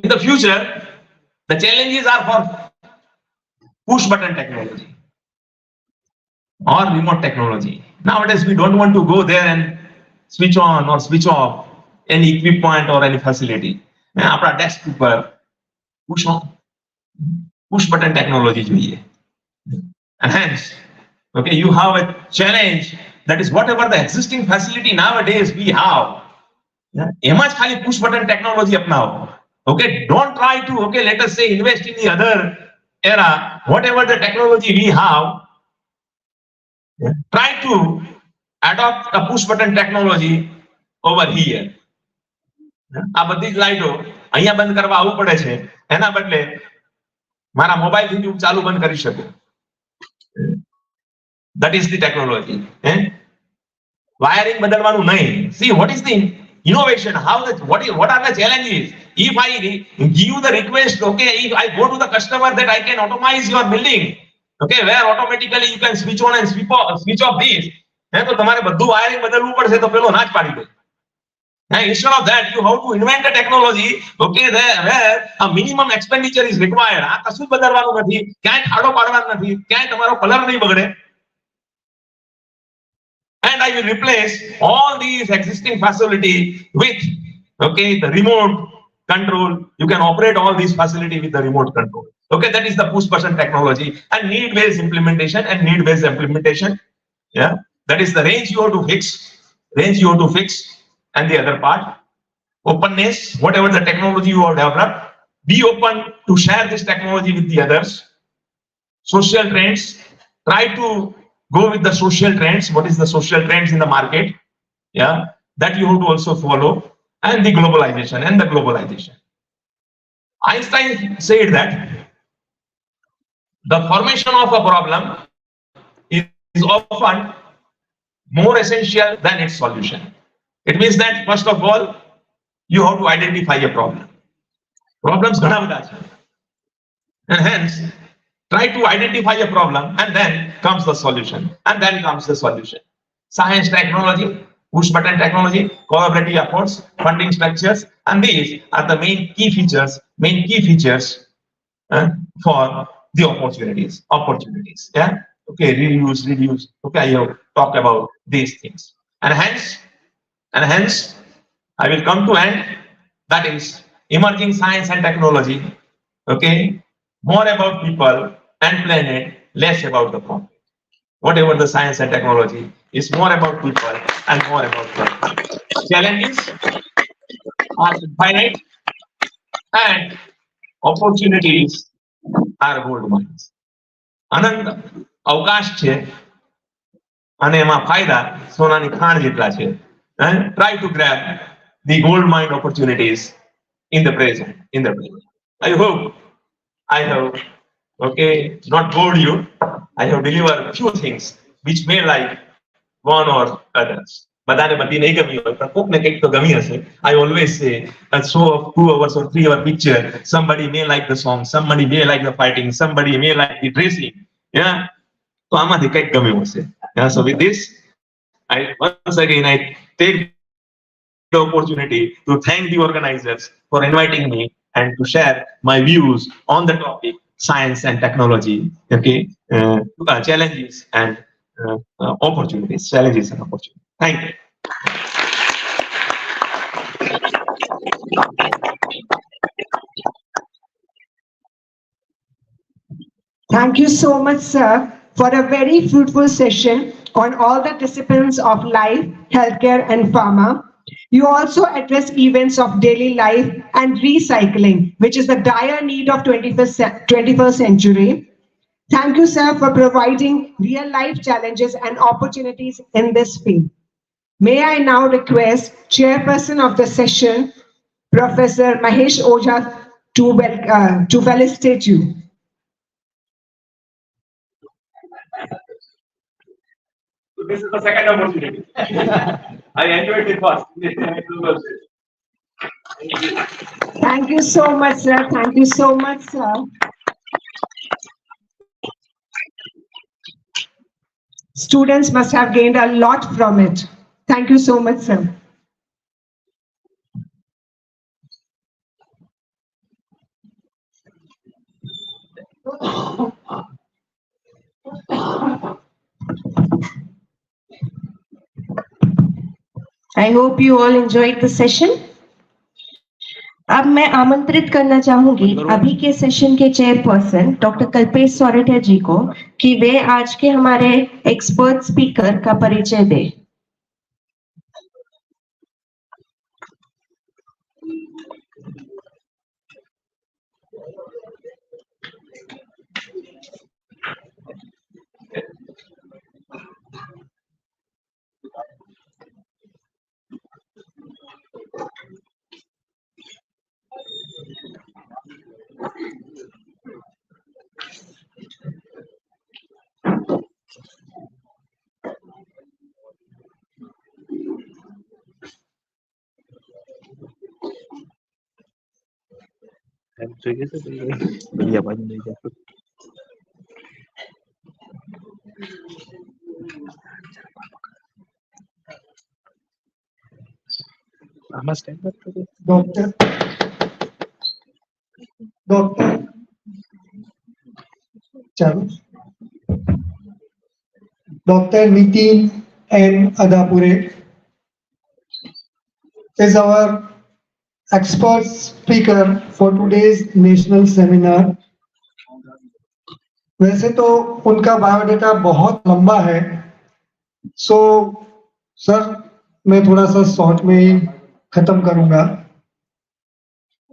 In the future, the challenges are for push button technology or remote technology. Nowadays, we don't want to go there and switch on or switch off any equipment or any facility. Our desk पर push button technology જોઈએ. And hence, okay, you have a challenge that is whatever the existing facility nowadays we have. એમાં જ ખાલી push button technology અપનાવો. Okay, don't try to, okay, let us say invest in the other era, whatever the technology we have, try to adopt a push button technology over here. આ બધી જ લાઈટો અહીંયા બંધ કરવા આવવું પડે છે, એના બદલે મારા મોબાઈલ થી હું ચાલુ બંધ કરી શકું. That is the technology. Wiring બદલવાનું નહીં. See what is the innovation, what are the challenges? If I give you the request, okay, if I go to the customer that I can automate your building, okay, where automatically you can switch on and switch off this, તો તમારે બધું wiring બદલવું પડશે, તો પેલો ના જ પાડી દે. Instead of that, you have to invent a technology, okay, where a minimum expenditure is required. આ કશું જ બદલવાનું નથી, ક્યાંય ખાડો પાડવાનો નથી, ક્યાંય તમારો કલર નહીં બગડે. And I will replace all these existing facility with, okay, the remote control. You can operate all these facility with the remote control. Okay, that is the push button technology and need-based implementation Yeah, that is the range you have to fix. And the other part, openness, whatever the technology you have developed, be open to share this technology with the others. Social trends, try to go with the social trends. What is the social trends in the market? Yeah, that you have to also follow. And the globalization. Einstein said that the formation of a problem is often more essential than its solution. It means that first of all, you have to identify a problem. Problems ઘણા બધા છે. And hence, try to identify a problem and then comes the solution. Science, technology, push button technology, collaborative efforts, funding structures, and these are the main key features for the opportunities. Yeah. Okay, reuse. Okay, I have talked about these things. And hence, I will come to end. That is emerging science and technology. Okay, more about people and planet, less about the profit. Whatever the science and technology is more about people and more about profit. Challenges are infinite and opportunities are gold mines. અનંત અવકાશ છે અને એમાં ફાયદા સોનાની ખાણ જેટલા છે. Try to grab the gold mine opportunities in the present. I hope I have, okay, not bored you. I have delivered few things which may like one or others. બધાને બધી નહીં ગમી હોય પણ કોકને કંઈક તો ગમી હશે. I always say a show of 2 hours or 3 hour picture, somebody may like the song, somebody may like the fighting, somebody may like the dressing. Yeah, તો આમાંથી કંઈક ગમ્યું હશે. So with this, once again I take the opportunity to thank the organizers for inviting me and to share my views on the topic science and technology. Okay, challenges and opportunities. Thank you. Thank you so much, sir, for a very fruitful session on all the disciplines of life, healthcare, and pharma. You also address events of daily life and recycling, which is the dire need of 21st century. Thank you, sir, for providing real-life challenges and opportunities in this field. May I now request Chairperson of the session, Professor Mahesh Ojha, to felicitate you. This is the second opportunity. I enjoyed it first. Thank you so much, sir. Thank you so much, sir. Students must have gained a lot from it. Thank you so much, sir. I hope you all enjoyed the session. अब मैं आमंत्रित करना चाहूंगी अभी के session के chairperson doctor Kalpesh सोरेठे जी को कि वे आज के हमारे एक्सपर्ट स्पीकर का परिचय दें। Doctor, chalo. Dr. Nitin N. Adapure is our expert speaker for today's national seminar. वैसे तो उनका बायोडाटा बहुत लंबा है, सो सर मैं थोड़ा सा शॉर्ट में ही खत्म करूंगा.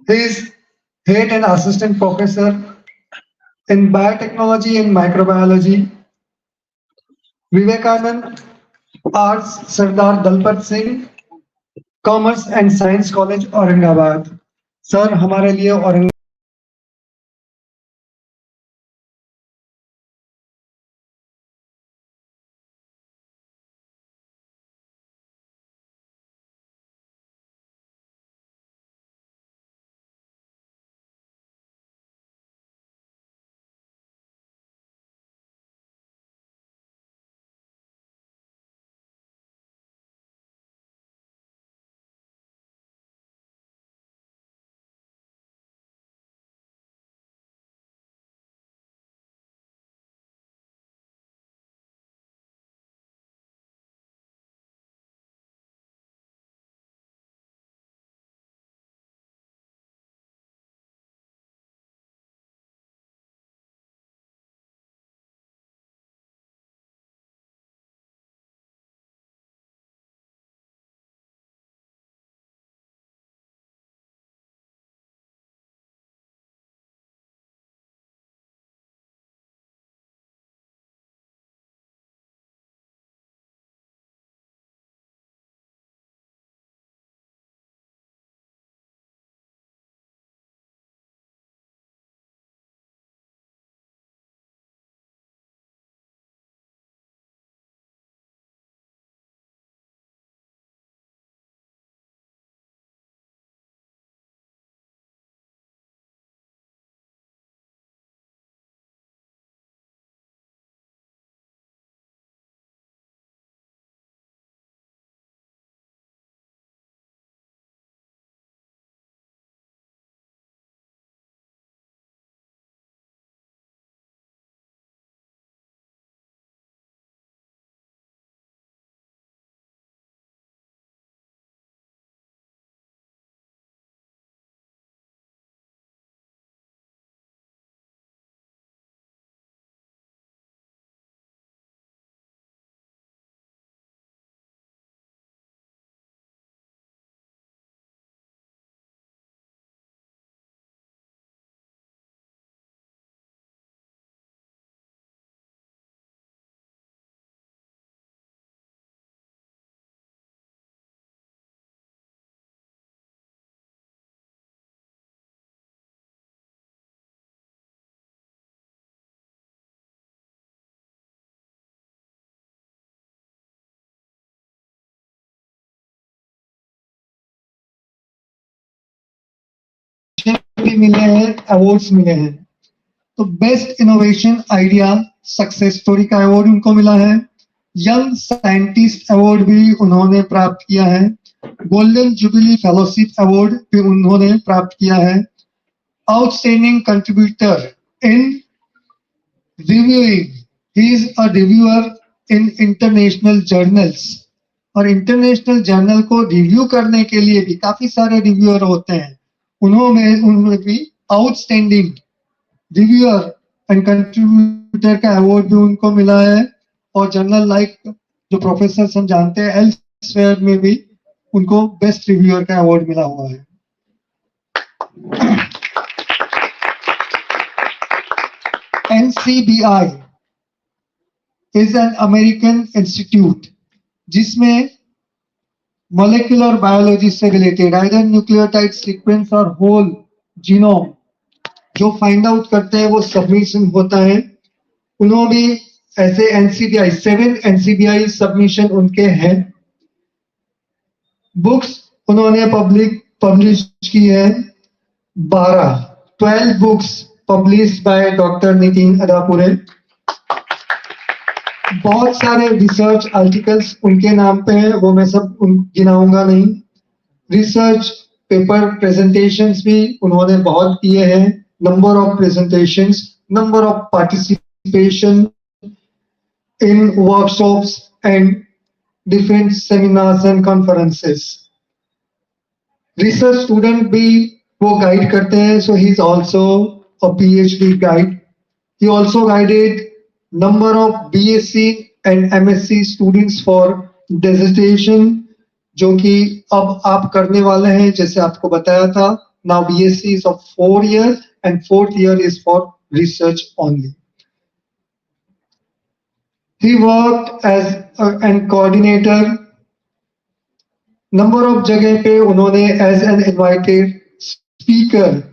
He is head and assistant professor in biotechnology and microbiology, Vivekanand Arts Sardar Dalpat Singh, Commerce and Science College Aurangabad. Sir हमारे लिए औरंगाबाद भी मिले हैं, अवार्ड्स मिले हैं। तो best innovation idea success story का अवार्ड उनको मिला है। यंग साइंटिस्ट अवार्ड भी उन्होंने प्राप्त किया है। गोल्डन जुबिली फेलोशिप अवार्ड भी उन्होंने प्राप्त किया है। Outstanding contributor in reviewing, he is a reviewer in international journals. और इंटरनेशनल जर्नल को रिव्यू करने के लिए भी काफी सारे रिव्यूअर होते हैं, उनमें भी आउटस्टैंडिंग रिव्यूअर एंड कंट्रीब्यूटर का अवार्ड भी उनको मिला है। और जर्नल लाइक जो प्रोफेसर हम जानते हैं एल्सवेयर में भी उनको बेस्ट रिव्यूअर का अवार्ड मिला हुआ है। NCBI is an American institute जिसमें मोलेकुलर बायोलॉजी से रिलेटेड आइदर न्यूक्लियोटाइड सीक्वेंस और होल जीनोम जो फाइंड आउट करते हैं वो सबमिशन होता है। उन्होंने भी ऐसे एनसीबीआई 7 एनसीबीआई सबमिशन उनके हैं। बुक्स उन्होंने पब्लिश की है 12 books published by doctor Nitin Adapure. बहुत सारे रिसर्च आर्टिकल्स उनके नाम पे हैं, वो मैं सब गिनाऊंगा नहीं। रिसर्च पेपर प्रेजेंटेशंस भी उन्होंने बहुत किए हैं। Number of presentations, number of participation in workshops and different seminars and conferences. Research student भी वो गाइड करते हैं, so he is also a PhD guide. He also guided number of BSc and MSc students for dissertation, जो कि अब आप करने वाले हैं, जैसे आपको बताया था। Now BSc is of 4 years and 4th year is for research only. He worked as an coordinator. Number of जगह पे उन्होंने एज एन इनवाइटेड स्पीकर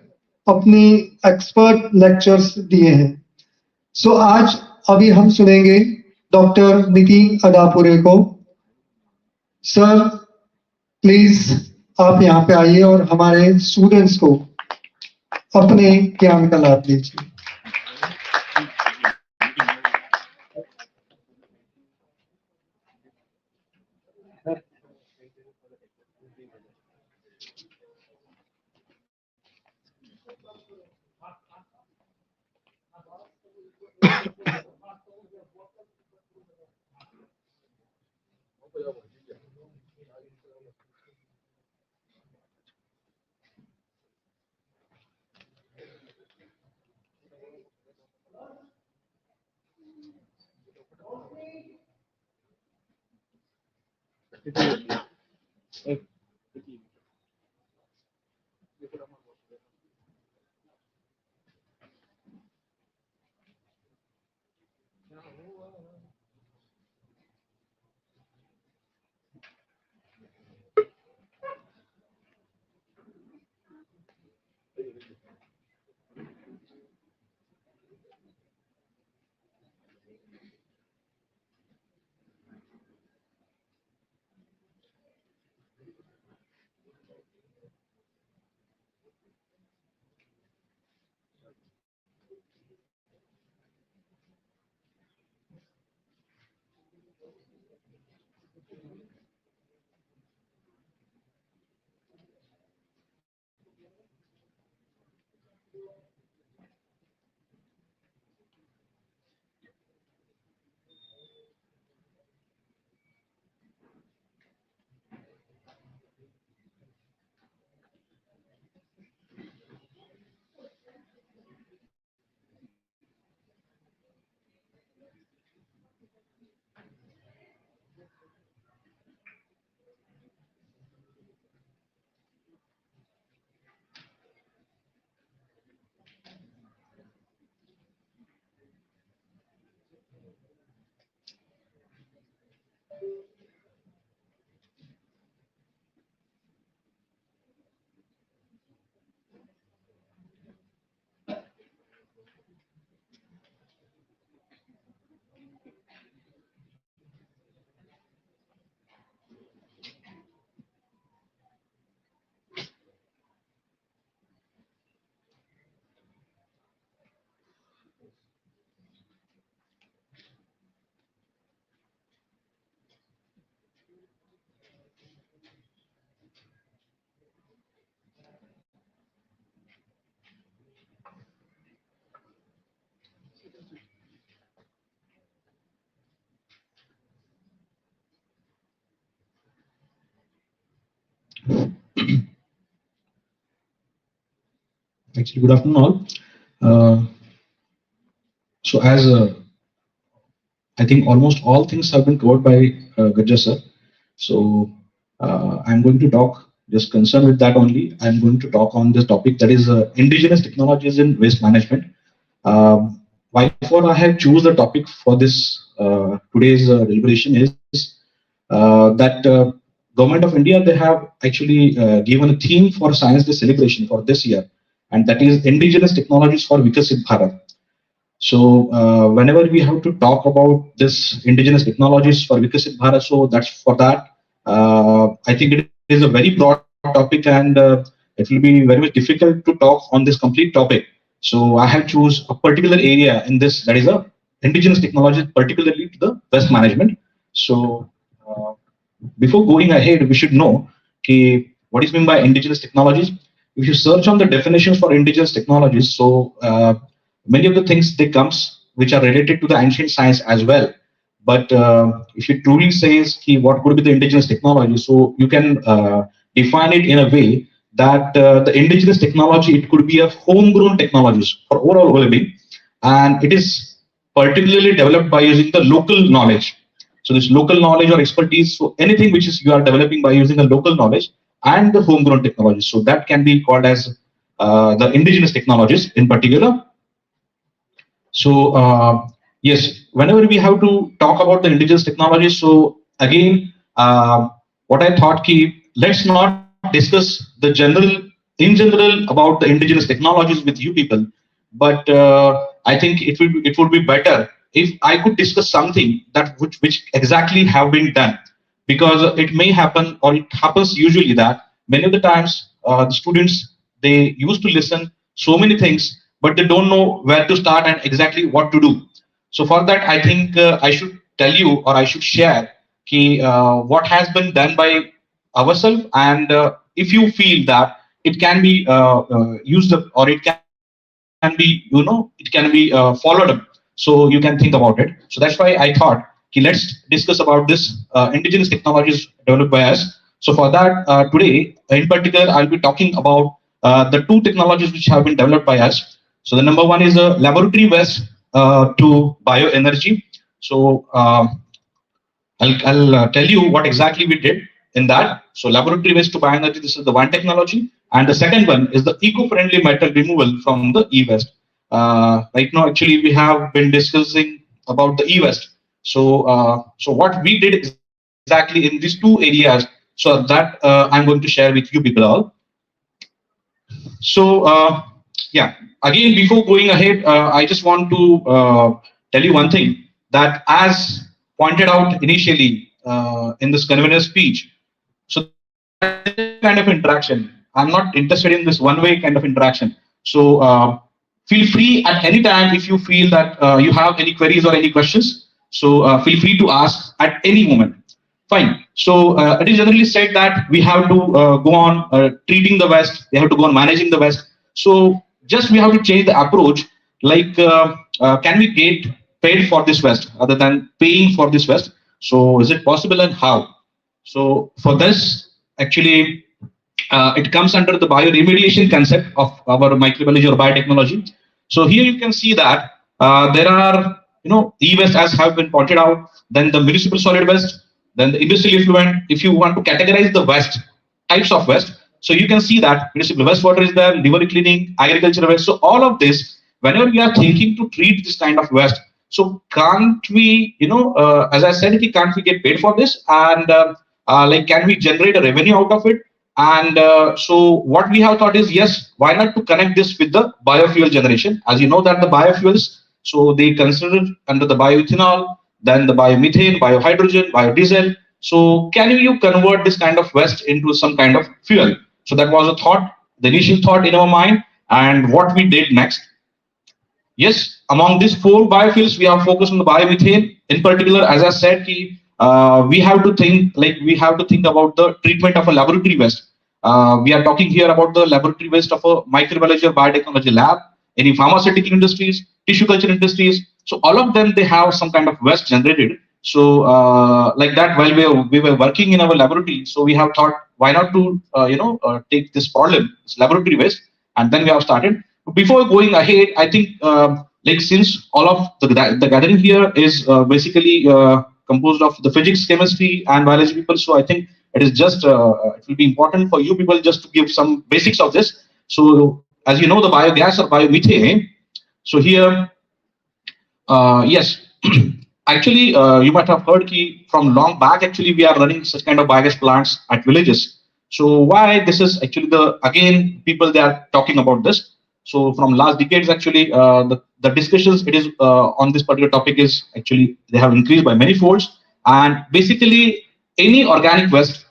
अपनी एक्सपर्ट लेक्चर्स दिए हैं। सो आज अभी हम सुनेंगे डॉक्टर नितिन अदापुरे को। सर प्लीज आप यहाँ पे आइए और हमारे स्टूडेंट्स को अपने ज्ञान का लाभ दीजिए। Actually, good afternoon all. So as I think almost all things have been covered by Gajja sir. So I'm going to talk just concerned with that only. I'm going to talk on this topic, that is indigenous technologies in waste management. Why for I have choose the topic for this today's deliberation is that government of India, they have actually given a theme for Science Day celebration for this year, and that is indigenous technologies for Vikasit Bharat. So whenever we have to talk about this indigenous technologies for Vikasit Bharat, so that's for that. I think it is a very broad topic, and it will be very much difficult to talk on this complete topic. So I have choose a particular area in this, that is a indigenous technology, particularly to the waste management. So before going ahead, we should know what is meant by indigenous technologies. If you search on the definitions for indigenous technologies, so many of the things they comes which are related to the ancient science as well. But if you truly says what could be the indigenous technology, so you can define it in a way that the indigenous technology, it could be a homegrown technologies for overall well-being, and it is particularly developed by using the local knowledge. So this local knowledge or expertise, so anything which is you are developing by using the local knowledge and the homegrown technology, so that can be called as the indigenous technologies in particular. So yes, whenever we have to talk about the indigenous technologies, so again, what I thought, let's not discuss in general about the indigenous technologies with you people, but I think it would be better if I could discuss something that which exactly have been done, because it may happen, or it happens usually, that many of the times the students, they used to listen so many things, but they don't know where to start and exactly what to do. So for that, I think I should tell you, or I should share what has been done by ourselves, and if you feel that it can be used up, or it can be, it can be followed up, so you can think about it. So that's why I thought, let's discuss about this indigenous technologies developed by us. So for that, today in particular, I'll be talking about the two technologies which have been developed by us. So the number one is laboratory waste to bioenergy. So I'll tell you what exactly we did in that. So laboratory waste to bioenergy, this is the one technology. And the second one is the eco-friendly metal removal from the e-waste. Right now, actually, we have been discussing about the e-waste. So what we did exactly in these two areas, so that I'm going to share with you people all. So yeah, again, before going ahead, I just want to tell you one thing, that as pointed out initially in this convener speech, so that is a kind of interaction. I'm not interested in this one-way kind of interaction. So feel free at any time if you feel that you have any queries or any questions. So feel free to ask at any moment. Fine. So it is generally said that we have to go on treating the waste, we have to go on managing the waste. So just we have to change the approach. Like, can we get paid for this waste other than paying for this waste? So is it possible, and how? So for this, actually, it comes under the bioremediation concept of our microbiology or biotechnology. So here you can see that there are, e-waste as have been pointed out, then the municipal solid waste, then the industrial effluent. If you want to categorize the waste, types of waste, so you can see that municipal wastewater is there, liver cleaning, agricultural waste. So all of this, whenever we are thinking to treat this kind of waste, so can't we, as I said, can't we get paid for this? And like, can we generate a revenue out of it? And so what we have thought is, yes, why not to connect this with the biofuel generation? As you know that the biofuels, so they consider under the bioethanol, then the biomethane, biohydrogen, biodiesel. So can you convert this kind of waste into some kind of fuel? So that was a thought, the initial thought in our mind. And what we did next, yes, among these four biofuels, we are focused on the biomethane. In particular, as I said, we have to think, about the treatment of a laboratory waste. We are talking here about the laboratory waste of a microbiology or biotechnology lab, any pharmaceutical industries, tissue culture industries. So all of them, they have some kind of waste generated. So like that, while we were working in our laboratory, so we have thought, why not to take this problem, this laboratory waste, and then we have started. Before going ahead, I think like since all of the gathering here is basically composed of the physics, chemistry, and biology people, so I think it is just it will be important for you people just to give some basics of this. So as you know, the biogas or biomethane. So here, yes, actually, you might have heard from long back. Actually, we are running such kind of biogas plants at villages. So why this is actually again people they are talking about this. So from last decades, actually, the discussions it is on this particular topic is actually they have increased by many folds. And basically, any organic waste,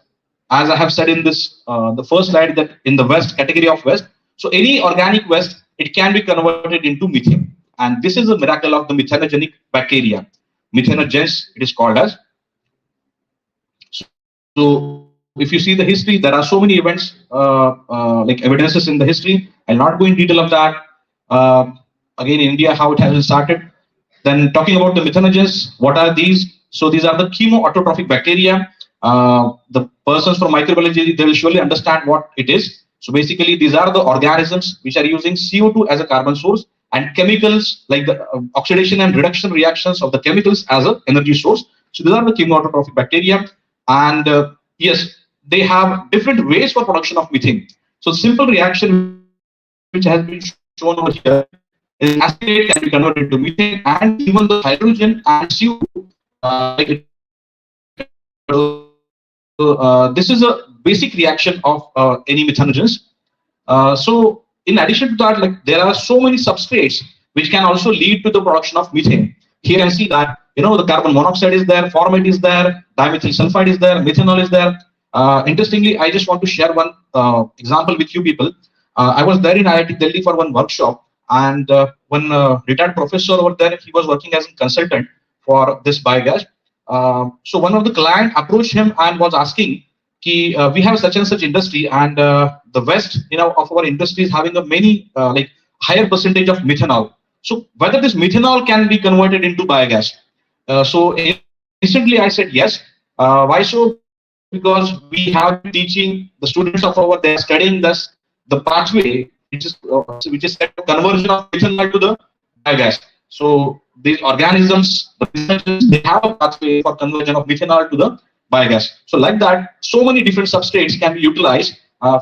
as I have said in this the first slide, that in the waste category of waste, so any organic waste it can be converted into methane, and this is a miracle of the methanogenic bacteria. Methanogens it is called as. So if you see the history, there are so many events like evidences in the history. I'll not go in detail of that. Again, in India, how it has started. Then talking about the methanogens, what are these? So these are the chemoautotrophic bacteria. The persons from microbiology, they will surely understand what it is. So basically, these are the organisms which are using CO2 as a carbon source and chemicals like the oxidation and reduction reactions of the chemicals as an energy source. So these are the chemoautotrophic bacteria. And yes, they have different ways for production of methane. So simple reaction which has been shown over here is acetate can be converted to methane, and even the hydrogen and CO2 this is a basic reaction of any methanogens. So in addition to that, like there are so many substrates which can also lead to the production of methane. Here you can see that the carbon monoxide is there, formate is there, dimethyl sulfide is there, methanol is there. Interestingly, I just want to share one example with you people. I was there in IIT Delhi for one workshop, and one retired professor over there, he was working as a consultant for this biogas. So one of the client approached him and was asking, we have such and such industry, and the West, of our industry is having a many like higher percentage of methanol. So whether this methanol can be converted into biogas. So instantly I said yes. Why so? Because we have been teaching the students of our, they are studying this the pathway which is conversion of methanol to the biogas. So these organisms, they have a pathway for conversion of methanol to the biogas. So like that, so many different substrates can be utilized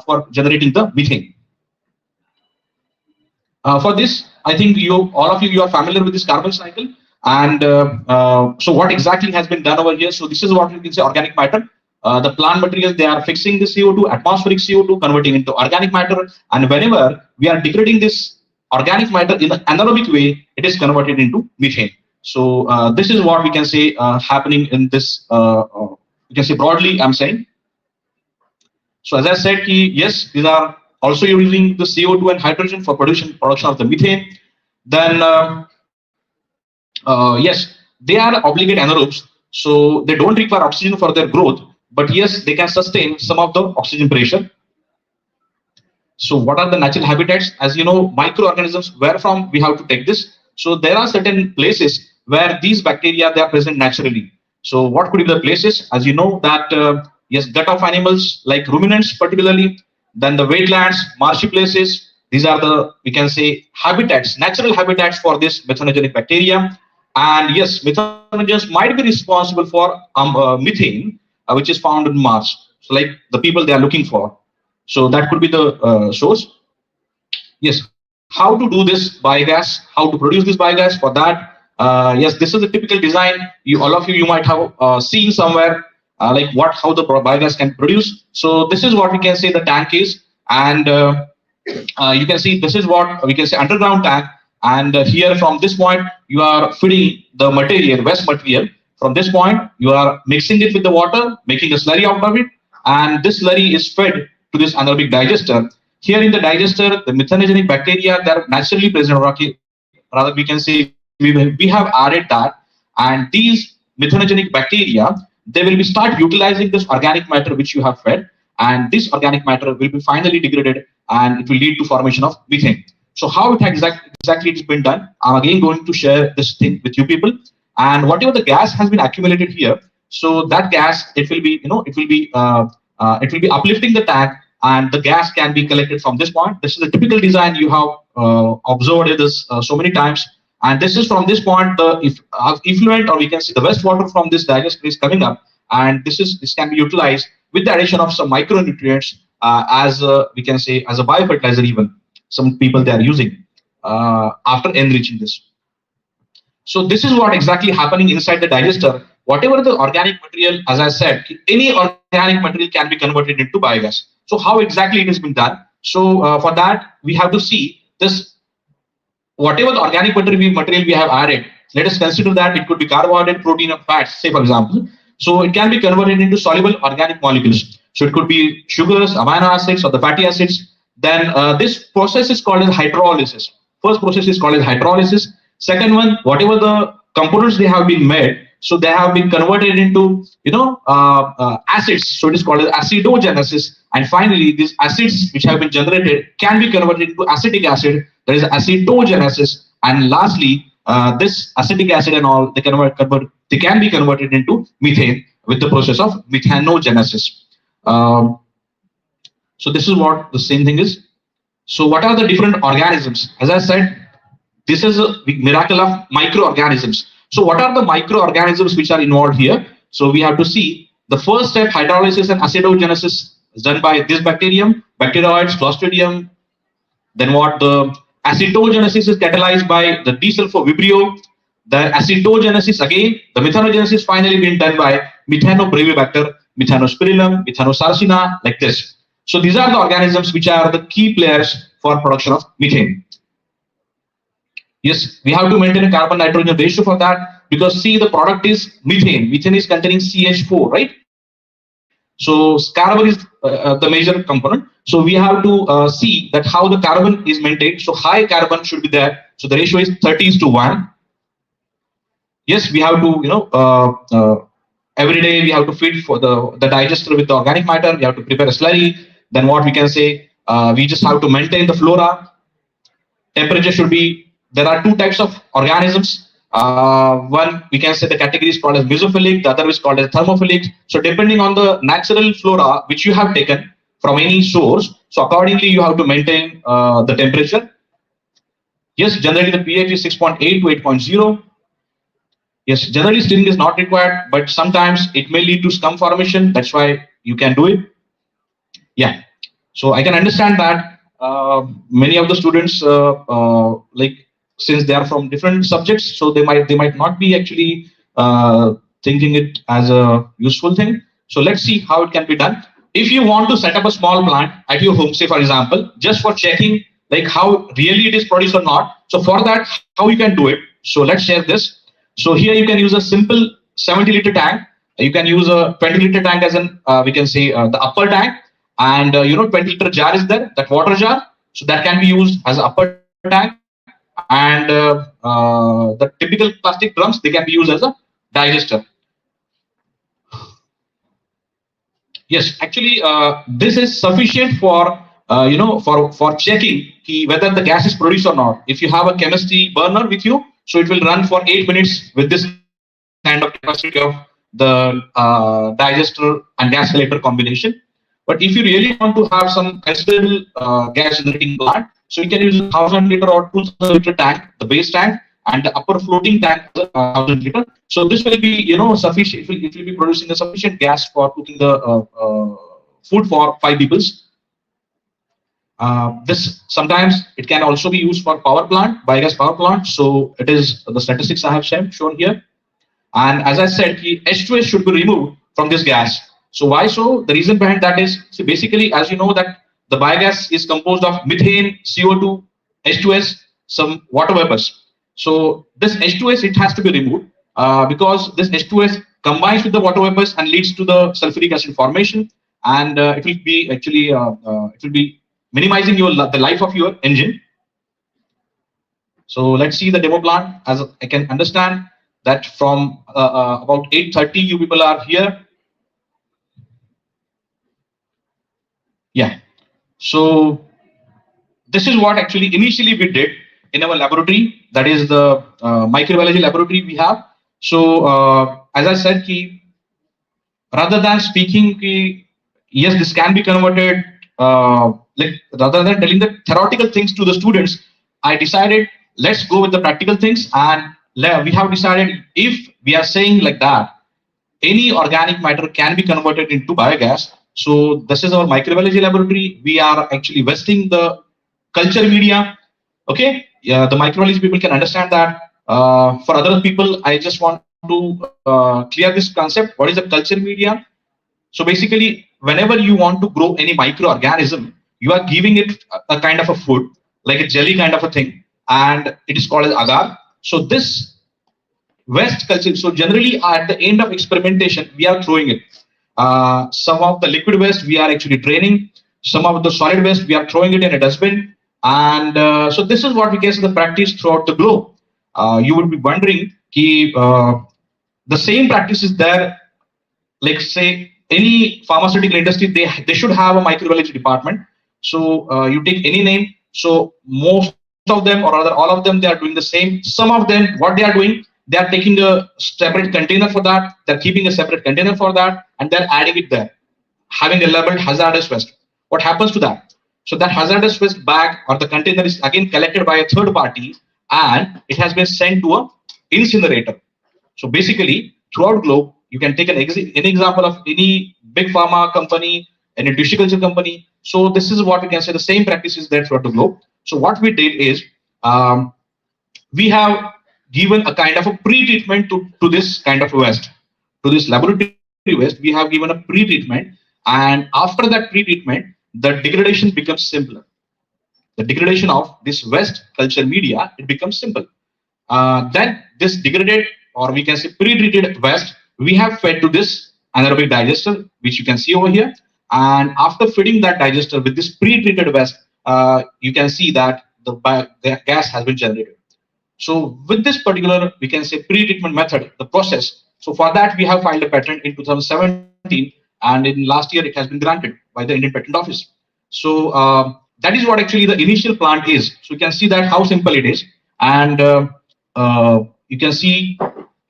for generating the methane. For this, I think all of you are familiar with this carbon cycle. And so what exactly has been done over here? So this is what you can say organic matter. The plant materials, they are fixing the CO2, atmospheric CO2, converting into organic matter. And whenever we are degrading this organic matter in an anaerobic way, it is converted into methane. So this is what we can say happening in this, you can say broadly, I'm saying. So as I said, yes, these are also using the CO2 and hydrogen for production of the methane. Then yes, they are obligate anaerobes, so they don't require oxygen for their growth, but yes, they can sustain some of the oxygen pressure. So what are the natural habitats? As you know, microorganisms, where from we have to take this. So there are certain places where these bacteria, they are present naturally. So what could be the places? As you know that yes, gut of animals like ruminants particularly, then the wetlands, marshy places. These are the, we can say, habitats, natural habitats for this methanogenic bacteria. And yes, methanogens might be responsible for methane, which is found in Mars. So like the people they are looking for. So that could be the source. Yes, how to do this biogas, how to produce this biogas. For that, yes, this is a typical design. All of you might have seen somewhere like how the biogas can produce. So this is what we can say the tank is, and you can see this is what we can say underground tank. And here from this point you are feeding the material, waste material. From this point you are mixing it with the water, making a slurry out of it, and this slurry is fed to this anaerobic digester. Here in the digester, the methanogenic bacteria, they are naturally present. Rather, we can say we have added that, and these methanogenic bacteria, they will be start utilizing this organic matter which you have fed, and this organic matter will be finally degraded, and it will lead to formation of methane. So how it exactly it's been done, I'm again going to share this thing with you people. And whatever the gas has been accumulated here, so that gas, it will be, it will be uplifting the tank, and the gas can be collected from this point. This is a typical design you have observed this so many times. And this is from this point, the effluent, or we can see the wastewater from this digester is coming up, and this can be utilized with the addition of some micronutrients as we can say as a biofertilizer. Even some people they are using after enriching this. So this is what exactly happening inside the digester. Whatever the organic material, as I said, any organic material can be converted into biogas. So how exactly it has been done? So for that we have to see this. Whatever the organic material we have added, let us consider that it could be carbohydrate, protein, or fats, say for example. So it can be converted into soluble organic molecules. So it could be sugars, amino acids, or the fatty acids. Then this process is called as hydrolysis. First process is called as hydrolysis. Second one, whatever the components they have been made, so they have been converted into acids. So it is called as acidogenesis. And finally, these acids which have been generated can be converted into acetic acid. There is acidogenesis. And lastly, this acetic acid and all they can be converted into methane with the process of methanogenesis. So this is what the same thing is. So what are the different organisms? As I said, this is a miracle of microorganisms. So what are the microorganisms which are involved here? So we have to see the first step, hydrolysis and acidogenesis, is done by this bacterium, bacteroids, Clostridium. Then what the acetogenesis is catalyzed by the desulfovibrio. The acetogenesis again, the methanogenesis finally being done by Methanobrevibacter, Methanospirillum, Methanosarcina, like this. So these are the organisms which are the key players for production of methane. Yes, we have to maintain a carbon nitrogen ratio for that, because see the product is methane. Methane is containing CH4, right? So carbon is the major component. So we have to see that how the carbon is maintained. So high carbon should be there. So the ratio is 30:1. Yes, we have to, every day we have to feed for the digester with the organic matter. We have to prepare a slurry. Then what we can say, we just have to maintain the flora. Temperature should be, there are two types of organisms. One, we can say the category is called as mesophilic, the other is called as thermophilic. So depending on the natural flora which you have taken from any source, so accordingly you have to maintain the temperature. Yes, generally the pH is 6.8 to 8.0. Yes, generally stirring is not required, but sometimes it may lead to scum formation. That's why you can do it. Yeah, so I can understand that many of the students like, since they are from different subjects, so they might not be actually thinking it as a useful thing. So let's see how it can be done. If you want to set up a small plant at your home, say for example, just for checking like how really it is produced or not. So for that, how you can do it. So let's share this. So here you can use a simple 70-liter tank. You can use a 20-liter tank as an we can say the upper tank, and 20-liter jar is there, that water jar. So that can be used as an upper tank. And the typical plastic drums, they can be used as a digester. Yes, actually, this is sufficient for for checking whether the gas is produced or not. If you have a chemistry burner with you, so it will run for 8 minutes with this kind of capacity of the digester and gas collector combination. But if you really want to have some considerable gas generating plant, so you can use a 1,000-liter or 2,000-liter tank, the base tank, and the upper floating tank, 1,000-liter. So this will be sufficient. It will be producing a sufficient gas for cooking the food for 5 people. This sometimes it can also be used for power plant, biogas power plant. So it is the statistics I have shown here. And as I said, H2S should be removed from this gas. So why so? The reason behind that is, see, basically, as you know that the biogas is composed of methane, CO2, H2S, some water vapors. So this H2S, it has to be removed because this H2S combines with the water vapors and leads to the sulfuric acid formation, and it will be actually it will be minimizing the life of your engine. So let's see the demo plant. As I can understand that from about 8:30 you people are here. Yeah, so this is what actually initially we did in our laboratory, that is the microbiology laboratory we have. So as I said, rather than speaking yes, this can be converted like rather than telling the theoretical things to the students, I decided let's go with the practical things, and we have decided if we are saying like that, any organic matter can be converted into biogas. So this is our microbiology laboratory. We are actually vesting the culture media. Okay, yeah, the microbiology people can understand that. For other people, I just want to clear this concept. What is a culture media? So basically, whenever you want to grow any microorganism, you are giving it a kind of a food, like a jelly kind of a thing, and it is called as agar. So this waste culture. So generally, at the end of experimentation, we are throwing it. Some of the liquid waste we are actually draining. Some of the solid waste we are throwing it in a dustbin. And so this is what we can see the practice throughout the globe. You would be wondering, the same practice is there, like say any pharmaceutical industry, they should have a microbiology department. So you take any name, so most of them or rather all of them, they are doing the same. Some of them, what they are doing, they are taking a separate container for that, they're keeping a separate container for that, and they're adding it there, having a labeled hazardous waste. What happens to that? So that hazardous waste bag or the container is again collected by a third party, and it has been sent to a incinerator. So basically, throughout globe, you can take any example of any big pharma company, any tissue company. So this is what we can say. The same practice is there throughout the globe. So what we did is um, we have given a kind of a pre-treatment to this kind of waste, to this laboratory waste. We have given a pre-treatment, and after that pre-treatment, the degradation becomes simpler. The degradation of this waste culture media, it becomes simple. Then this degraded, or we can say pre-treated waste, we have fed to this anaerobic digester, which you can see over here. And after feeding that digester with this pre-treated waste, you can see that the gas has been generated. So with this particular, we can say pre-treatment method, the process. So for that, we have filed a patent in 2017, and in last year, it has been granted by the Indian Patent Office. So that is what actually the initial plant is. So you can see that how simple it is. And you can see,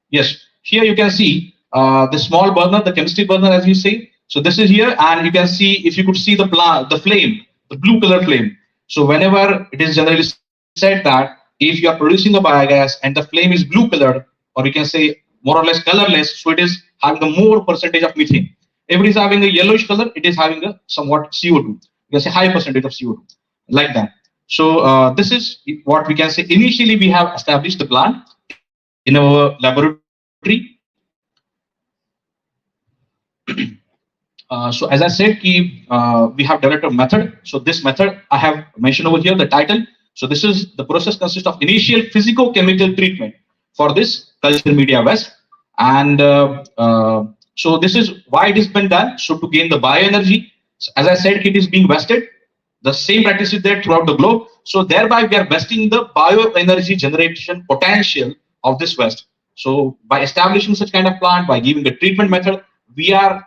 yes, here you can see the small burner, the chemistry burner, as you say. So this is here, and you can see, if you could see the flame, the blue color flame. So whenever it is generally said that if you are producing a biogas and the flame is blue colored, or you can say more or less colorless, so it is having a more percentage of methane. If it is having a yellowish color, it is having a somewhat CO2. You can say high percentage of CO2, like that. So this is what we can say. Initially, we have established the plant in our laboratory. So as I said, we have developed a method. So this method I have mentioned over here, the title. So this is the process consists of initial physico-chemical treatment for this culture media waste. And so this is why it has been done. So to gain the bioenergy, so as I said, it is being wasted. The same practice is there throughout the globe. So thereby we are wasting the bioenergy generation potential of this waste. So by establishing such kind of plant, by giving the treatment method, we are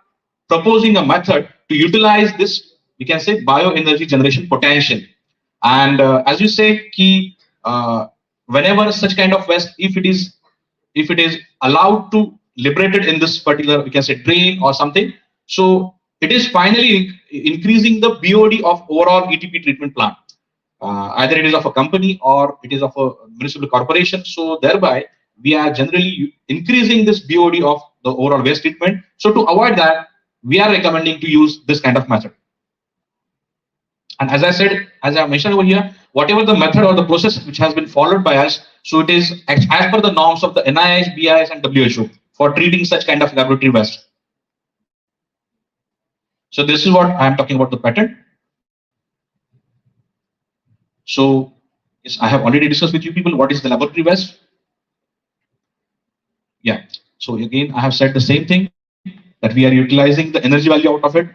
proposing a method to utilize this, we can say, bioenergy generation potential. And as you say, whenever such kind of waste, if it is allowed to liberated in this particular, we can say, drain or something, so it is finally increasing the BOD of overall ETP treatment plant. Either it is of a company or it is of a municipal corporation. So thereby we are generally increasing this BOD of the overall waste treatment. So to avoid that, we are recommending to use this kind of method. And as I said, as I mentioned over here, whatever the method or the process which has been followed by us, so it is as per the norms of the NIH, BIS, and WHO for treating such kind of laboratory waste. So this is what I am talking about the patent. So yes, I have already discussed with you people what is the laboratory waste. Yeah. So again, I have said the same thing, that we are utilizing the energy value out of it.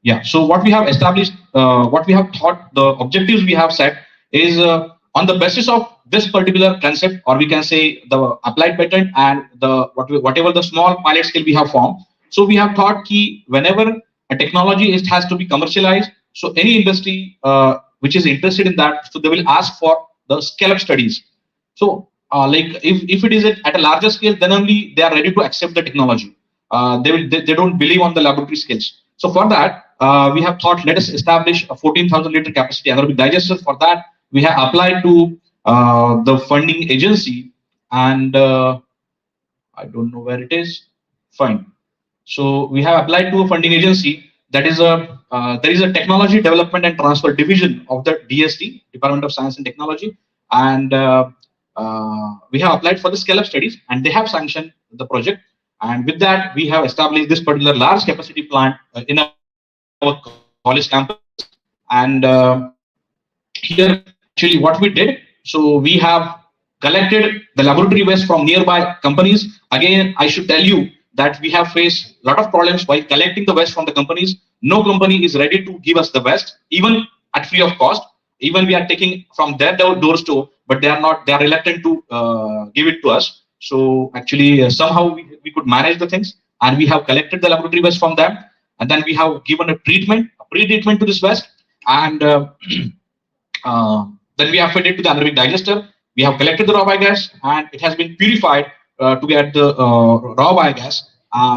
Yeah. So what we have established, what we have thought, the objectives we have set is on the basis of this particular concept, or we can say the applied patent and the whatever the small pilot scale we have formed. So we have thought key whenever a technology has to be commercialized. So any industry which is interested in that, so they will ask for the scale-up studies. So like if it is at a larger scale, then only they are ready to accept the technology. They don't believe on the laboratory skills. So for that, we have thought, let us establish a 14,000 liter capacity anaerobic digester. For that, we have applied to the funding agency, and I don't know where it is. Fine. So we have applied to a funding agency. That is there is a technology development and transfer division of the DST, Department of Science and Technology, and we have applied for the scale-up studies, and they have sanctioned the project. And with that, we have established this particular large capacity plant in our college campus. And here, actually, what we did, so we have collected the laboratory waste from nearby companies. Again, I should tell you that we have faced a lot of problems while collecting the waste from the companies. No company is ready to give us the waste, even at free of cost. Even we are taking from their doorstep, but they are not. They are reluctant to give it to us. So actually, somehow we could manage the things, and we have collected the laboratory waste from them, and then we have given a pre-treatment to this waste, and then we have fed it to the anaerobic digester. We have collected the raw biogas, and it has been purified to get the raw biogas.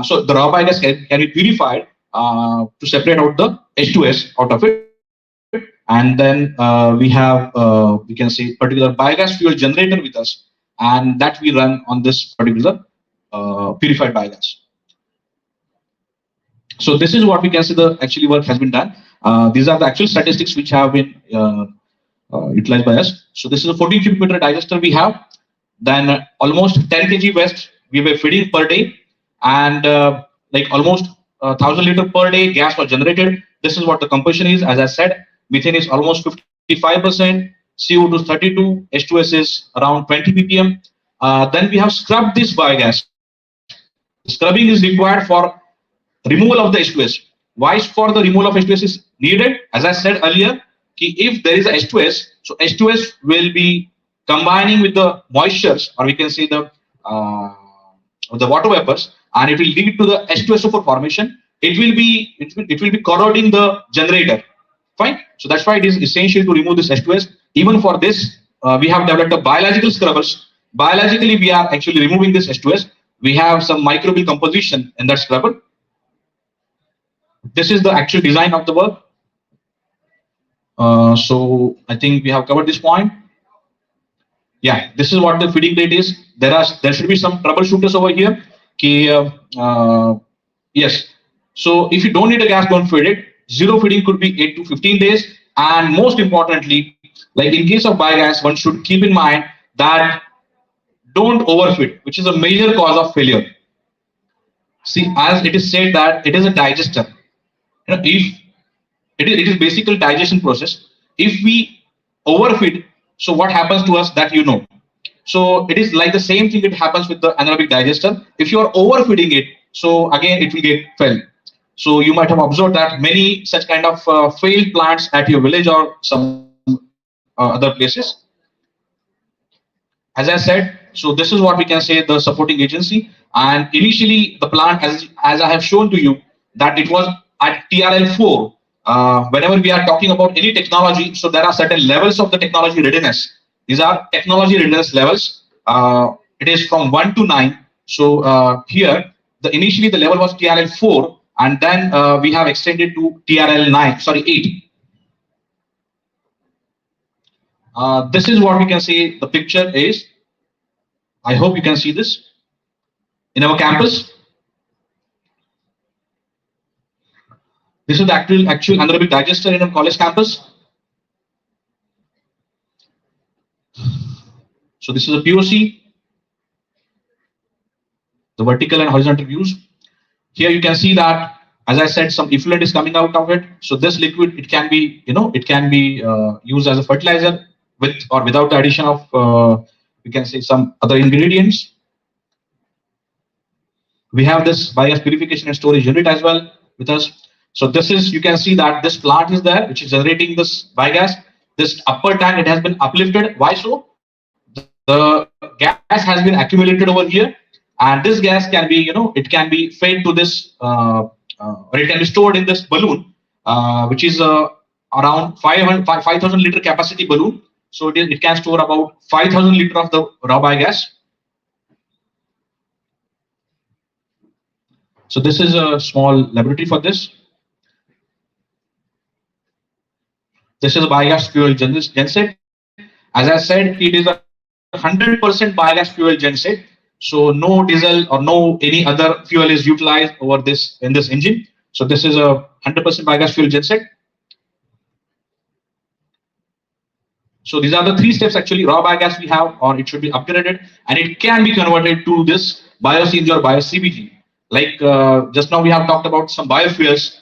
So the raw biogas can be purified to separate out the H2S out of it. And then we have, we can say, particular biogas fuel generator with us, and that we run on this particular purified biogas. So this is what we can see the actually work has been done. These are the actual statistics which have been utilized by us. So this is a 14 cubic meter digester we have. Then almost 10 kg waste we were feeding per day, and like almost 1,000 liter per day gas was generated. This is what the composition is. As I said, methane is almost 55%, CO2 32, H2S is around 20 ppm. Then we have scrubbed this biogas. Scrubbing is required for removal of the H2S. Why for the removal of H2S is needed? As I said earlier, if there is a H2S, so H2S will be combining with the moistures, or we can say the water vapors, and it will lead to the H2SO4 formation. It will be corroding the generator. Fine. So that's why it is essential to remove this H2S. Even for this, we have developed a biological scrubbers. Biologically, we are actually removing this H2S. We have some microbial composition in that scrubber. This is the actual design of the work. So I think we have covered this point. Yeah, this is what the feeding rate is. There should be some troubleshooters over here. Yes. So if you don't need a gas, don't feed it. Zero feeding could be 8 to 15 days. And most importantly, like in case of biogas, one should keep in mind that don't overfeed, which is a major cause of failure. See, as it is said that it is a digester. You know, if it is basically digestion process. If we overfeed, so what happens to us that you know. So it is like the same thing that happens with the anaerobic digester. If you are overfeeding it, so again it will get failed. So you might have observed that many such kind of failed plants at your village or some other places. As I said, so this is what we can say the supporting agency. And initially the plant, as I have shown to you, that it was at TRL4. Whenever we are talking about any technology, so there are certain levels of the technology readiness. These are technology readiness levels. It is from 1 to 9. So here, initially the level was TRL4, and then we have extended to TRL9, sorry, 8. This is what we can say the picture is. I hope you can see this in our campus. This is the actual anaerobic digester in our college campus. So this is a POC, the vertical and horizontal views. Here you can see that, as I said, some effluent is coming out of it. So this liquid, it can be, it can be used as a fertilizer with or without the addition of, we can say, some other ingredients. We have this biogas purification and storage unit as well with us. So this is, you can see that this plant is there, which is generating this biogas. This upper tank, it has been uplifted. Why so? The gas has been accumulated over here, and this gas can be, it can be fed to this, or it can be stored in this balloon, which is around 5,000 liter capacity balloon. So it can store about 5,000 liter of the raw biogas. So this is a small laboratory for this. This is a biogas fuel genset. As I said, it is a 100% biogas fuel genset. So no diesel or no any other fuel is utilized over this in this engine. So this is a 100% biogas fuel genset. So these are the 3 steps actually. Raw biogas we have, or it should be upgraded, and it can be converted to this bio-CNG or bio-CBG. Like just now we have talked about some biofuels.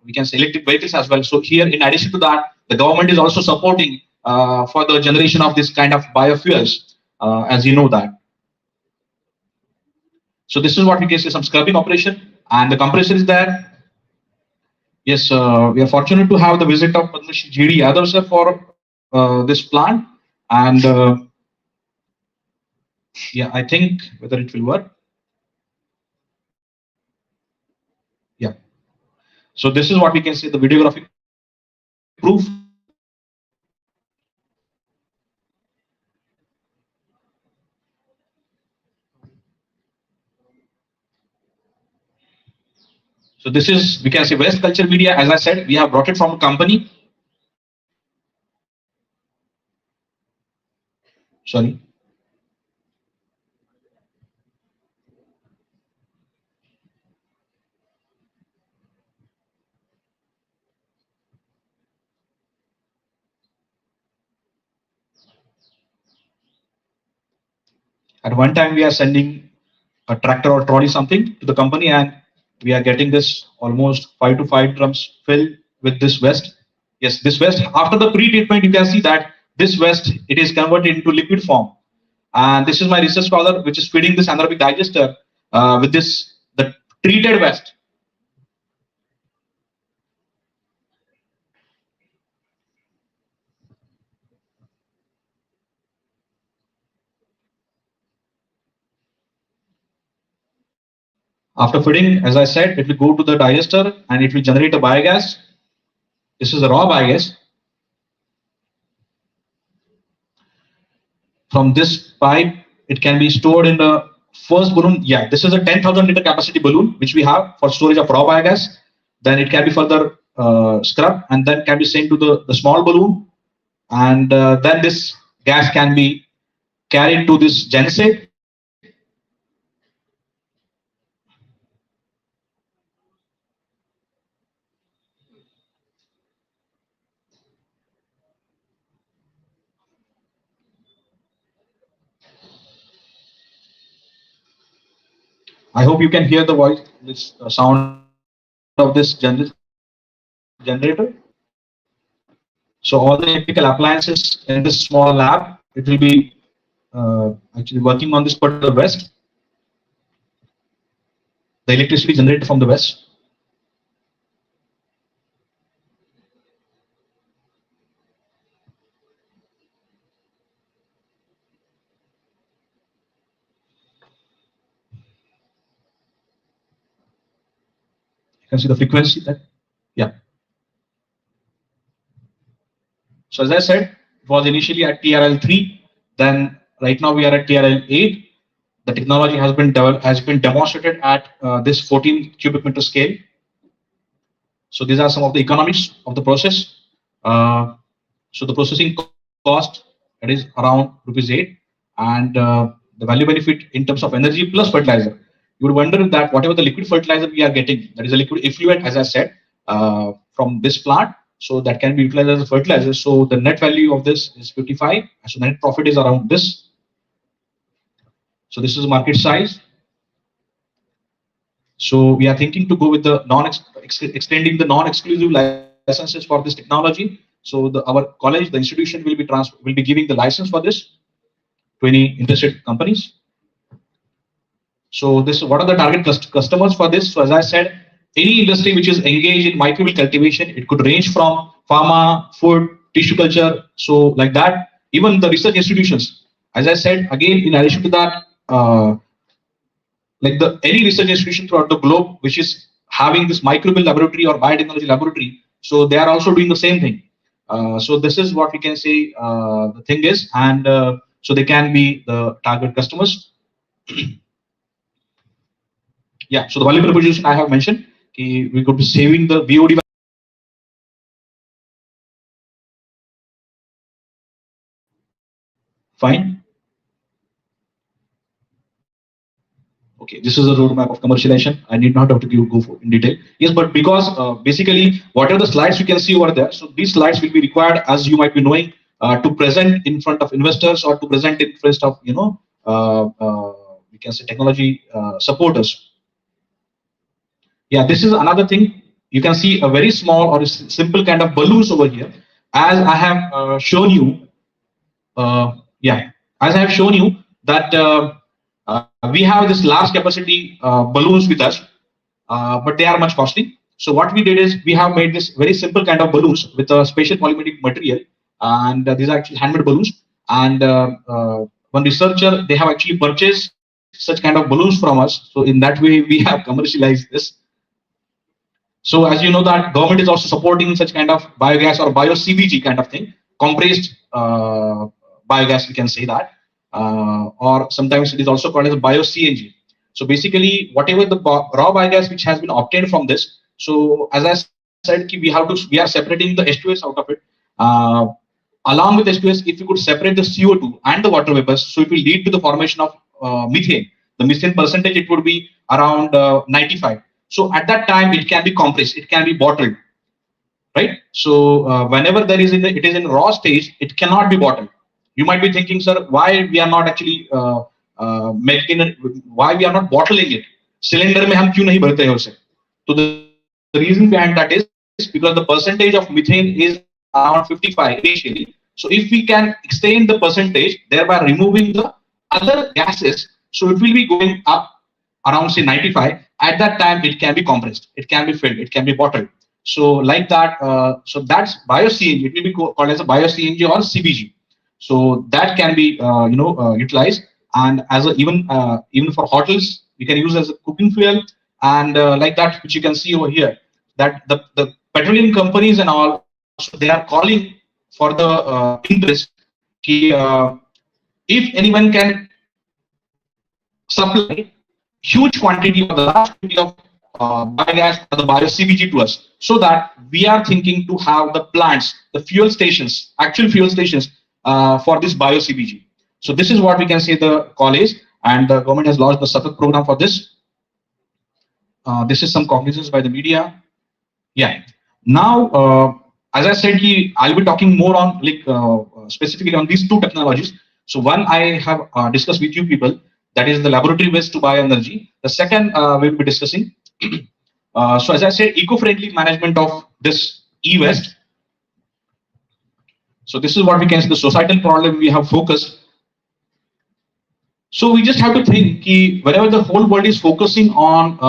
We can say electric vehicles as well. So here, in addition to that, the government is also supporting for the generation of this kind of biofuels, as you know that. So this is what we can say, some scrubbing operation, and the compressor is there. Yes, we are fortunate to have the visit of Padma Shri GD Yadav sir for this plant, and yeah, I think whether it will work. Yeah. So this is what we can say, the videographic proof. So this is, we can say, West Culture Media. As I said, we have brought it from a company. Sorry. At one time, we are sending a tractor or trolley something to the company, and we are getting this almost 5 to 5 drums filled with this waste. Yes, this waste, after the pre-treatment, you can see that this waste, it is converted into liquid form. And this is my research scholar, which is feeding this anaerobic digester with this, the treated waste. After feeding, as I said, it will go to the digester and it will generate a biogas. This is the raw biogas. From this pipe, it can be stored in the first balloon. Yeah, this is a 10,000 liter capacity balloon which we have for storage of raw biogas. Then it can be further scrubbed and then can be sent to the small balloon. And then this gas can be carried to this genset. I hope you can hear the voice, this sound of this generator. So all the electrical appliances in this small lab, it will be actually working on this particular waste. The electricity generated from the waste. You can see the frequency that, yeah. So as I said, it was initially at TRL3, then right now we are at TRL8. The technology has been demonstrated at this 14 cubic meter scale. So these are some of the economics of the process. So the processing cost, it is around ₹8, and the value benefit in terms of energy plus fertilizer. You would wonder that whatever the liquid fertilizer we are getting, that is a liquid effluent, as I said, from this plant, so that can be utilized as a fertilizer. So the net value of this is 55. So the net profit is around this. So this is the market size. So we are thinking to go with the extending the non-exclusive licenses for this technology. So our college, the institution will be giving the license for this to any interested companies. So this, what are the target customers for this? So as I said, any industry which is engaged in microbial cultivation, it could range from pharma, food, tissue culture, so like that. Even the research institutions. As I said, again, in addition to that, like any research institution throughout the globe which is having this microbial laboratory or biotechnology laboratory, so they are also doing the same thing. So this is what we can say the thing is, and so they can be the target customers. Yeah, so the value proposition I have mentioned, we could be saving the BOD Fine. Okay, this is a roadmap of commercialization. I need not have to go for in detail. Yes, but because basically whatever the slides you can see over there, so these slides will be required, as you might be knowing, to present in front of investors or to present in front of we can say technology supporters. Yeah, this is another thing. You can see a very small or a simple kind of balloons over here. As I have shown you, yeah, as I have shown you that we have this large capacity balloons with us, but they are much costly. So what we did is we have made this very simple kind of balloons with a special polymeric material, and these are actually handmade balloons. And one researcher, they have actually purchased such kind of balloons from us. So in that way, we have commercialized this. So as you know that government is also supporting such kind of biogas or bio CBG kind of thing, compressed biogas, we can say that, or sometimes it is also called as bio CNG. So basically, whatever the raw biogas which has been obtained from this. So as I said, we are separating the H2S out of it. Along with H2S, if you could separate the CO2 and the water vapors, so it will lead to the formation of methane. The methane percentage, it would be around 95. So at that time, it can be compressed, it can be bottled, right? So whenever it is in raw stage, it cannot be bottled. You might be thinking, sir, why we are not actually making it, why we are not bottling it? Cylinder mein hum kyun nahi bharte hain usse? So the reason behind that is because the percentage of methane is around 55 initially. So if we can extend the percentage, thereby removing the other gases, so it will be going up around say 95. At that time, it can be compressed, it can be filled, it can be bottled. So like that, so that's bio CNG. It will be called as a bio CNG or CBG. So that can be utilized, and as a, even for hotels, we can use as a cooking fuel, and like that, which you can see over here, that the petroleum companies and all, so they are calling for the interest. If anyone can supply huge quantity or the large quantity of biogas or the bio CBG to us, so that we are thinking to have the plants, the fuel stations, actual fuel stations for this bio CBG. So this is what we can say the call is, and the government has launched the Satat program for this. This is some cognizance by the media. Yeah. Now, as I said, I'll be talking more on specifically on these two technologies. So one I have discussed with you people, that is the laboratory waste to bioenergy. The second we'll be discussing. So as I said, eco-friendly management of this e-waste. So this is what we can see the societal problem we have focused. So we just have to think whenever the whole world is focusing on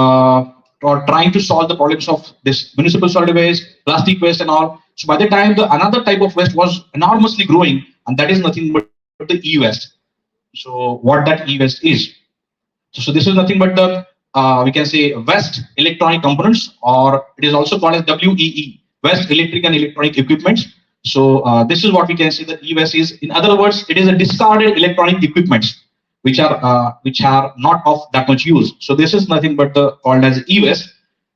or trying to solve the problems of this municipal solid waste, plastic waste and all. So by the time the another type of waste was enormously growing, and that is nothing but the e-waste. So what that e-waste is. So this is nothing but the we can say waste electronic components, or it is also called as WEE, waste electric and electronic equipments. So this is what we can say that e-waste is. In other words, it is a discarded electronic equipments which are not of that much use. So this is nothing but called as e-waste,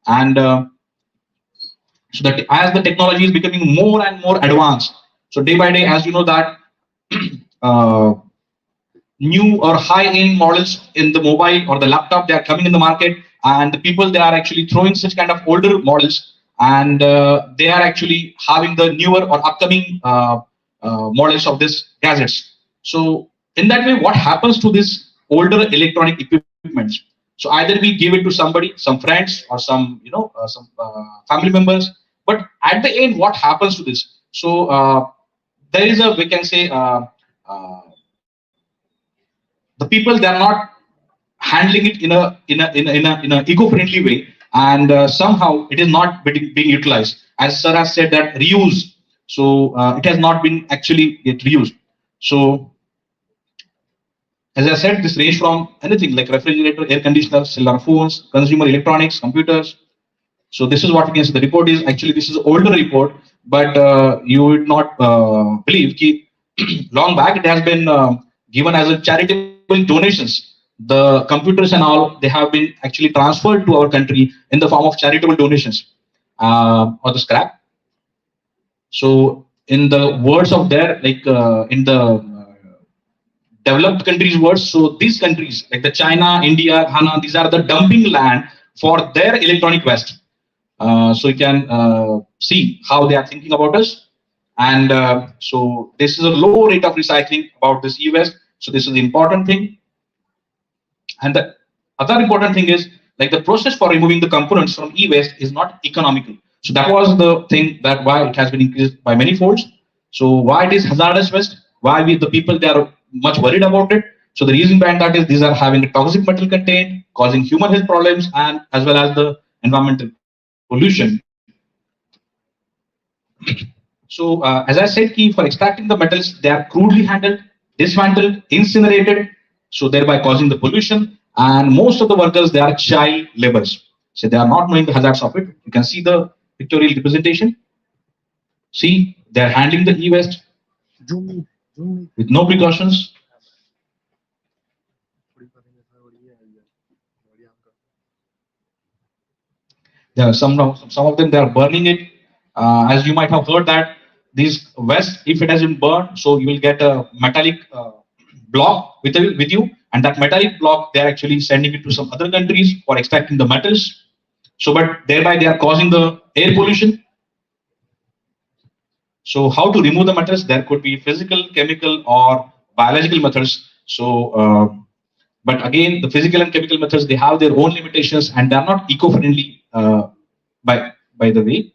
and so that as the technology is becoming more and more advanced, so day by day, as you know that new or high-end models in the mobile or the laptop, they are coming in the market, and the people, they are actually throwing such kind of older models, and they are actually having the newer or upcoming models of these gadgets. So in that way, what happens to this older electronic equipment? So either we give it to somebody, some friends, or some family members. But at the end, what happens to this? So there is a, we can say, the people, they are not handling it in a eco-friendly way, and somehow it is not being utilized. As sir has said that reuse, so it has not been actually get reused. So as I said, this range from anything like refrigerator, air conditioner, cellular phones, consumer electronics, computers. So this is what we can say. The report is actually, this is an older report, but you would not believe long back it has been given as a charitable donations. The computers and all, they have been actually transferred to our country in the form of charitable donations or the scrap. So in the words of there, like in the developed countries worse. So these countries like the China, India, Ghana, these are the dumping land for their electronic waste. So you can see how they are thinking about us. And so this is a low rate of recycling about this e-waste. So this is the important thing. And the other important thing is like the process for removing the components from e-waste is not economical. So that was the thing that why it has been increased by many folds. So why it is hazardous waste? Why we the people they are much worried about it? So the reason behind that is these are having a toxic metal content, causing human health problems, and as well as the environmental pollution. So as I said, key for extracting the metals, they are crudely handled, dismantled, incinerated, so thereby causing the pollution. And most of the workers, they are child laborers. So they are not knowing the hazards of it. You can see the pictorial representation. See, they are handling the e-waste with no precautions. There are some of them they are burning it. As you might have heard that these waste, if it has been burned, so you will get a metallic block with you, and that metallic block they are actually sending it to some other countries for extracting the metals. So, but thereby they are causing the air pollution. So, how to remove the metals? There could be physical, chemical, or biological methods. So, but again, the physical and chemical methods they have their own limitations, and they are not eco-friendly by the way.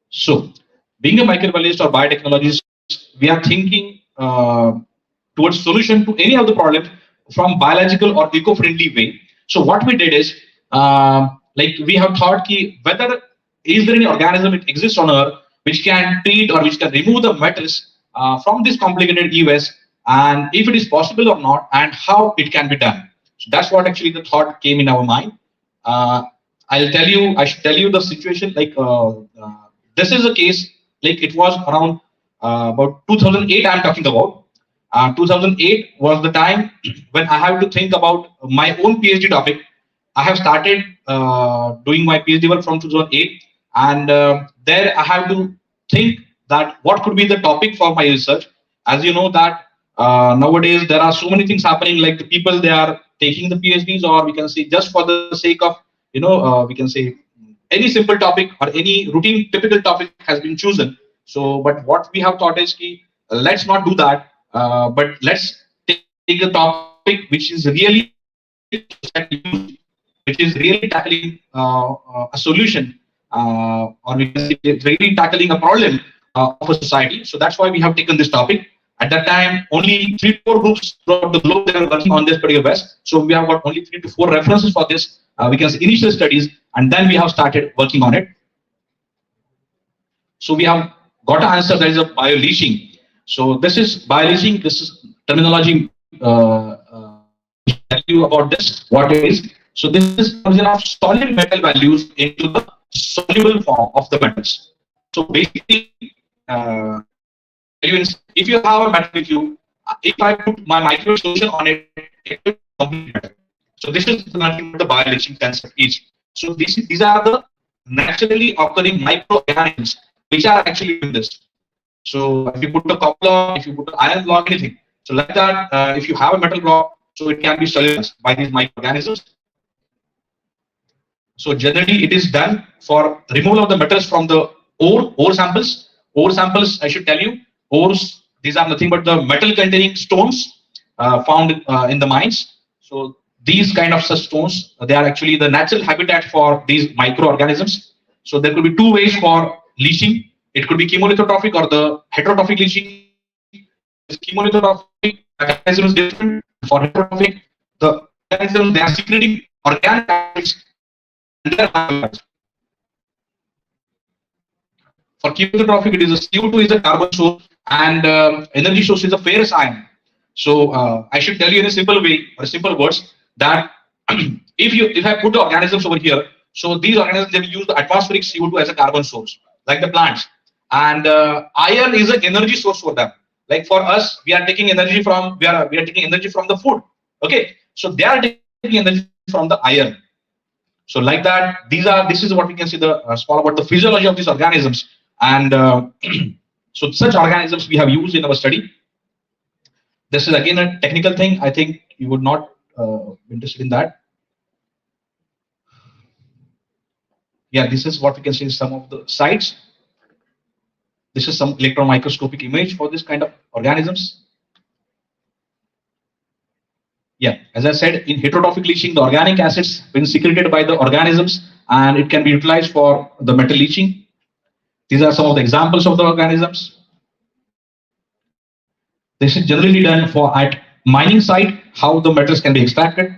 So, being a microbiologist or biotechnologist, we are thinking towards solution to any of the problems from biological or eco-friendly way. So, what we did is, like we have thought ki whether is there any organism that exists on Earth which can treat or which can remove the metals from this complicated e-waste, and if it is possible or not, and how it can be done. So that's what actually the thought came in our mind. I should tell you the situation. Like this is a case. Like it was around about 2008. I'm talking about. 2008 was the time when I have to think about my own PhD topic. I have started doing my PhD work from 2008, and there I have to think that what could be the topic for my research. As you know that nowadays there are so many things happening. Like the people they are taking the PhDs, or we can say just for the sake of we can say any simple topic or any routine typical topic has been chosen. So, but what we have thought is ki, let's not do that, but let's take a topic which is really which is really tackling a solution, or we can say it's really tackling a problem of a society. So that's why we have taken this topic. At that time, only 3 to 4 groups throughout the globe they were working on this particular West. So we have got only 3 to 4 references for this. We can say initial studies, and then we have started working on it. So we have got an answer that is a bio-leaching. So this is bio-leaching. This is terminology. Tell you about this, what it is. So this is conversion of solid metal values into the soluble form of the metals. So basically, if you have a metal with you, if I put my micro solution on it, it will complete metal. So this is nothing but the bio-leaching concept is. So these are the naturally occurring microorganisms which are actually doing this. So if you put a copper block, if you put an iron block, anything. So like that, if you have a metal block, so it can be solubilized by these microorganisms. So generally it is done for removal of the metals from the ore samples. Ore samples, I should tell you, ores, these are nothing but the metal containing stones found in the mines. So these kind of such stones, they are actually the natural habitat for these microorganisms. So there could be 2 ways for leaching. It could be chemolithotrophic or the heterotrophic leaching. Chemolithotrophic mechanism is different. For heterotrophic, the mechanism they are secreting organic acids. For chemotrophic, it is a CO2 is a carbon source, and energy source is a ferrous ion. So I should tell you in a simple way or simple words that if I put the organisms over here, so these organisms they will use the atmospheric CO2 as a carbon source, like the plants, and iron is an energy source for them. Like for us, we are taking energy from we are taking energy from the food. Okay, so they are taking energy from the iron. So like that, this is what we can see the small about the physiology of these organisms, and so such organisms we have used in our study. This is again a technical thing. I think you would not be interested in that. Yeah, this is what we can see some of the sites. This is some electron microscopic image for this kind of organisms. Yeah, as I said, in heterotrophic leaching, the organic acids been secreted by the organisms and it can be utilized for the metal leaching. These are some of the examples of the organisms. This is generally done for at mining site, how the metals can be extracted.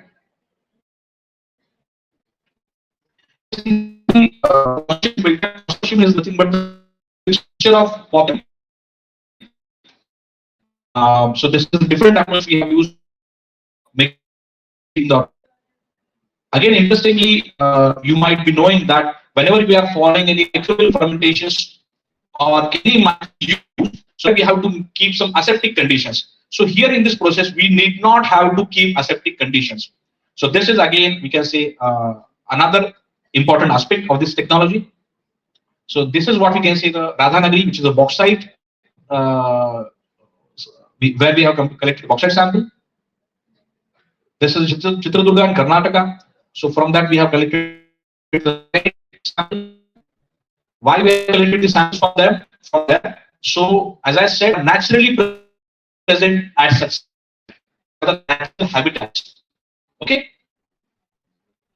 Consortium is nothing but the mixture of popping. So this is a different approach we have used making the. Again, interestingly, you might be knowing that whenever we are following any microbial fermentations or any use, so we have to keep some aseptic conditions. So here in this process, we need not have to keep aseptic conditions. So this is again, we can say another important aspect of this technology. So this is what we can say the Radhanagari, which is a bauxite, where we have collected bauxite sample. This is Chitradurga and Karnataka. So from that we have collected the sample. Why we have collected the samples from there? So as I said, naturally present as such the natural habitats. Okay.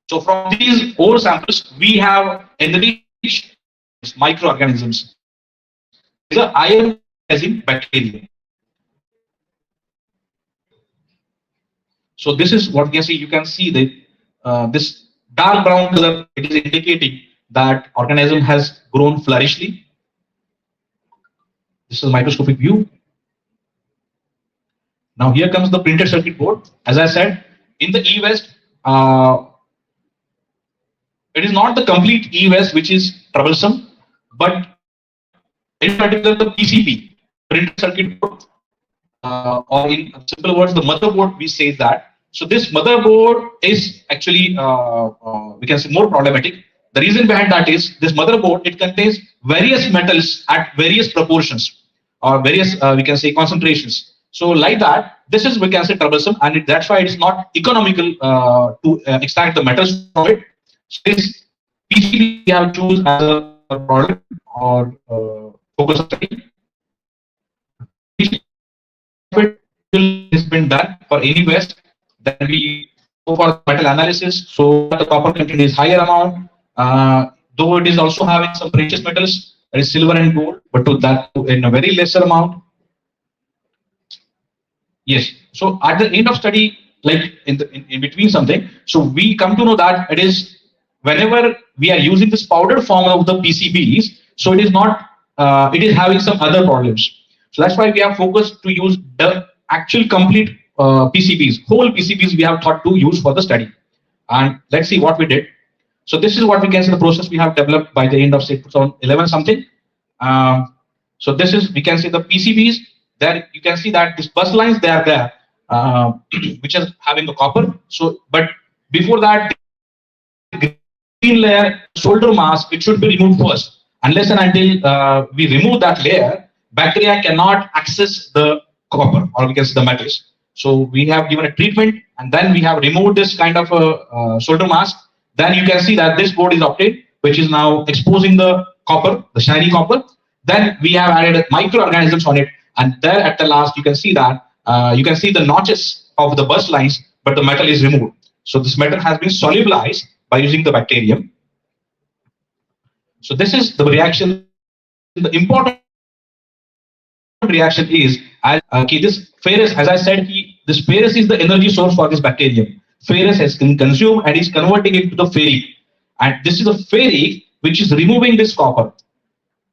So from these ore samples, we have enriched microorganisms. These are ionizing bacteria. So this is what you can see. You can see that this dark brown color, it is indicating that organism has grown flourishly. This is a microscopic view. Now here comes the printed circuit board. As I said, in the E-West, it is not the complete E-West which is troublesome, but in particular the PCB, printed circuit board, or in simple words, the motherboard, we say that. So this motherboard is actually, we can say, more problematic. The reason behind that is this motherboard, it contains various metals at various proportions or various, we can say, concentrations. So like that, this is, we can say, troublesome, and that's why it is not economical to extract the metals from it. So this PCB we have choose as a product or focus of study. Has been done for any West. Then we go for metal analysis. So the copper content is higher amount, though it is also having some precious metals, that is silver and gold, but to that in a very lesser amount. Yes. So at the end of study, like in between something, so we come to know that it is whenever we are using this powdered form of the PCBs, so it is not, it is having some other problems. So that's why we have focused to use the actual complete PCBs, whole PCBs we have thought to use for the study. And let's see what we did. So this is what we can see the process we have developed by the end of say 2011 something. So this is, we can see the PCBs. There you can see that these bus lines, they are there, which is having the copper. So, but before that, the green layer, solder mask, it should be removed first. Unless and until we remove that layer, bacteria cannot access the copper, or we can say the metals. So we have given a treatment, and then we have removed this kind of a solder mask. Then you can see that this board is obtained, which is now exposing the copper, the shiny copper. Then we have added microorganisms on it, and there at the last you can see that you can see the notches of the bus lines, but the metal is removed. So this metal has been solubilized by using the bacterium. So this is the reaction. The important reaction is this ferrous, as I said, this ferrous is the energy source for this bacterium. Ferrous has been consumed and is converting it to the ferric, and this is the ferric which is removing this copper.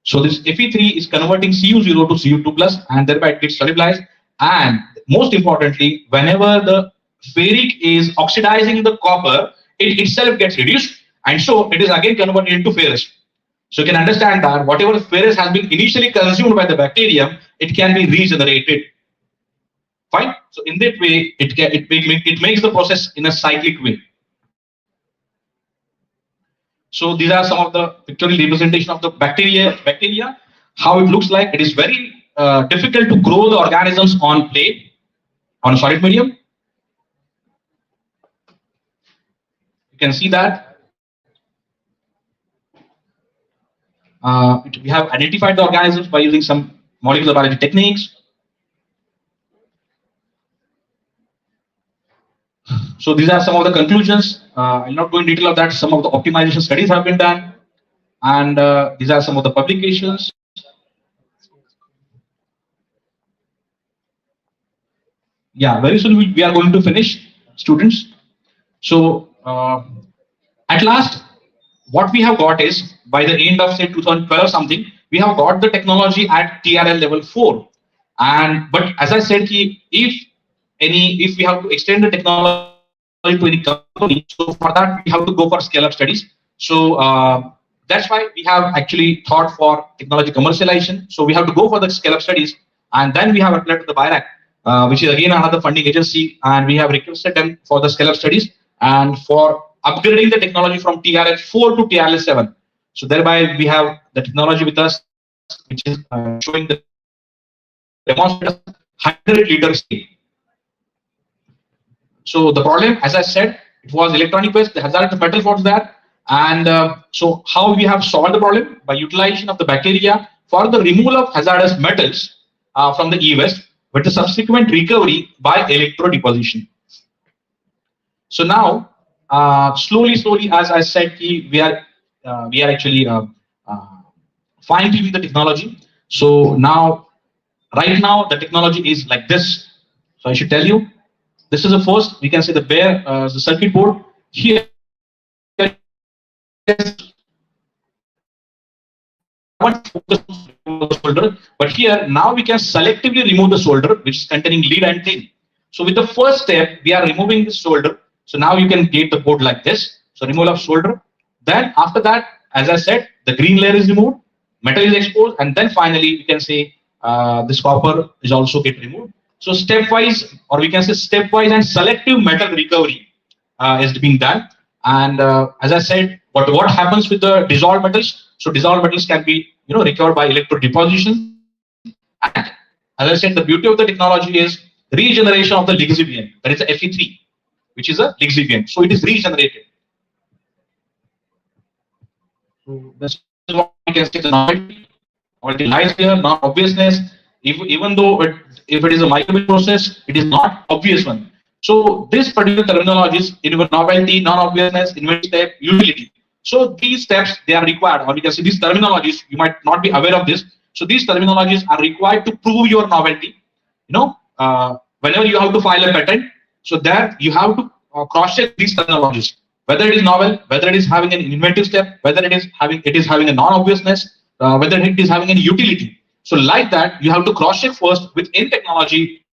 So this Fe3 is converting Cu0 to Cu2 plus, and thereby it gets solubilized. And most importantly, whenever the ferric is oxidizing the copper, it itself gets reduced, and so it is again converted into ferrous. So you can understand that whatever ferrous has been initially consumed by the bacterium, it can be regenerated. Fine. So in that way, it makes the process in a cyclic way. So these are some of the pictorial representation of the bacteria. How it looks like. It is very difficult to grow the organisms on plate. on a solid medium. You can see that we have identified the organisms by using some molecular biology techniques. So these are some of the conclusions. I'll not go in detail of that. Some of the optimization studies have been done, and these are some of the publications. Yeah, very soon we are going to finish, students. So at last, what we have got is by the end of say 2012 or something, we have got the technology at TRL level 4. And but as I said, if we have to extend the technology to any company, so for that we have to go for scale-up studies. So that's why we have actually thought for technology commercialization. So we have to go for the scale-up studies, and then we have applied to the BIRAC, which is again another funding agency, and we have requested them for the scale-up studies and for upgrading the technology from TRL 4 to TRL 7. So thereby we have the technology with us, which is showing the demonstrator 100-liter scale. So the problem, as I said, it was electronic waste, the hazardous metal was there. And so how we have solved the problem? By utilization of the bacteria for the removal of hazardous metals from the e-waste, with the subsequent recovery by electrodeposition. So now, slowly, as I said, we are actually fine-tuning the technology. So now, right now, the technology is like this. So I should tell you, this is the first, we can say the bare, the circuit board. Here, solder, but here now we can selectively remove the solder which is containing lead and tin. So with the first step, we are removing the solder. So now you can get the board like this. So removal of solder. Then after that, as I said, the green layer is removed, metal is exposed, and then finally you can say this copper is also get removed. So stepwise, or we can say stepwise and selective metal recovery is being done. And as I said, what happens with the dissolved metals? So dissolved metals can be recovered by electrodeposition. And as I said, the beauty of the technology is regeneration of the lixiviant. That is the Fe3, which is a lixiviant. So it is regenerated. So that's what we can say the novelty. Novelty lies here, non-obviousness. Even though if it is a microbial process, it is not obvious one. So this particular terminologies, novelty, non-obviousness, inventive step, utility. So these steps, they are required, or we can say these terminologies, you might not be aware of this. So these terminologies are required to prove your novelty. Whenever you have to file a patent, so there you have to cross-check these terminologies, whether it is novel, whether it is having an inventive step, whether it is having a non-obviousness, whether it is having any utility. So like that, you have to cross-check first within technology,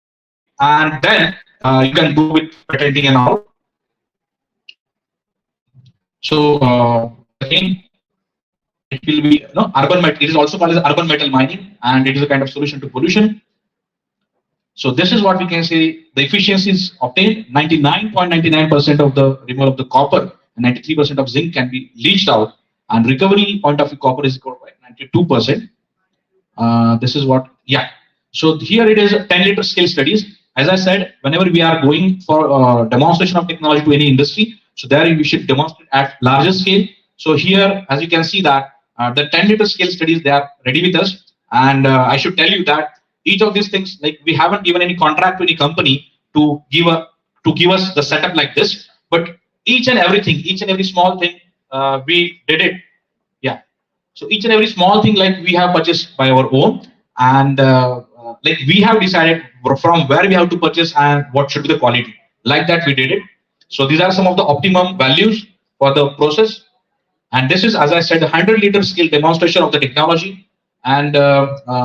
and then you can go with patenting and all. So again, it will be urban metal. It is also called as urban metal mining, and it is a kind of solution to pollution. So this is what we can say the efficiency is obtained. 99.99% of the removal of the copper and 93% of zinc can be leached out, and recovery point of view copper is equal by 92%. This is what, yeah. So here it is 10-liter scale studies. As I said, whenever we are going for demonstration of technology to any industry, so there we should demonstrate at larger scale. So here, as you can see that the 10-liter scale studies, they are ready with us. And I should tell you that each of these things, like we haven't given any contract to any company to give us the setup like this, but each and every small thing, we did it. Yeah. So each and every small thing, like we have purchased by our own, and like we have decided from where we have to purchase and what should be the quality. Like that we did it. So these are some of the optimum values for the process. And this is, as I said, the 100-liter scale demonstration of the technology. And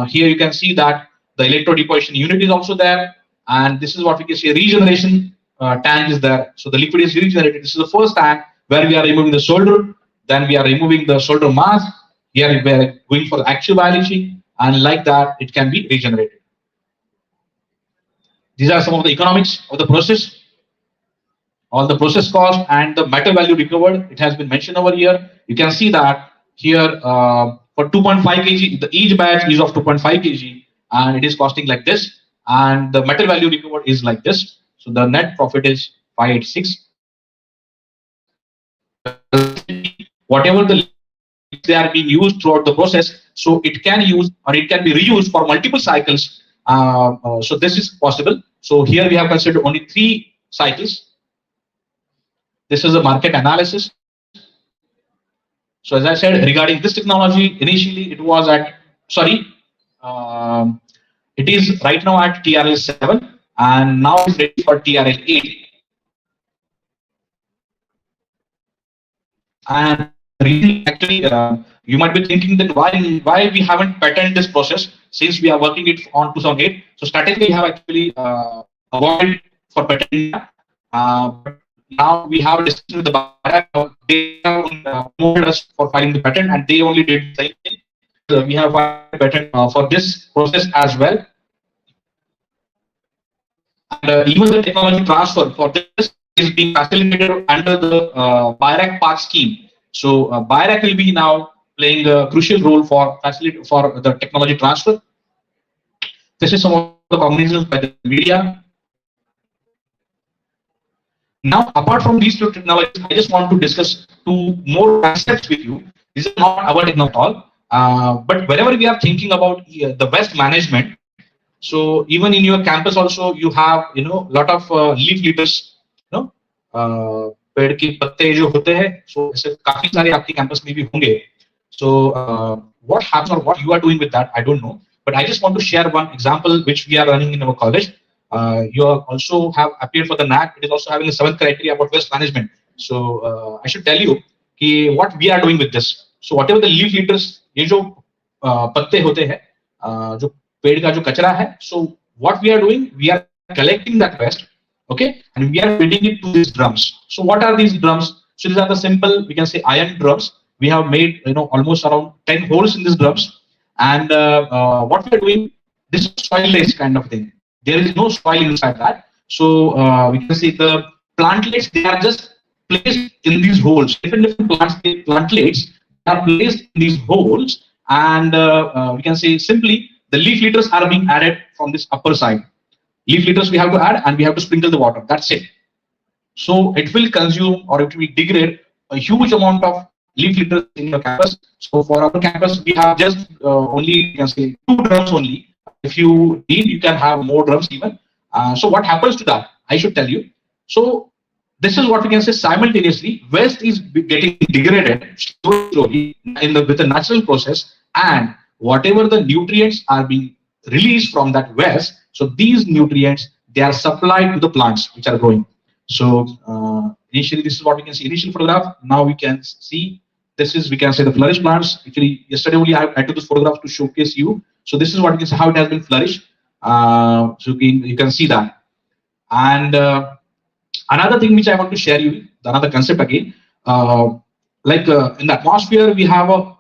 here you can see that the electrodeposition unit is also there. And this is what we can say, regeneration tank is there. So the liquid is regenerated. This is the first tank where we are removing the solder. Then we are removing the solder mass. Here we are going for the actual biology. And like that, it can be regenerated. These are some of the economics of the process. All the process cost and the metal value recovered, it has been mentioned over here. You can see that here for 2.5 kg, each batch is of 2.5 kg, and it is costing like this. and the metal value recovered is like this. So the net profit is 586. Whatever the leaves they are being used throughout the process, so it can use or it can be reused for multiple cycles. So this is possible. So here we have considered only 3 cycles. This is a market analysis. So as I said, regarding this technology, initially it was at, sorry, um, it is right now at TRL 7 and now it's ready for TRL 8. And really, actually, you might be thinking that why we haven't patented this process since we are working it on 2008. So strategically, we have actually avoided for patenting that. But now we have a discussion with the buyer. They have promoted us for filing the patent, and they only did the same thing. We have filed a patent for this process as well. And even the technology transfer for this is being facilitated under the BIRAC Path scheme. So BIRAC will be now playing a crucial role for the technology transfer. This is some of the cognizance by the media. Now, apart from these 2 technologies, I just want to discuss 2 more concepts with you. This is not our technology at all, but whenever we are thinking about the waste management, so even in your campus also you have lot of leaf litters, पेड़ के पत्ते जो होते हैं, so ऐसे काफी सारे आपके campus में भी होंगे. So what happens or what you are doing with that, I don't know, but I just want to share one example which we are running in our college. You also have appeared for the NAC. It is also having a 7th criteria about waste management. So I should tell you what we are doing with this. So whatever the leaf litters, ये जो पत्ते होते हैं, जो पेड़ का जो कचरा है, so what we are doing, we are collecting that waste, okay, and we are feeding it to these drums. So what are these drums? So these are the simple, we can say, iron drums. We have made almost around 10 holes in these drums, and what we are doing, this is soil-less kind of thing. There is no soil inside that. So we can see the plantlets, they are just placed in these holes. Different plantlets are placed in these holes, and we can say simply the leaf litters are being added from this upper side. Leaf litters we have to add, and we have to sprinkle the water. That's it. So it will consume or it will degrade a huge amount of leaf litters in your campus. So for our campus, we have just only, you can say, 2 drums only. If you need, you can have more drums even. So what happens to that? I should tell you. So this is what we can say simultaneously. Waste is getting degraded slowly with a natural process, and whatever the nutrients are being released from that waste, so these nutrients, they are supplied to the plants which are growing. So initially, this is what we can see. Initial photograph. Now we can see this is, we can say, the flourished plants. Actually, yesterday only I took this photograph to showcase you. So this is what we can say, how it has been flourished. So you can see that. And another thing which I want to share you, another concept again, in the atmosphere we have a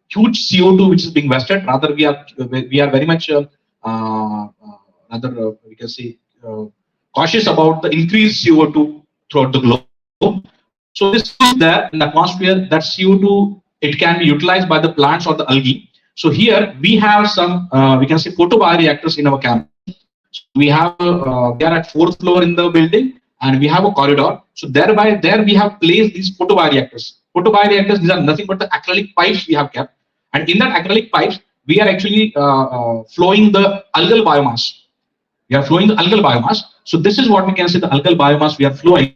huge CO2 which is being wasted. Rather, we are very much we can say cautious about the increased CO2 throughout the globe. So this is there in the atmosphere. That CO2, it can be utilized by the plants or the algae. So here we have some we can say photobioreactors in our campus. So we have we are at 4th floor in the building, and we have a corridor. So there we have placed these photobioreactors. Photobioreactors, these are nothing but the acrylic pipes we have kept, and in that acrylic pipes we are actually flowing the algal biomass. We are flowing the algal biomass. So this is what we can say, the algal biomass we are flowing,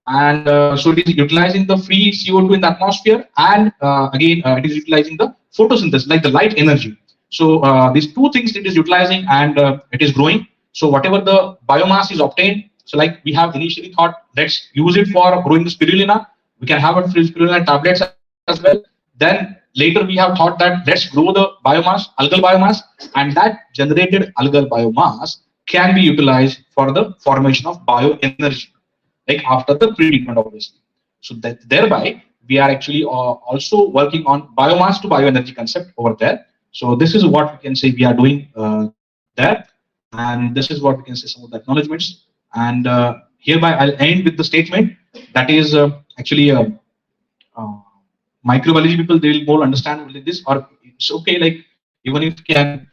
and so it is utilizing the free CO2 in the atmosphere, and again it is utilizing the photosynthesis, like the light energy. So these 2 things it is utilizing, and it is growing. So whatever the biomass is obtained, so like we have initially thought, let's use it for growing the spirulina. We can have a spirulina tablets as well. Then later we have thought that let's grow the biomass, algal biomass, and that generated algal biomass can be utilized for the formation of bioenergy, like after the pre-treatment, obviously. So that thereby we are actually also working on biomass to bioenergy concept over there. So this is what we can say we are doing there, and this is what we can say some of the acknowledgements. And hereby I'll end with the statement that is actually microbiology people, they will more understand this, or it's okay, like even if you can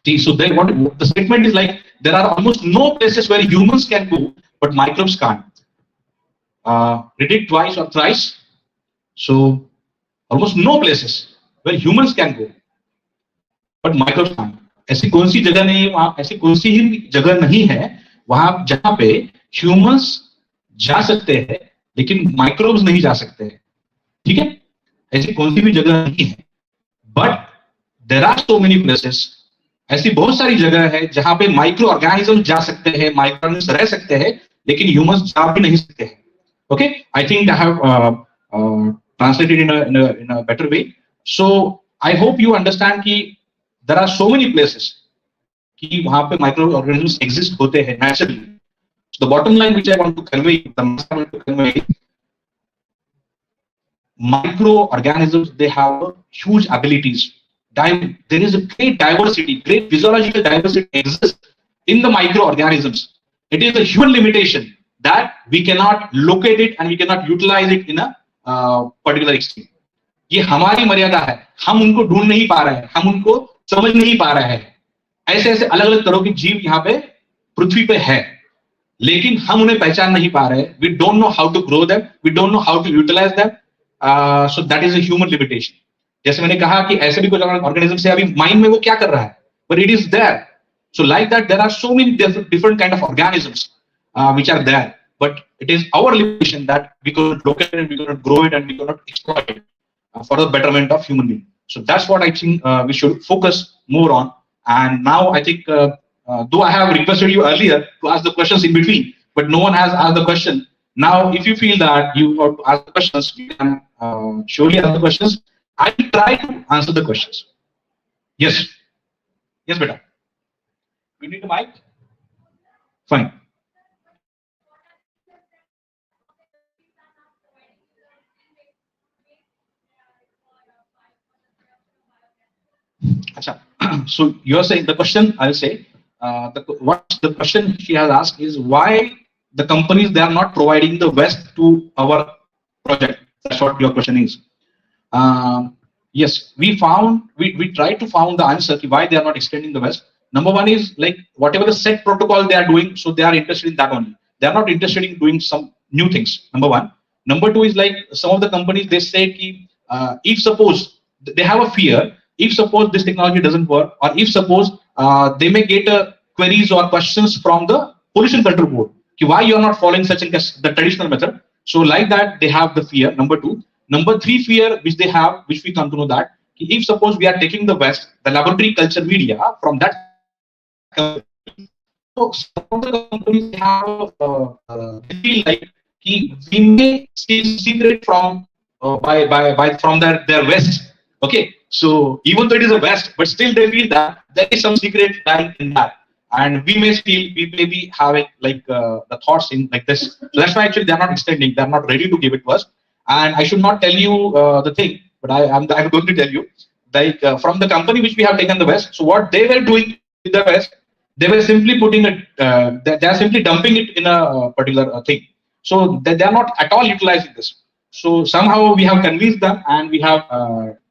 See, so then what the statement is like, there are almost no places where humans can go, but microbes can't. Read it twice or thrice. So almost no places where humans can go, but microbes can't. ऐसी कौन सी जगह नहीं है वहां, ऐसी कौन सी ही जगह नहीं है वहां जहां पे ह्यूमंस जा सकते हैं लेकिन माइक्रोब्स नहीं जा सकते हैं. ठीक है, ऐसी कौन सी भी जगह नहीं है. But there are so many places, ऐसी बहुत सारी जगह है जहां पे माइक्रो ऑर्गेनिज्म जा सकते हैं, माइक्रो ऑर्गेनिज्म रह सकते हैं, लेकिन ह्यूमंस जा भी नहीं सकते हैं. Okay, I think I have translated in a better way. So I hope you understand कि there are so many places कि वहां पे microorganisms exist होते हैं naturally. So the bottom line which I want to convey, the message I want to convey, microorganisms, they have huge abilities. There is a great diversity, great physiological diversity exists in the microorganisms. It is a human limitation that we cannot locate it and we cannot utilize it in a particular extreme. ये हमारी मर्यादा है, हम उनको ढूंढ नहीं पा रहे हैं, हम उनको समझ नहीं पा रहे हैं. ऐसे ऐसे अलग अलग तरह के जीव यहाँ पे पृथ्वी पे है, लेकिन हम उन्हें पहचान नहीं पा रहे हैं. We don't know how to grow them, we don't know how to utilize them. So that is a human limitation. जैसे मैंने कहा कि ऐसे भी कुछ ऑर्गेनिज्म से अभी माइंड में वो क्या कर रहा है, but it is there. So like that there are so many different kind of organisms which are there, but it is our limitation that we could locate it, we could grow it, and we could not exploit it for the betterment of human being. So that's what I think we should focus more on. And now I think, though I have requested you earlier to ask the questions in between, but no one has asked the question. Now, if you feel that you want to ask the questions, you can surely ask the questions. I will try to answer the questions. Yes. Yes, beta. You need a mic? Fine. So you're saying the question, I'll say, what the question she has asked is why the companies, they are not providing the West to our project. That's what your question is. Yes, we tried to found the answer why they are not extending the West. Number one is like whatever the set protocol they are doing, so they are interested in that only. They are not interested in doing some new things. Number one. Number two is like some of the companies, they say if suppose they have a fear, if suppose this technology doesn't work, or if suppose they may get queries or questions from the pollution control board, why you are not following such the traditional method. So like that, they have the fear. Number two. Number three fear which they have, which we come to know that if suppose we are taking the West, the laboratory culture media from that company, so some of the companies have they feel like we may steal secret from from their West. Okay, so even though it is a West, but still they feel that there is some secret lying in that, and we may be having like the thoughts in like this. So that's why actually they are not extending, they are not ready to give it to us. And I should not tell you the thing, but I'm going to tell you, like from the company which we have taken the West. So what they were doing with the West, they were simply putting it, they are simply dumping it in a particular thing. So they are not at all utilizing this. So somehow we have convinced them, and we have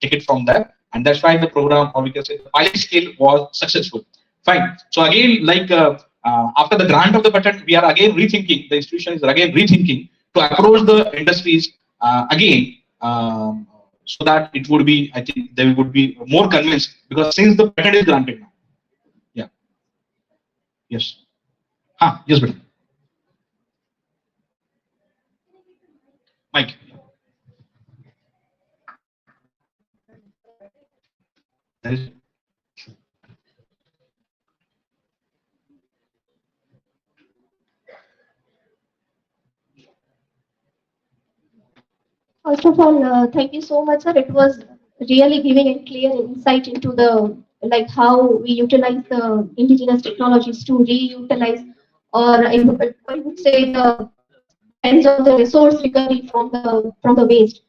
taken it from there, and that's why the program, or we can say the pilot scale, was successful. Fine. So again, like after the grant of the patent, we are again rethinking. The institution is again rethinking to approach the industries again, so that it would be, I think they would be more convinced, because since the patent is granted now. Yeah. Yes. Yes, but Mike. First of all, thank you so much, sir. It was really giving a clear insight into the like how we utilize the indigenous technologies to reutilize, or I would say the depends on the resource recovery from the waste.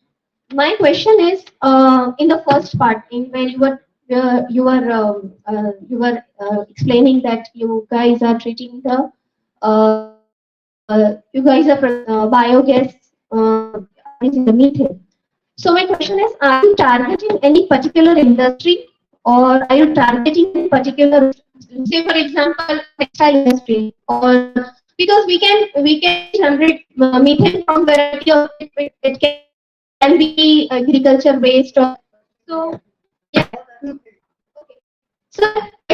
My question is, in the first part, in where you were explaining that you guys are treating the you guys are biogas using the methane. So my question is, are you targeting any particular industry or are you targeting a particular, say for example, textile industry, or because we can generate methane from variety of it can be agriculture based or so. Yeah. So,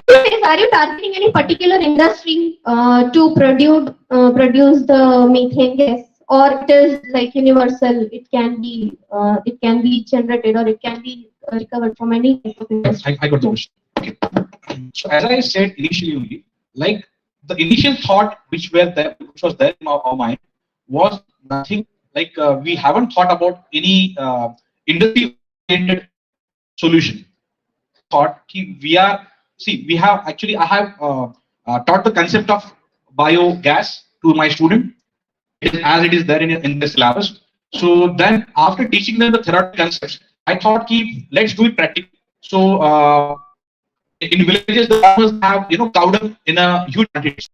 anyways, are you targeting any particular industry to produce the methane gas, or it is like universal? It can be generated or it can be recovered from any type of industry. I got the question. Okay. So as I said initially, only, like the initial thought which was there in our mind was nothing like we haven't thought about any industry-oriented solution. Thought we are we have actually I have taught the concept of biogas to my student. As it is there in the syllabus. So then after teaching them the theoretical concepts, I thought let's do it practically. So in villages the farmers have cow dung in a huge quantity.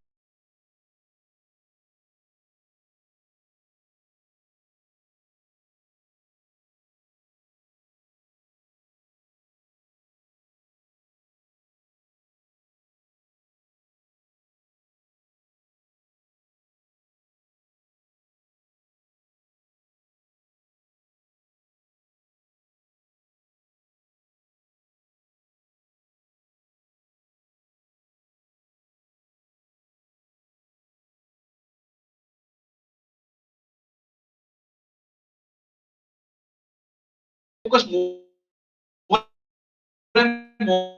Focus more and more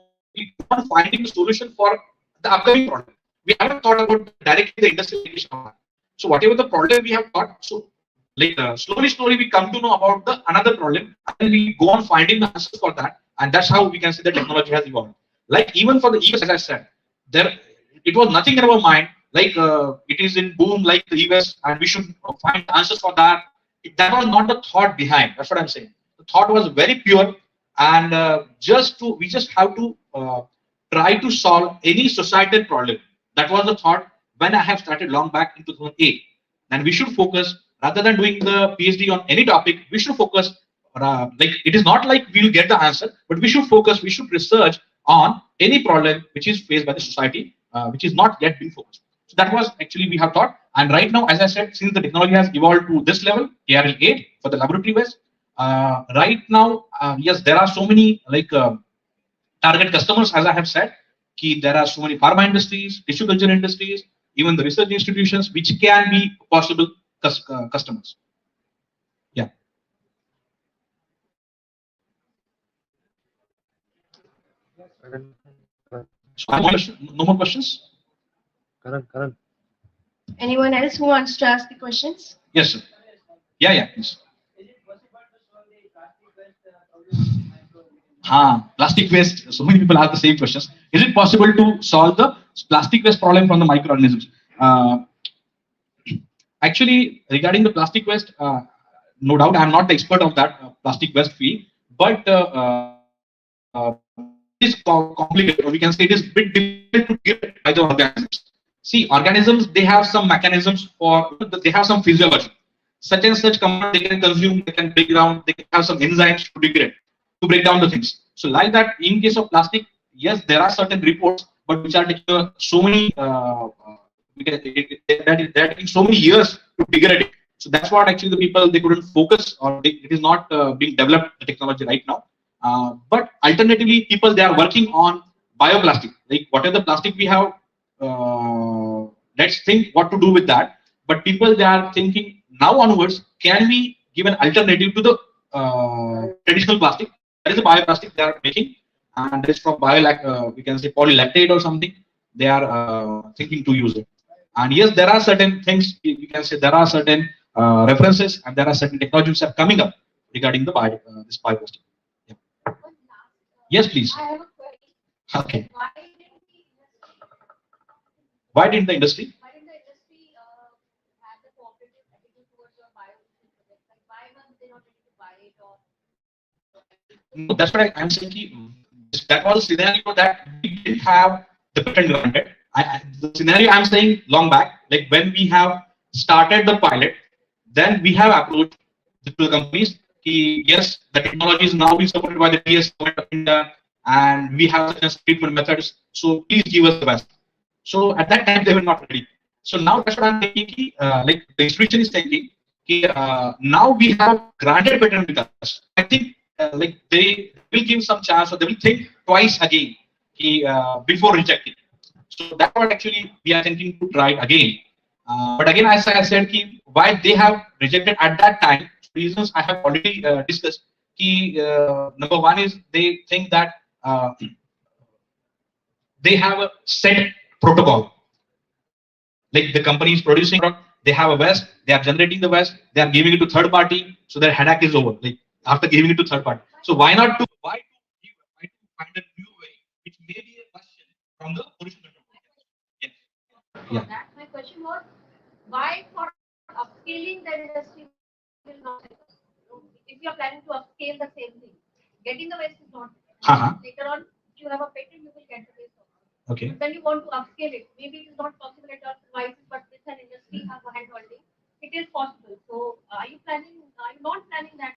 on finding a solution for the upcoming problem. We haven't thought about directly the industrial application of that. So whatever the problem we have thought, so later slowly we come to know about the another problem, and we go on finding the answers for that, and that's how we can say the technology has evolved. Like even for the EVs, as I said, there it was nothing in our mind. Like it is in boom like the EVs, and we should find answers for that. That was not the thought behind. That's what I'm saying. The thought was very pure, and we just have to try to solve any societal problem. That was the thought when I have started long back in 2008. And we should focus rather than doing the PhD on any topic. We should focus. Like it is not like we'll get the answer, but we should focus. We should research on any problem which is faced by the society, which is not yet being focused. So that was actually we have thought. And right now, as I said, since the technology has evolved to this level, ARL 8 for the laboratory waste. Right now, yes, there are so many like target customers, as I have said. There are so many pharma industries, tissue culture industries, even the research institutions, which can be possible customers. Yeah. So no more questions? Karan. Anyone else who wants to ask the questions? Yes, sir. Yeah, please. Plastic waste. So many people ask the same questions. Is it possible to solve the plastic waste problem from the microorganisms? Actually, regarding the plastic waste, no doubt I'm not the expert of that plastic waste field, but it is complicated. Or we can say it is a bit difficult to give it by the organisms. See, organisms, they have some mechanisms they have some physiology. Such and such compound they can consume, they can break down, they can have some enzymes to degrade, to break down the things. So like that, in case of plastic, yes, there are certain reports, but which are taking so many taking so many years to degrade it. So that's what actually the people they couldn't focus, or it is not being developed the technology right now. But alternatively, people they are working on bioplastic. Like whatever the plastic we have, let's think what to do with that. But people they are thinking now onwards, can we give an alternative to the traditional plastic? That is the bioplastic they are making, and it's from we can say polylactate or something. They are thinking to use it. And yes, there are certain things we can say there are certain references and there are certain technologies that are coming up regarding the this bioplastic. Yeah. Yes, please. Okay. Why didn't the industry? No, that's what I'm saying. That was a scenario that we didn't have the patent granted. The scenario I'm saying long back, like when we have started the pilot, then we have approached the companies. Yes, the technology is now being supported by the TS government of India, and we have such treatment methods. So please give us the best. So at that time they were not ready. So now that's what I'm thinking. Like the institution is thinking, now we have granted patent with us. I think like they will give some chance, or they will think twice again before rejecting. So that's what actually we are thinking to try it again. But again, as I said, why they have rejected at that time, reasons I have already discussed. Number one is they think that they have a set protocol. Like the company is producing product, they have a waste, they are generating the waste, they are giving it to third party, so their headache is over. Like after giving it to third party, so why to find a new way, which may be a question from the pollution control. Yes. Yeah. That's my question was, why for upscaling the industry will not help us? If you are planning to upscale the same thing, getting the waste is not. Later on, if you have a patent, you will get the waste. Okay. But when you want to upscale it, maybe it is not possible at our devices, but with an industry have a hand holding, it is possible. So, are you not planning that?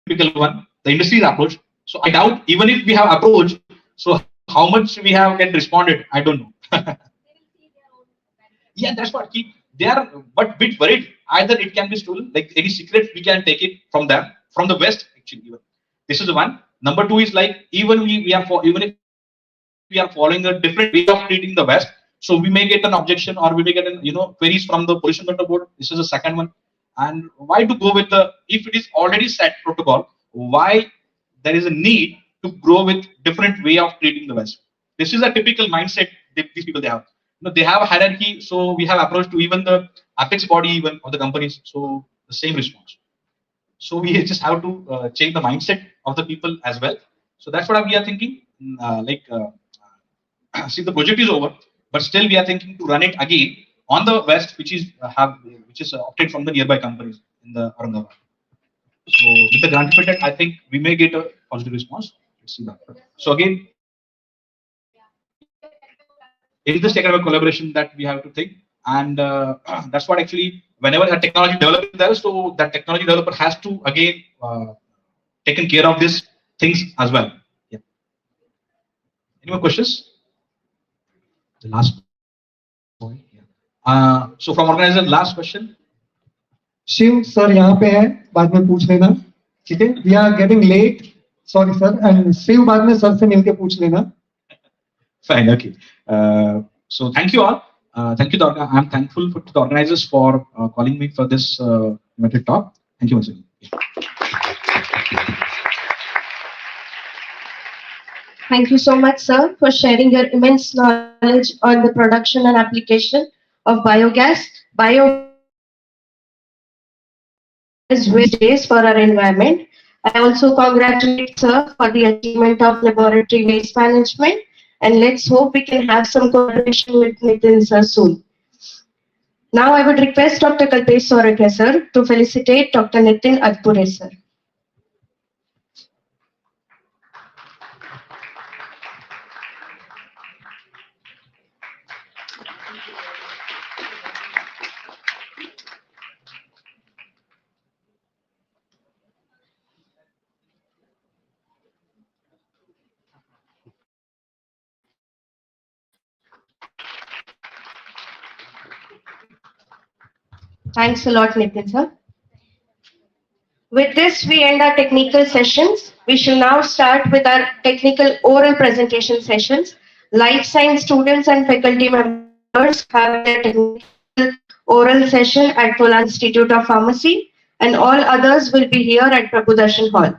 Typical one, the industry's approach. So I doubt even if we have approach, so how much we have get responded, I don't know. Yeah, that's what they are, but bit worried. Either it can be stolen, like any secret, we can take it from them, from the West. Actually, even this is the one. Number two is like even even if we are following a different way of treating the West, so we may get an objection, or we may get an queries from the pollution control board. This is the second one. And why to go with the, if it is already set protocol, why there is a need to grow with different way of treating the West? This is a typical mindset that these people they have. They have a hierarchy, so we have approached to even the apex body even of the companies, so the same response. So we just have to change the mindset of the people as well. So that's what we are thinking. See, the project is over, but still we are thinking to run it again on the West, which is obtained from the nearby companies in the Aurangabad. So with the grant patent, I think we may get a positive response. Let's see that. So again, it is the second of a collaboration that we have to think, and that's what actually whenever a technology developer there, so that technology developer has to again taken care of these things as well. Yeah. Any more questions? The last point. Yeah. So from organizer, last question. Shiv sir यहाँ पे है, बाद में पूछ लेना, ठीक है? We are getting late, sorry sir, and Shiv बाद में सर से मिलके पूछ लेना. Fine, okay. So thank you all. Thank you, I'm thankful to the organizers for calling me for this method talk. Thank you once again. Thank you so much, sir, for sharing your immense knowledge on the production and application of biogas. Biogas is waste days for our environment. I also congratulate sir for the achievement of laboratory waste management, and let's hope we can have some collaboration with Nitin sir soon. Now I would request Dr. Kalpesh Sorakya sir to felicitate Dr. Nitin Adpure sir. Thanks a lot, Nitin sir. With this, we end our technical sessions. We shall now start with our technical oral presentation sessions. Life science students and faculty members have their technical oral session at Tola Institute of Pharmacy, and all others will be here at Prabhudarshan Hall.